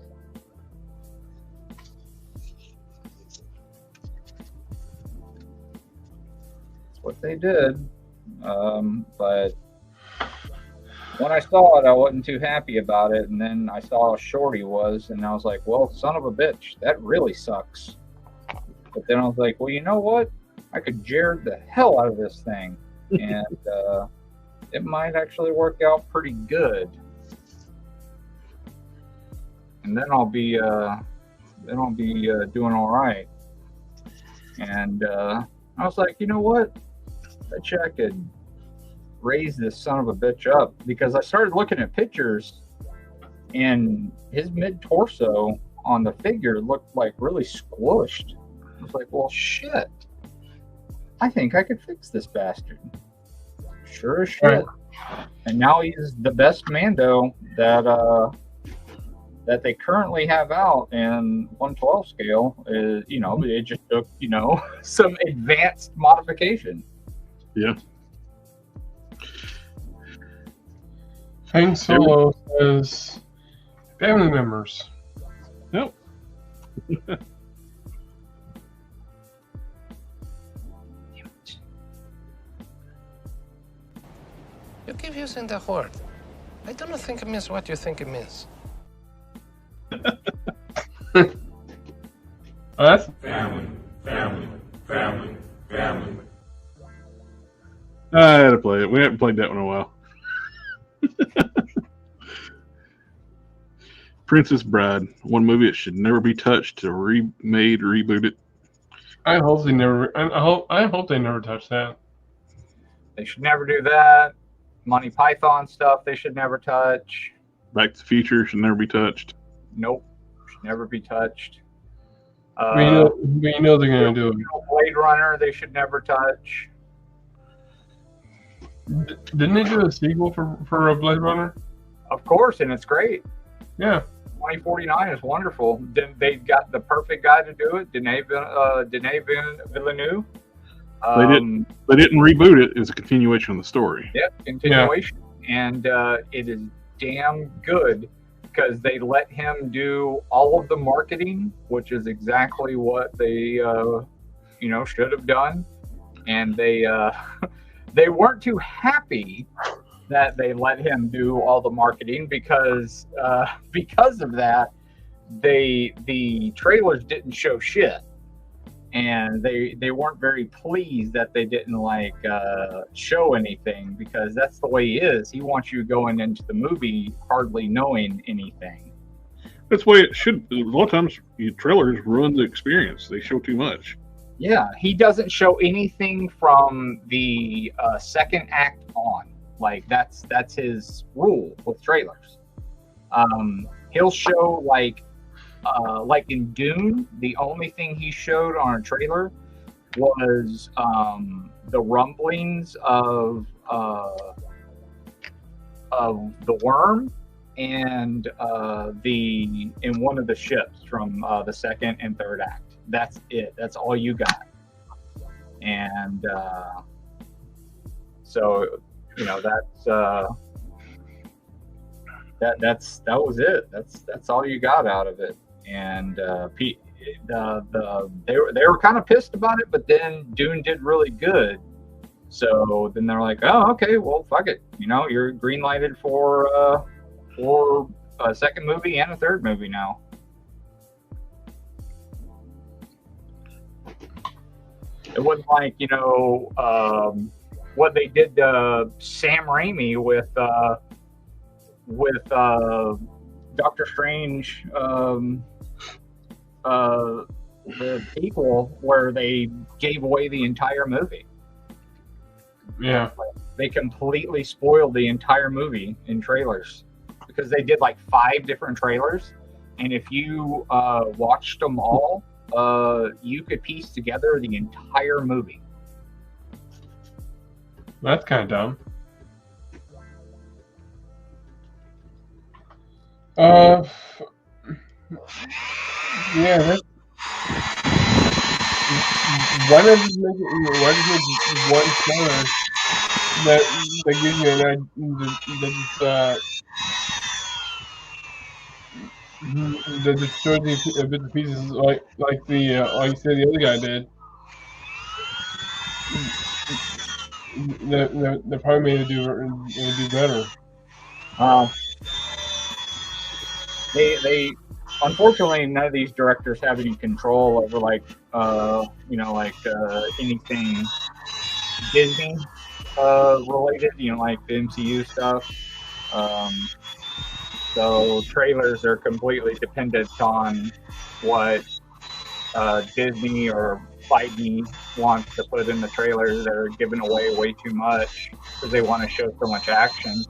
That's what they did. But when I saw it, I wasn't too happy about it. And then I saw how short he was, and I was like, well, son of a bitch, that really sucks. But then I was like, well, you know what? I could Jared the hell out of this thing. And it might actually work out pretty good. And then I'll be doing all right. And I was like, you know what? I bet you I could raise this son of a bitch up, because I started looking at pictures, and his mid torso on the figure looked like really squished. I was like, well, shit. I think I could fix this bastard. Sure as shit. And now he's the best Mando that they currently have out in 112 scale. Is it just took some advanced modification. Yeah. Han Solo says family members. Nope. You keep using that word. I don't think it means what you think it means. That's Family. I had to play it. We haven't played that one in a while. Princess Bride, one movie that should never be touched, to remade, rebooted. I hope they never. I hope they never touch that. They should never do that. Monty Python stuff they should never touch. Back to the Future should never be touched. Nope, should never be touched. We know they're gonna do it. Blade Runner they should never touch. Didn't they do a sequel for a Blade Runner? Of course, and it's great. Yeah. 2049 is wonderful. Then they got the perfect guy to do it, Denis Villeneuve. They didn't reboot it. It's a continuation of the story. Yep, continuation. Yeah. And it is damn good because they let him do all of the marketing, which is exactly what they should have done. And they they weren't too happy that they let him do all the marketing because of that, the trailers didn't show shit. And they weren't very pleased that they didn't show anything, because that's the way he is. He wants you going into the movie hardly knowing anything. That's the way it should. A lot of times, trailers ruin the experience. They show too much. Yeah, he doesn't show anything from the second act on. That's his rule with trailers. He'll show like in Dune, the only thing he showed on a trailer was the rumblings of the worm and in one of the ships from the second and third act. That's it. That's all you got. And so that was it. That's all you got out of it. And they were kind of pissed about it, but then Dune did really good. So then they're like, oh, okay, well, fuck it. You're green lighted for a second movie and a third movie now. It wasn't like what they did to Sam Raimi with Doctor Strange, the sequel, where they gave away the entire movie. Yeah. They completely spoiled the entire movie in trailers because they did 5 different trailers, and if you watched them all, you could piece together the entire movie. That's kind of dumb. Yeah, that's... Why not just make one trailer that gives you an idea, that destroys these bits and pieces, like you said the other guy did. That probably made it do better. They unfortunately, none of these directors have any control over anything Disney related, like the MCU stuff. So trailers are completely dependent on what Disney or Feige wants to put in the trailers. They're giving away way too much because they want to show so much action.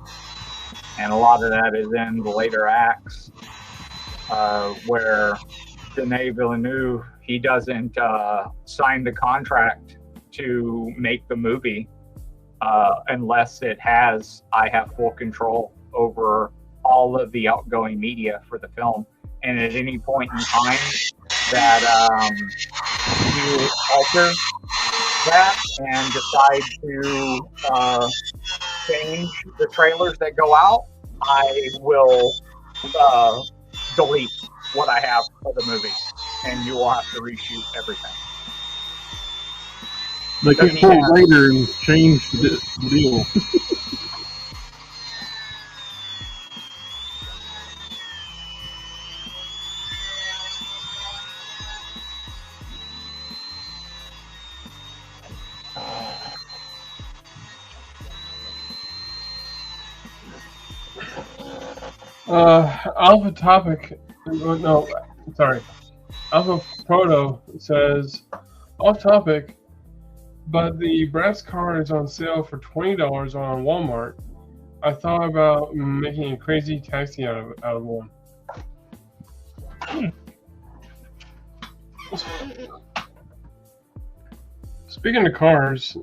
And a lot of that is in the later acts, where Denis Villeneuve, he doesn't sign the contract to make the movie. unless I have full control over all of the outgoing media for the film. And at any point in time that you alter that and decide to change the trailers that go out, I will delete what I have of the movie, and you will have to reshoot everything. They can't pull it later and change the deal. Alpha Topic, no, sorry. Alpha Proto says, off topic, but the brass car is on sale for $20 on Walmart. I thought about making a crazy taxi out of one. Speaking of cars,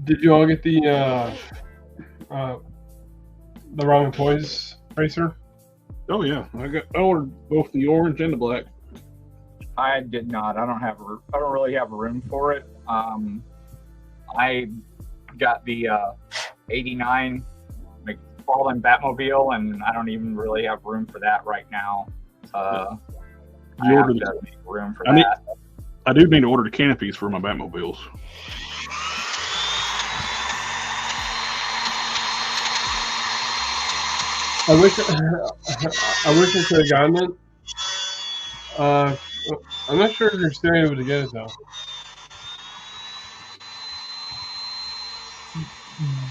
did you all get the Ramen Toys racer? Oh yeah, I ordered both the orange and the black. I did not. I don't really have room for it. I got the '89 McFarlane Batmobile, and I don't even really have room for that right now. I have to make room for that. I do need to order the canopies for my Batmobiles. I wish I could have gotten it. I'm not sure if you're still able to get it though.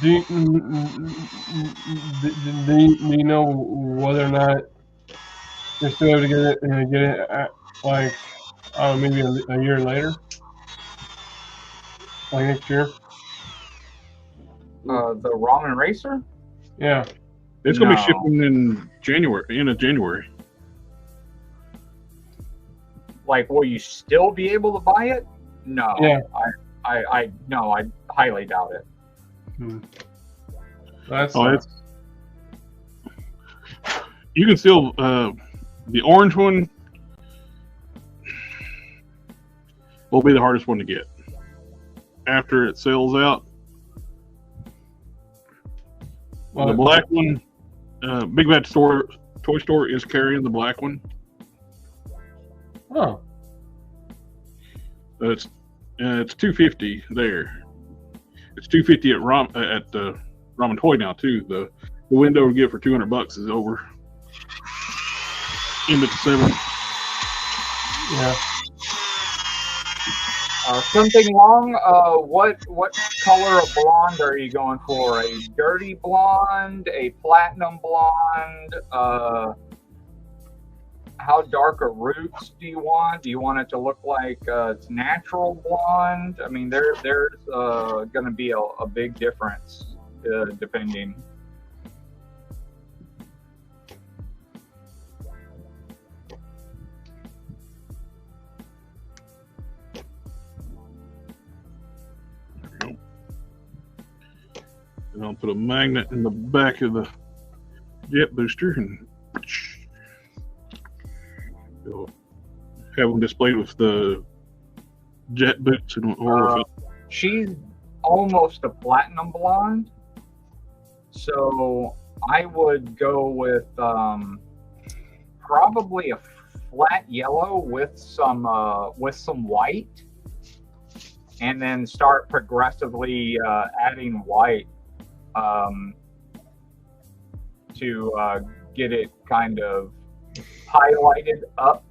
Do you know whether or not you're still able to get it at, like maybe a year later, like next year? The Ramen Racer? Yeah. It's going to be shipping in January, end of January. Like, will you still be able to buy it? No. Yeah. I highly doubt it. You can still the orange one will be the hardest one to get after it sells out. The black one, Big Bad Toy Store is carrying the black one. Oh. It's $250 there. It's $250 at Ramen Toy now too. The window to get for $200 is over. Into the 7. Yeah. Something long. What color of blonde are you going for? A dirty blonde, a platinum blonde? How dark a roots do you want? Do you want it to look like it's natural blonde? I mean, there's going to be a big difference depending. And I'll put a magnet in the back of the jet booster and have them displayed with the jet boots. She's almost a platinum blonde, so I would go with probably a flat yellow with some white, and then start progressively adding white to get it kind of highlighted up.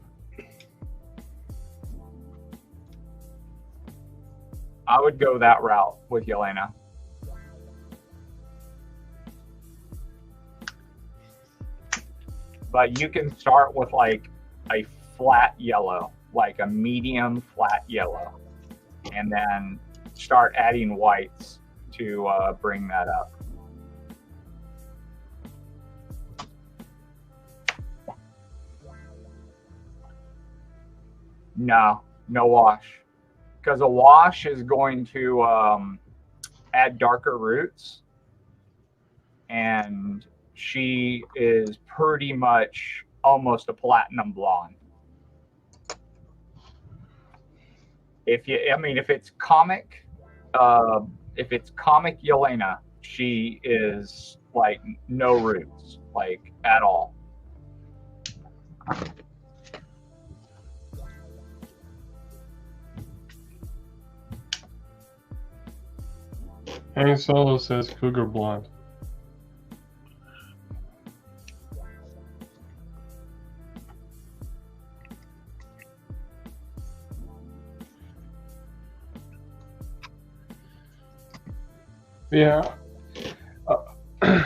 I would go that route with Yelena. But you can start with like a flat yellow, like a medium flat yellow, and then start adding whites to bring that up. No wash. because a wash is going to add darker roots, and she is pretty much almost a platinum blonde. If it's comic Yelena, she is like no roots, like at all. Han Solo says cougar blonde. Yeah. I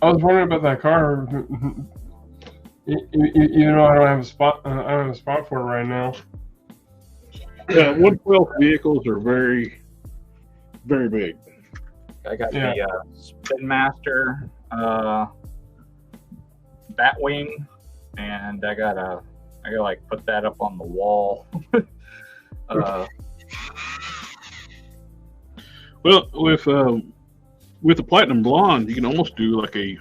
was wondering about that car. Even though I don't have a spot, I don't have a spot for it right now. Yeah, 112 vehicles are very, very big. I got the Spin Master, Batwing, and I gotta like put that up on the wall. Well, with the platinum blonde, you can almost do like a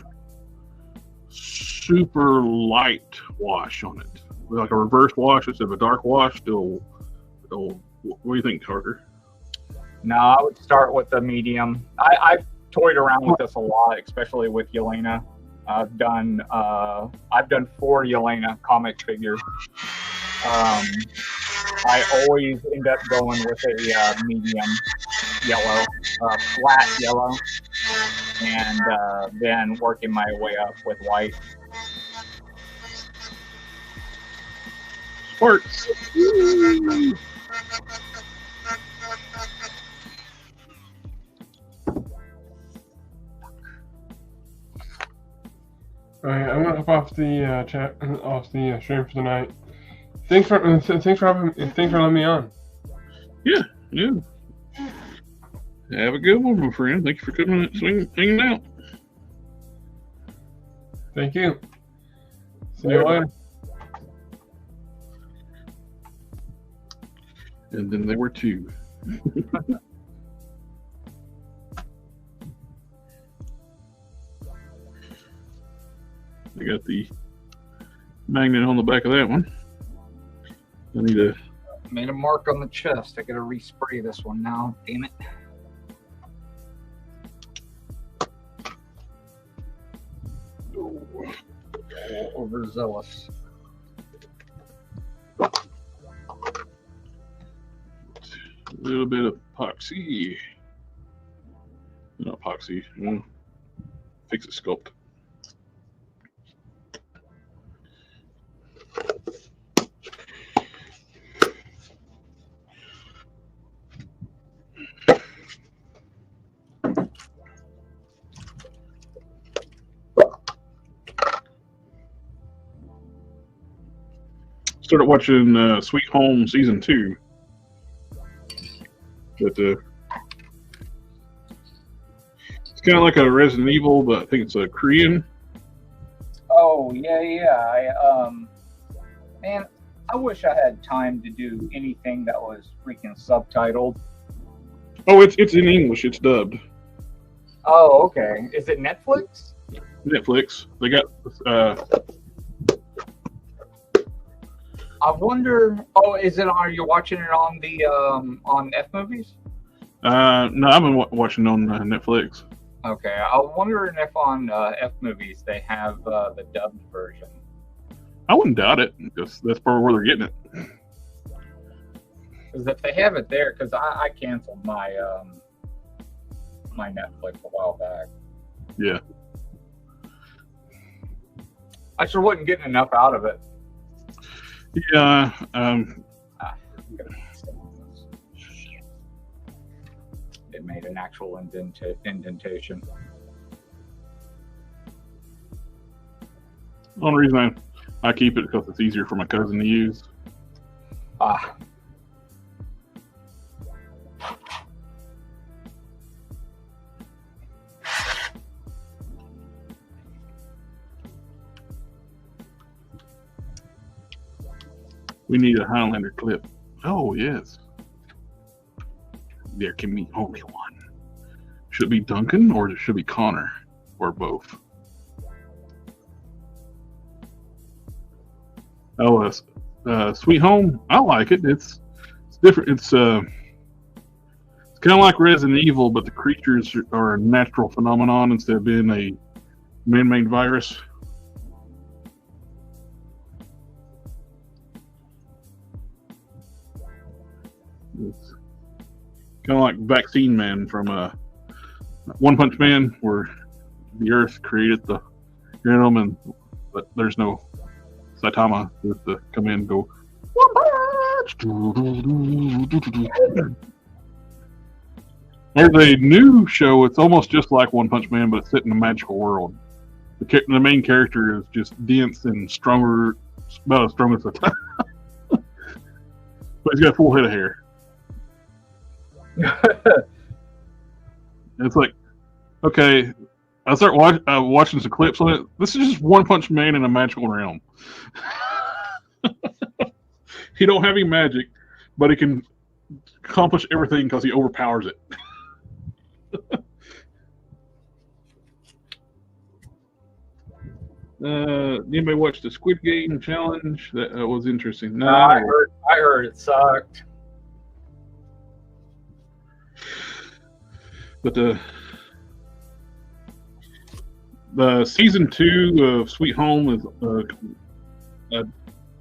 super light wash on it, like a reverse wash instead of a dark wash. Still, what do you think, Harker? No, I would start with the medium. I've toyed around with this a lot, especially with Yelena. I've done 4 Yelena comic figures. I always end up going with a medium yellow, flat yellow, and then working my way up with white. Sparks. All right, I'm gonna hop off the stream for tonight. Thanks for letting me on. Yeah. Have a good one, my friend. Thank you for coming and hanging out. Thank you. See you later. And then there were 2. I got the magnet on the back of that one. I need to made a mark on the chest. I gotta respray this one now. Damn it. Overzealous. a little bit of epoxy. Not epoxy. Fixit Sculpt. Started watching Sweet Home Season 2. But it's kind of like a Resident Evil, but I think it's a Korean. Oh, yeah. Man, I wish I had time to do anything that was freaking subtitled. Oh, it's in English. It's dubbed. Oh, okay. Is it Netflix? Netflix. They got I wonder. Oh, is it? Are you watching it on the on F Movies? no, I've been watching on Netflix. Okay, I'm wondering if on F Movies they have the dubbed version. I wouldn't doubt it, because that's probably where they're getting it. Because if they have it there, because I canceled my my Netflix a while back. Yeah. I sure wasn't getting enough out of it. Yeah. It made an actual indentation. The only reason I keep it because it's easier for my cousin to use. Ah. We need a Highlander clip. Oh, yes. There can be only one. Should it be Duncan or should it be Connor? Or both? Oh, Sweet Home. I like it. It's different. It's kind of like Resident Evil, but the creatures are a natural phenomenon instead of being a man-made virus. It's kind of like Vaccine Man from One Punch Man, where the Earth created the venom, but there's no Saitama with to come in and go One Punch. There's a new show. It's almost just like One Punch Man, but it's set in a magical world. The main character is just dense and stronger, about as strong as Saitama. But he's got a full head of hair. It's like, okay, I start watching some clips on it. This is just One Punch Man in a magical realm. He don't have any magic, but he can accomplish everything because he overpowers it. Anybody watch the Squid Game challenge? That was interesting. No, I heard it sucked. But the season 2 of Sweet Home is a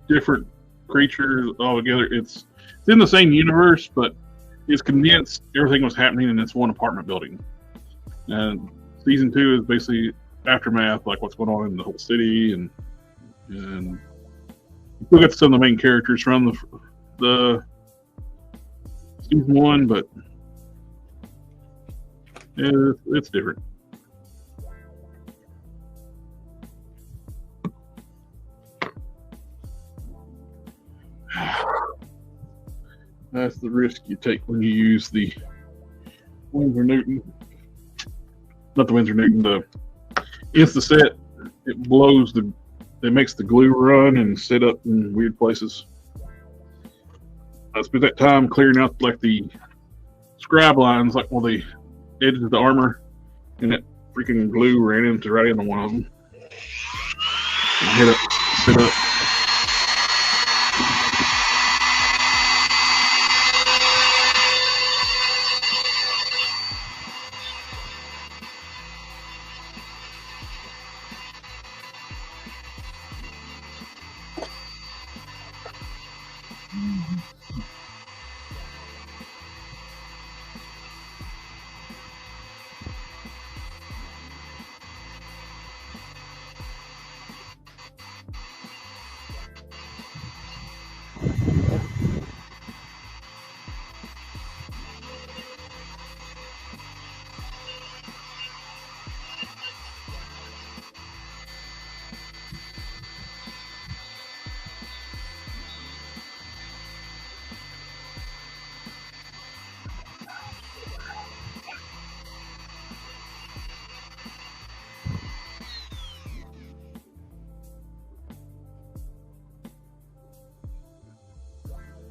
different creature altogether. It's in the same universe, but it's condensed. Everything was happening in this one apartment building. And season 2 is basically aftermath, like what's going on in the whole city, and you still get some of the main characters from the season 1, but it's different. That's the risk you take when you use the Winsor Newton. Not the Winsor Newton, the Insta-Set. It makes the glue run and set up in weird places. I spent that time clearing out like the scribe lines, like one of the edges of the armor, and that freaking glue ran right into one of them. And hit it, set up.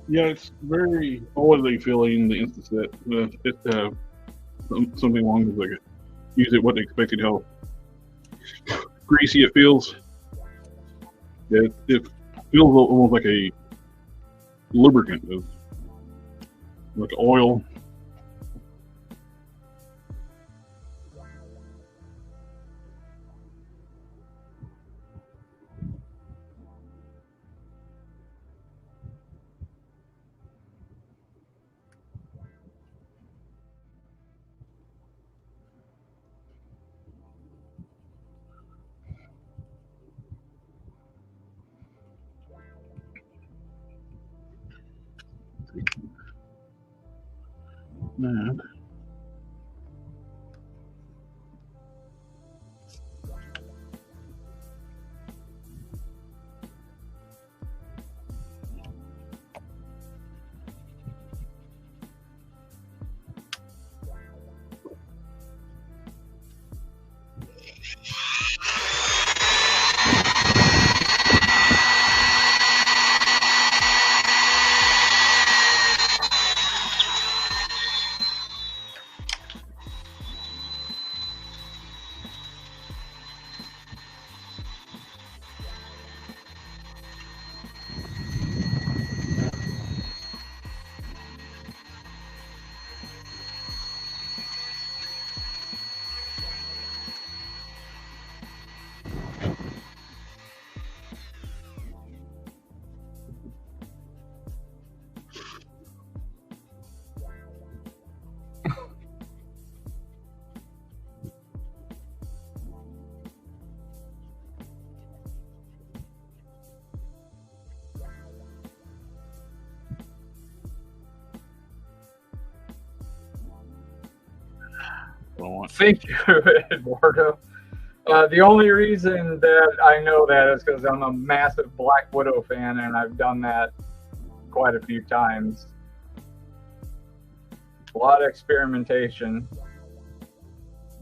Yeah, it's very oily feeling, the Insta-Set. Something along with like use it what they expected, how greasy it feels. Yeah, it feels almost like a lubricant, like oil. Man. I want. Thank you, Eduardo. The only reason that I know that is because I'm a massive Black Widow fan, and I've done that quite a few times. A lot of experimentation.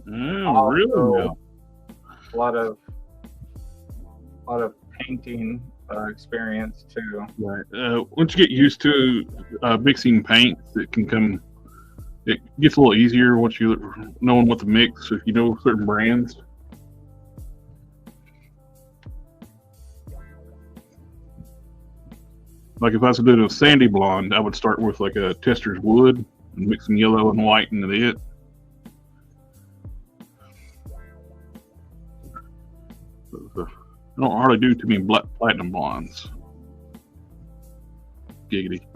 Really? No. A lot of painting experience too. Right. Once you get used to mixing paints, it gets a little easier once you knowing what to mix. If you know certain brands. Like if I was doing a sandy blonde, I would start with like a tester's wood and mix some yellow and white into it. I don't hardly do too many platinum blondes. Giggity.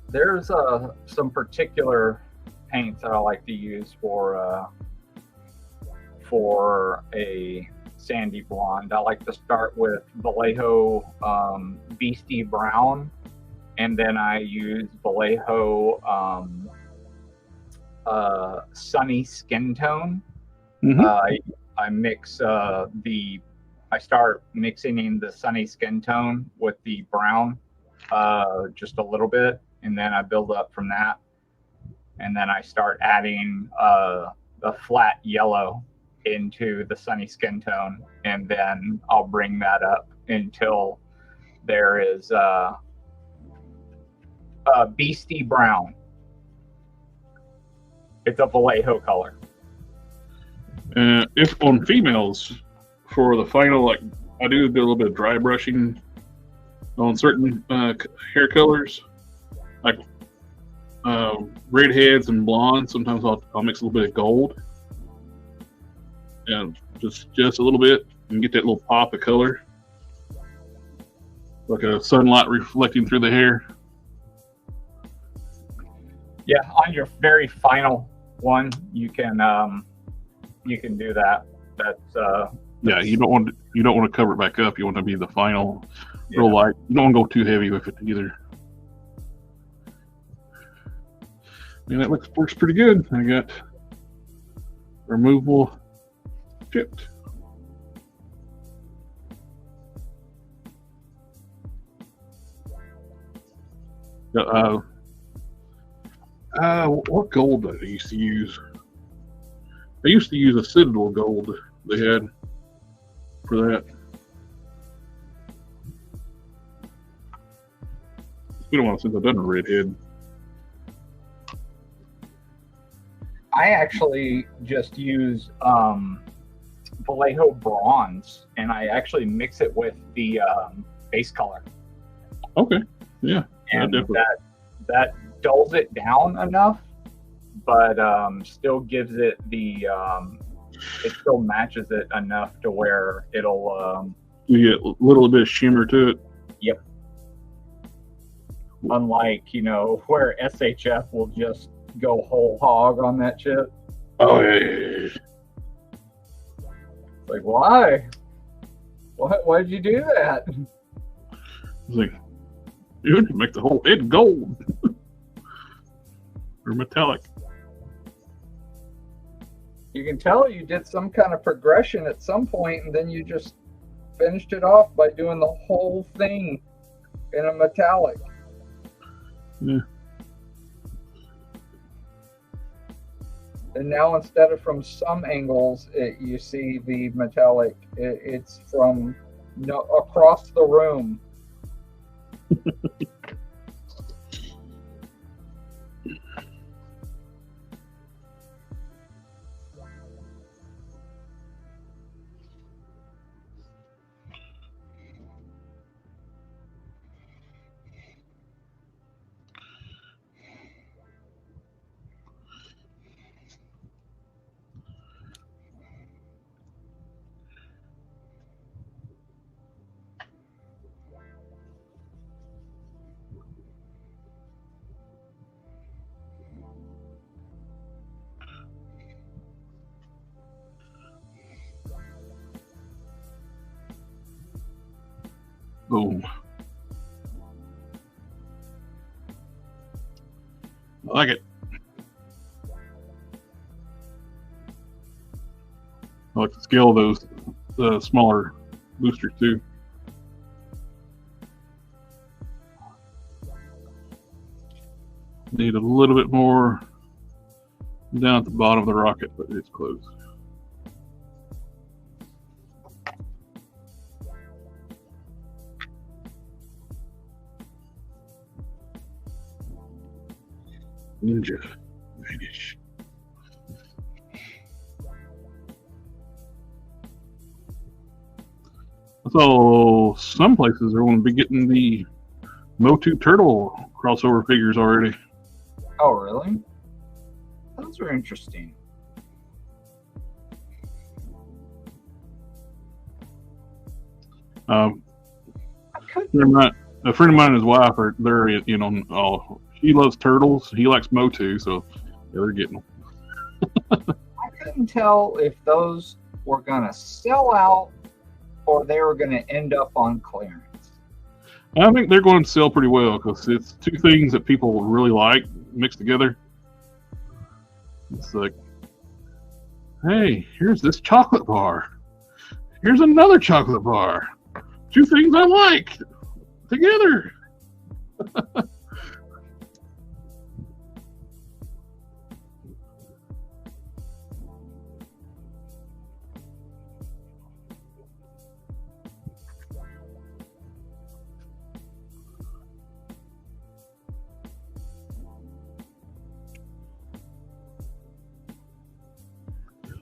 There's some particular paints that I like to use for a sandy blonde. I like to start with Vallejo Beastie Brown, and then I use Vallejo Sunny Skin Tone. I mix I start mixing in the Sunny Skin Tone with the brown just a little bit, and then I build up from that, and then I start adding the flat yellow into the Sunny Skin Tone, and then I'll bring that up until there is Beastie Brown. It's a Vallejo color. If on females, for the final, like I do a little bit of dry brushing on certain hair colors, like redheads and blondes. Sometimes I'll mix a little bit of gold, and just a little bit, and get that little pop of color, like a sunlight reflecting through the hair. Yeah, on your very final one, you can do that. That's yeah. You don't want to cover it back up. You want to be the final, real light. You don't want to go too heavy with it either. I mean, that works pretty good. I got removable chipped. What gold did I used to use? I used to use a Citadel gold they had for that. It's been a while since I've done a redhead. I actually just use Vallejo bronze, and I actually mix it with the base color. Okay, yeah, and that dulls it down enough, but still gives it the it still matches it enough to where it'll you get a little bit of shimmer to it. Yep. Unlike, where SHF will just go whole hog on that chip. Oh yeah. It's like, why? Why'd you do that? It's like, you can make the whole head gold or metallic. You can tell you did some kind of progression at some point, and then you just finished it off by doing the whole thing in a metallic. Yeah. And now instead of from some angles, you see the metallic. It's from across the room. Boom. I like it. I like the scale of those smaller boosters too. Need a little bit more down at the bottom of the rocket, but it's close. Ninja vanish. So some places are going to be getting the Motu Turtle crossover figures already. Oh, really? Those are interesting. A friend of mine and his wife are she loves turtles. He likes Motu, so yeah, they're getting them. I couldn't tell if those were going to sell out or they were going to end up on clearance. I think they're going to sell pretty well because it's two things that people really like mixed together. It's like, hey, here's this chocolate bar. Here's another chocolate bar. Two things I like together.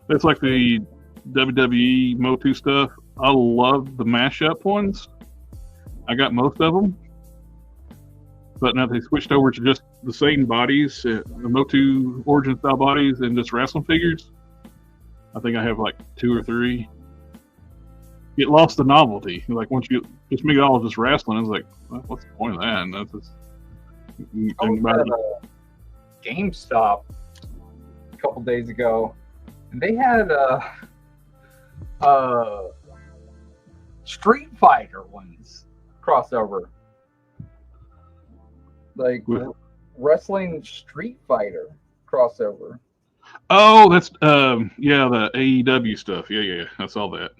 It's like the WWE Motu stuff. I love the mashup ones. I got most of them. But now they switched over to just the same bodies, the Motu origin style bodies, and just wrestling figures. I think I have like 2 or 3. It lost the novelty. Like once you just make it all just wrestling, it's like, well, what's the point of that? And that's just, I was at a GameStop a couple days ago. And they had Street Fighter ones crossover, like wrestling Street Fighter crossover. Oh, that's yeah, the AEW stuff. Yeah, I saw that.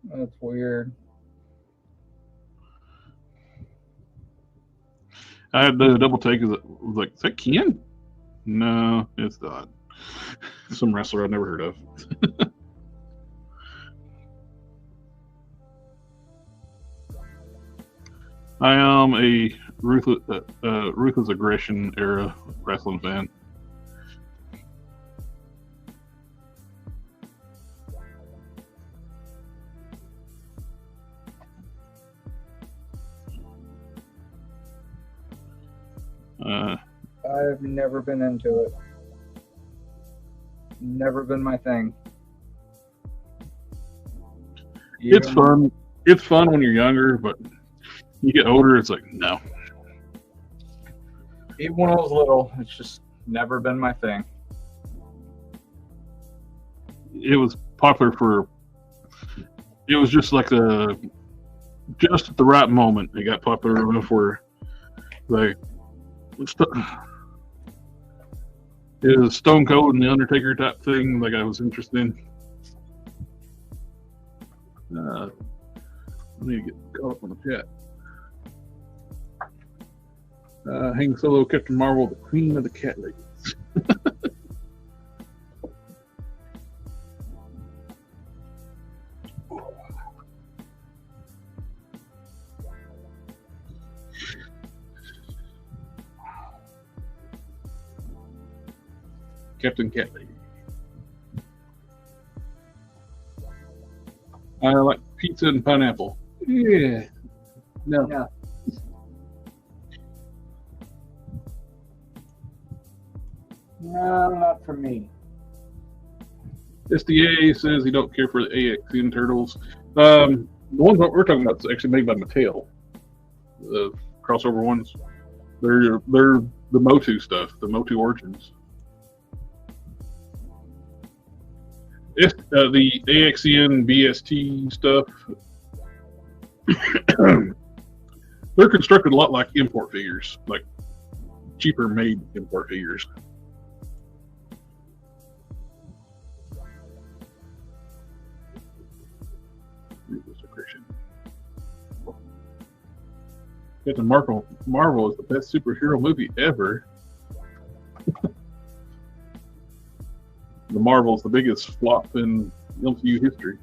That's weird. I had the double take. Is that Ken? No, it's not. Some wrestler I've never heard of. I am a ruthless aggression era wrestling fan. I've never been into it. Never been my thing. It's fun. It's fun when you're younger, but you get older, it's like, no. Even when I was little, it's just never been my thing. It was popular it was just like just at the right moment. It got popular enough where like it was Stone Cold and the Undertaker type thing. Like I was interested in. I need to get caught up on the chat. Hang Solo, Captain Marvel, the Queen of the Cat Ladies. Captain Cat Lady. I like pizza and pineapple. Yeah. No. Yeah. No, not for me. SDA says he don't care for the AXN turtles. The ones that we're talking about is actually made by Mattel. The crossover ones. They're the Motu stuff, the Motu origins. The AXN BST stuff, they're constructed a lot like import figures. Like cheaper made import figures. Captain Marvel is the best superhero movie ever. The Marvel is the biggest flop in MCU history.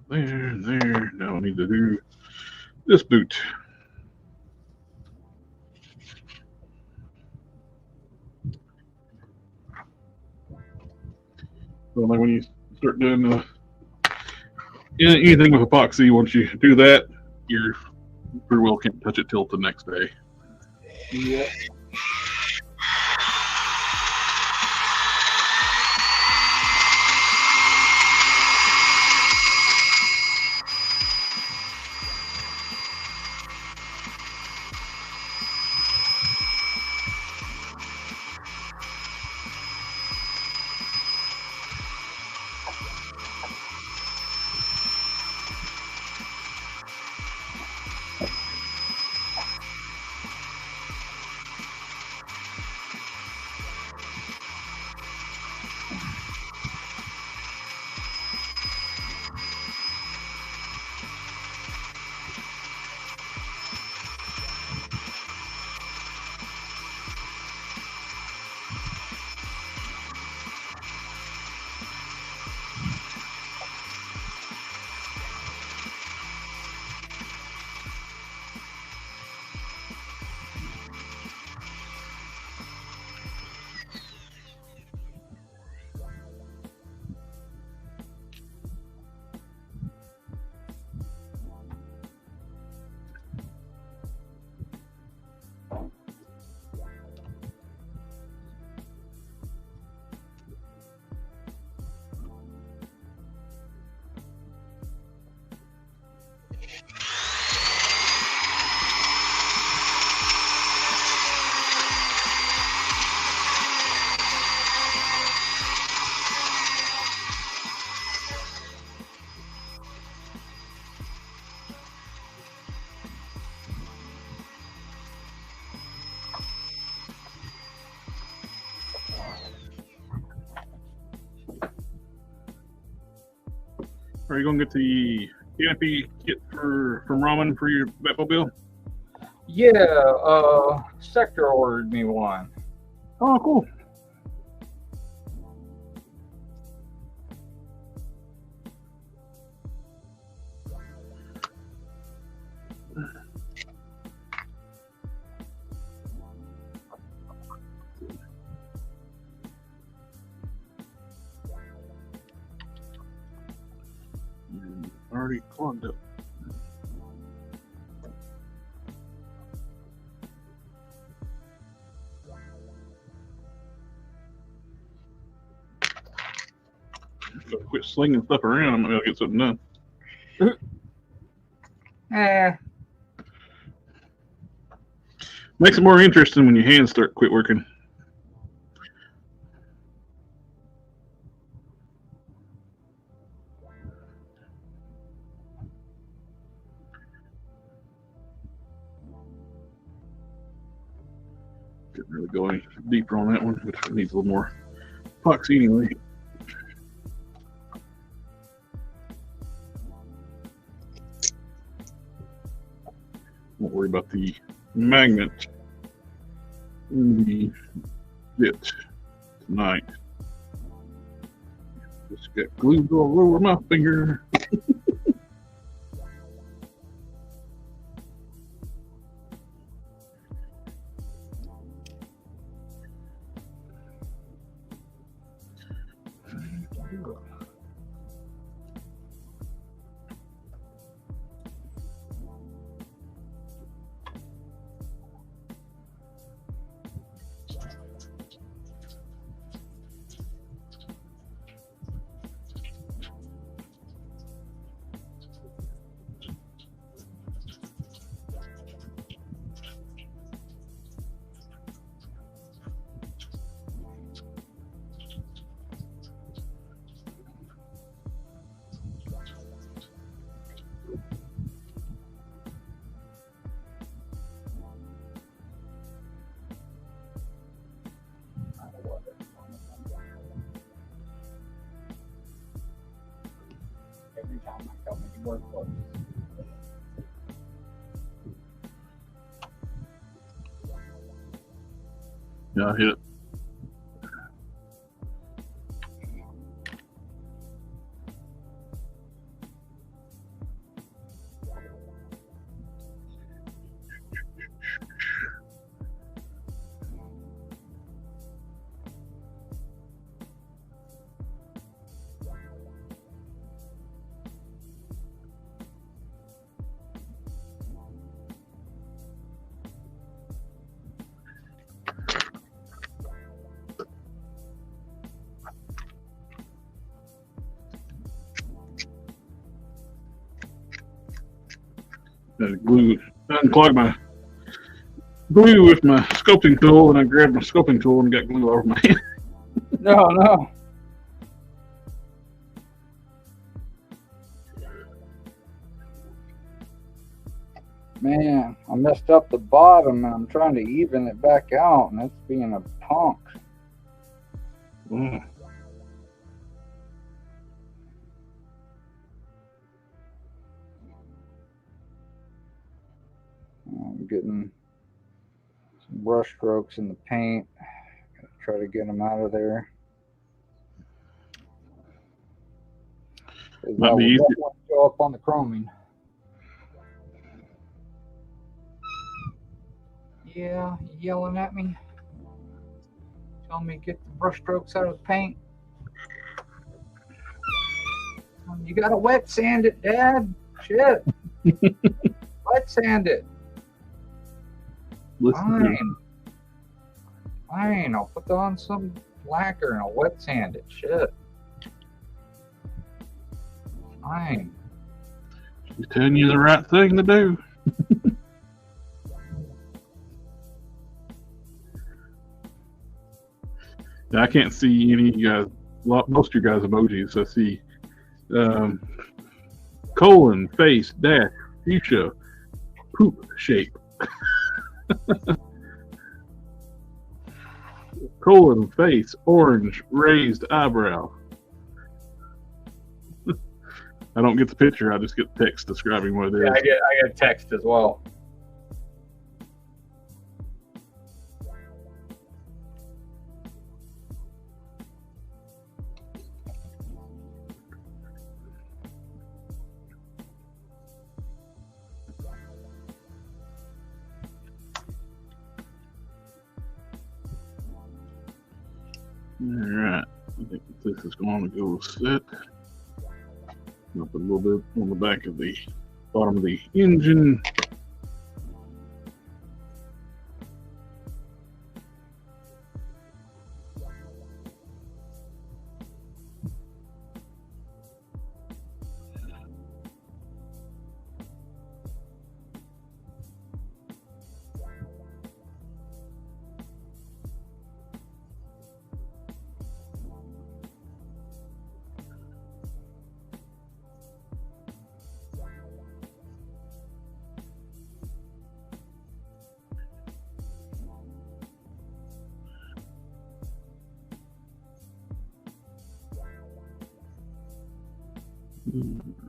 And there. Now I need to do this boot. So like when you start doing anything with epoxy, once you do that, you're pretty well can't touch it till the next day. Yeah. Are you gonna get the canopy kit from Ramen for your Batmobile? Yeah, Sector ordered me one. Oh, cool. Already clogged up. Gotta quit slinging stuff around. I'm gonna get something done. Makes it more interesting when your hands quit working. Didn't really go any deeper on that one, which needs a little more epoxy anyway. Won't worry about the magnet in the bit tonight. Just got glued all over my finger. Got me work clothes. Yeah, I hit it. Unclogged my glue with my sculpting tool, and I grabbed my sculpting tool and got glue all over my hand. No. Man, I messed up the bottom and I'm trying to even it back out and it's being a punk. Mm. I'm getting some brush strokes in the paint. Gotta try to get them out of there. That Might will be easy. definitely show up on the chroming. Yeah, you yelling at me? Telling me to get the brush strokes out of the paint? You gotta wet sand it, Dad. Shit. Wet sand it. Fine. Fine. I'll put on some lacquer and I'll wet sand it. Shit. Fine. She's telling you the right thing to do. Yeah, I can't see any of you guys, most of you guys' emojis. I see colon, face, dash, fuchsia, poop shape. Colon, face, orange, raised eyebrow. I don't get the picture, I just get text describing what it is. Yeah, I get text as well. Alright, I think this is going to go set. Up a little bit on the back of the bottom of the engine.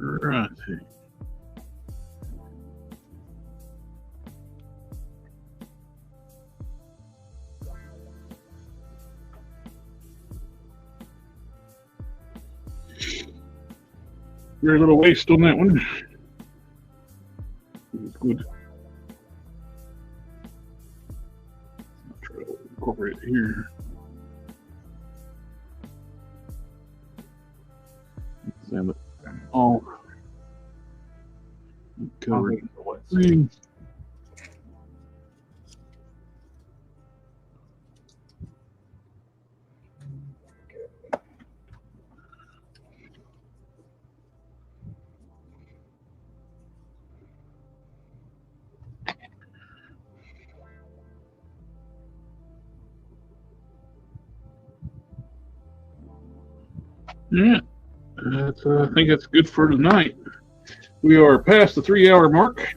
Righty. Very little waste on that one. Good. I'll try to incorporate it here. Sand it off. Cover it. Yeah, that's, I think that's good for tonight. We are past the 3-hour mark.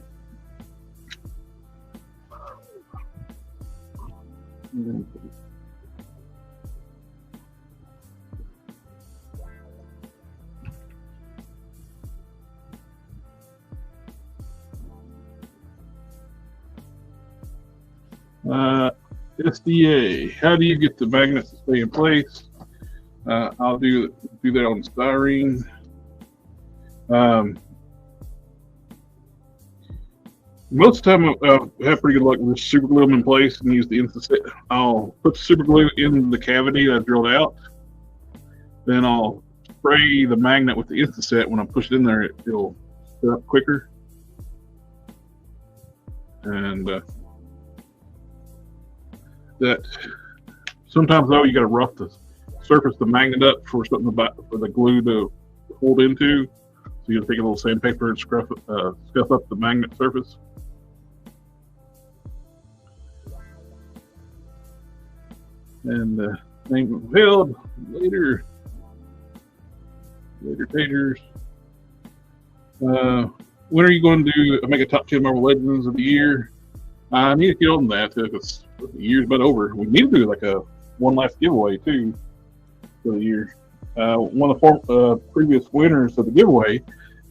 SDA. How do you get the magnets to stay in place? I'll do that on styrene. Most of the time, I have pretty good luck with super glue them in place and use the instant set. I'll put the super glue in the cavity that I drilled out. Then I'll spray the magnet with the instant set. When I push it in there, it'll set up quicker. And that sometimes though you got to rough the surface of the magnet up for something for the glue to hold into. So you take a little sandpaper and scuff up the magnet surface. And things held later taters. When are you going to make a top 10 Marvel Legends of the year? I need to get on that because the year's about over. We need to do like a one last giveaway too for the year. One of the previous winners of the giveaway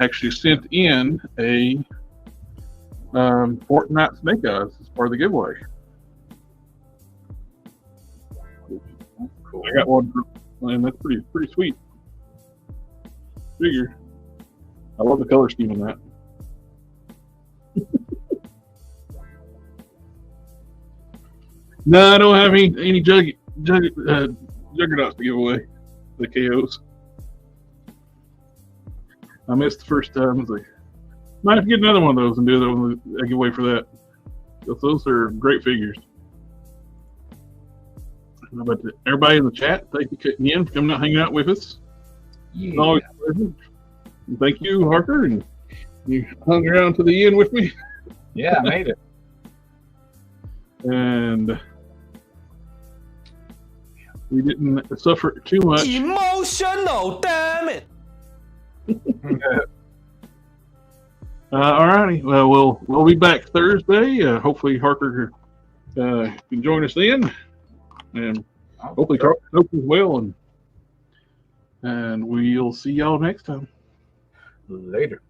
actually sent in a Fortnite Snake Eyes as part of the giveaway. Cool. I got one, and that's pretty sweet figure. I love the color scheme on that. No, I don't have any juggernauts to give away. The KOs. I missed the first time. I was like, might have to get another one of those and do a giveaway for that. Because those are great figures. But everybody in the chat, thank you for coming out, hanging out with us. Yeah. It's always a pleasure. And thank you, Harker, and you hung around to the end with me. Yeah, I made it. And we didn't suffer too much. Emotional, damn it! All righty. Well, we'll be back Thursday. Hopefully, Harker can join us then, and hopefully, Harker as well. And we'll see y'all next time. Later.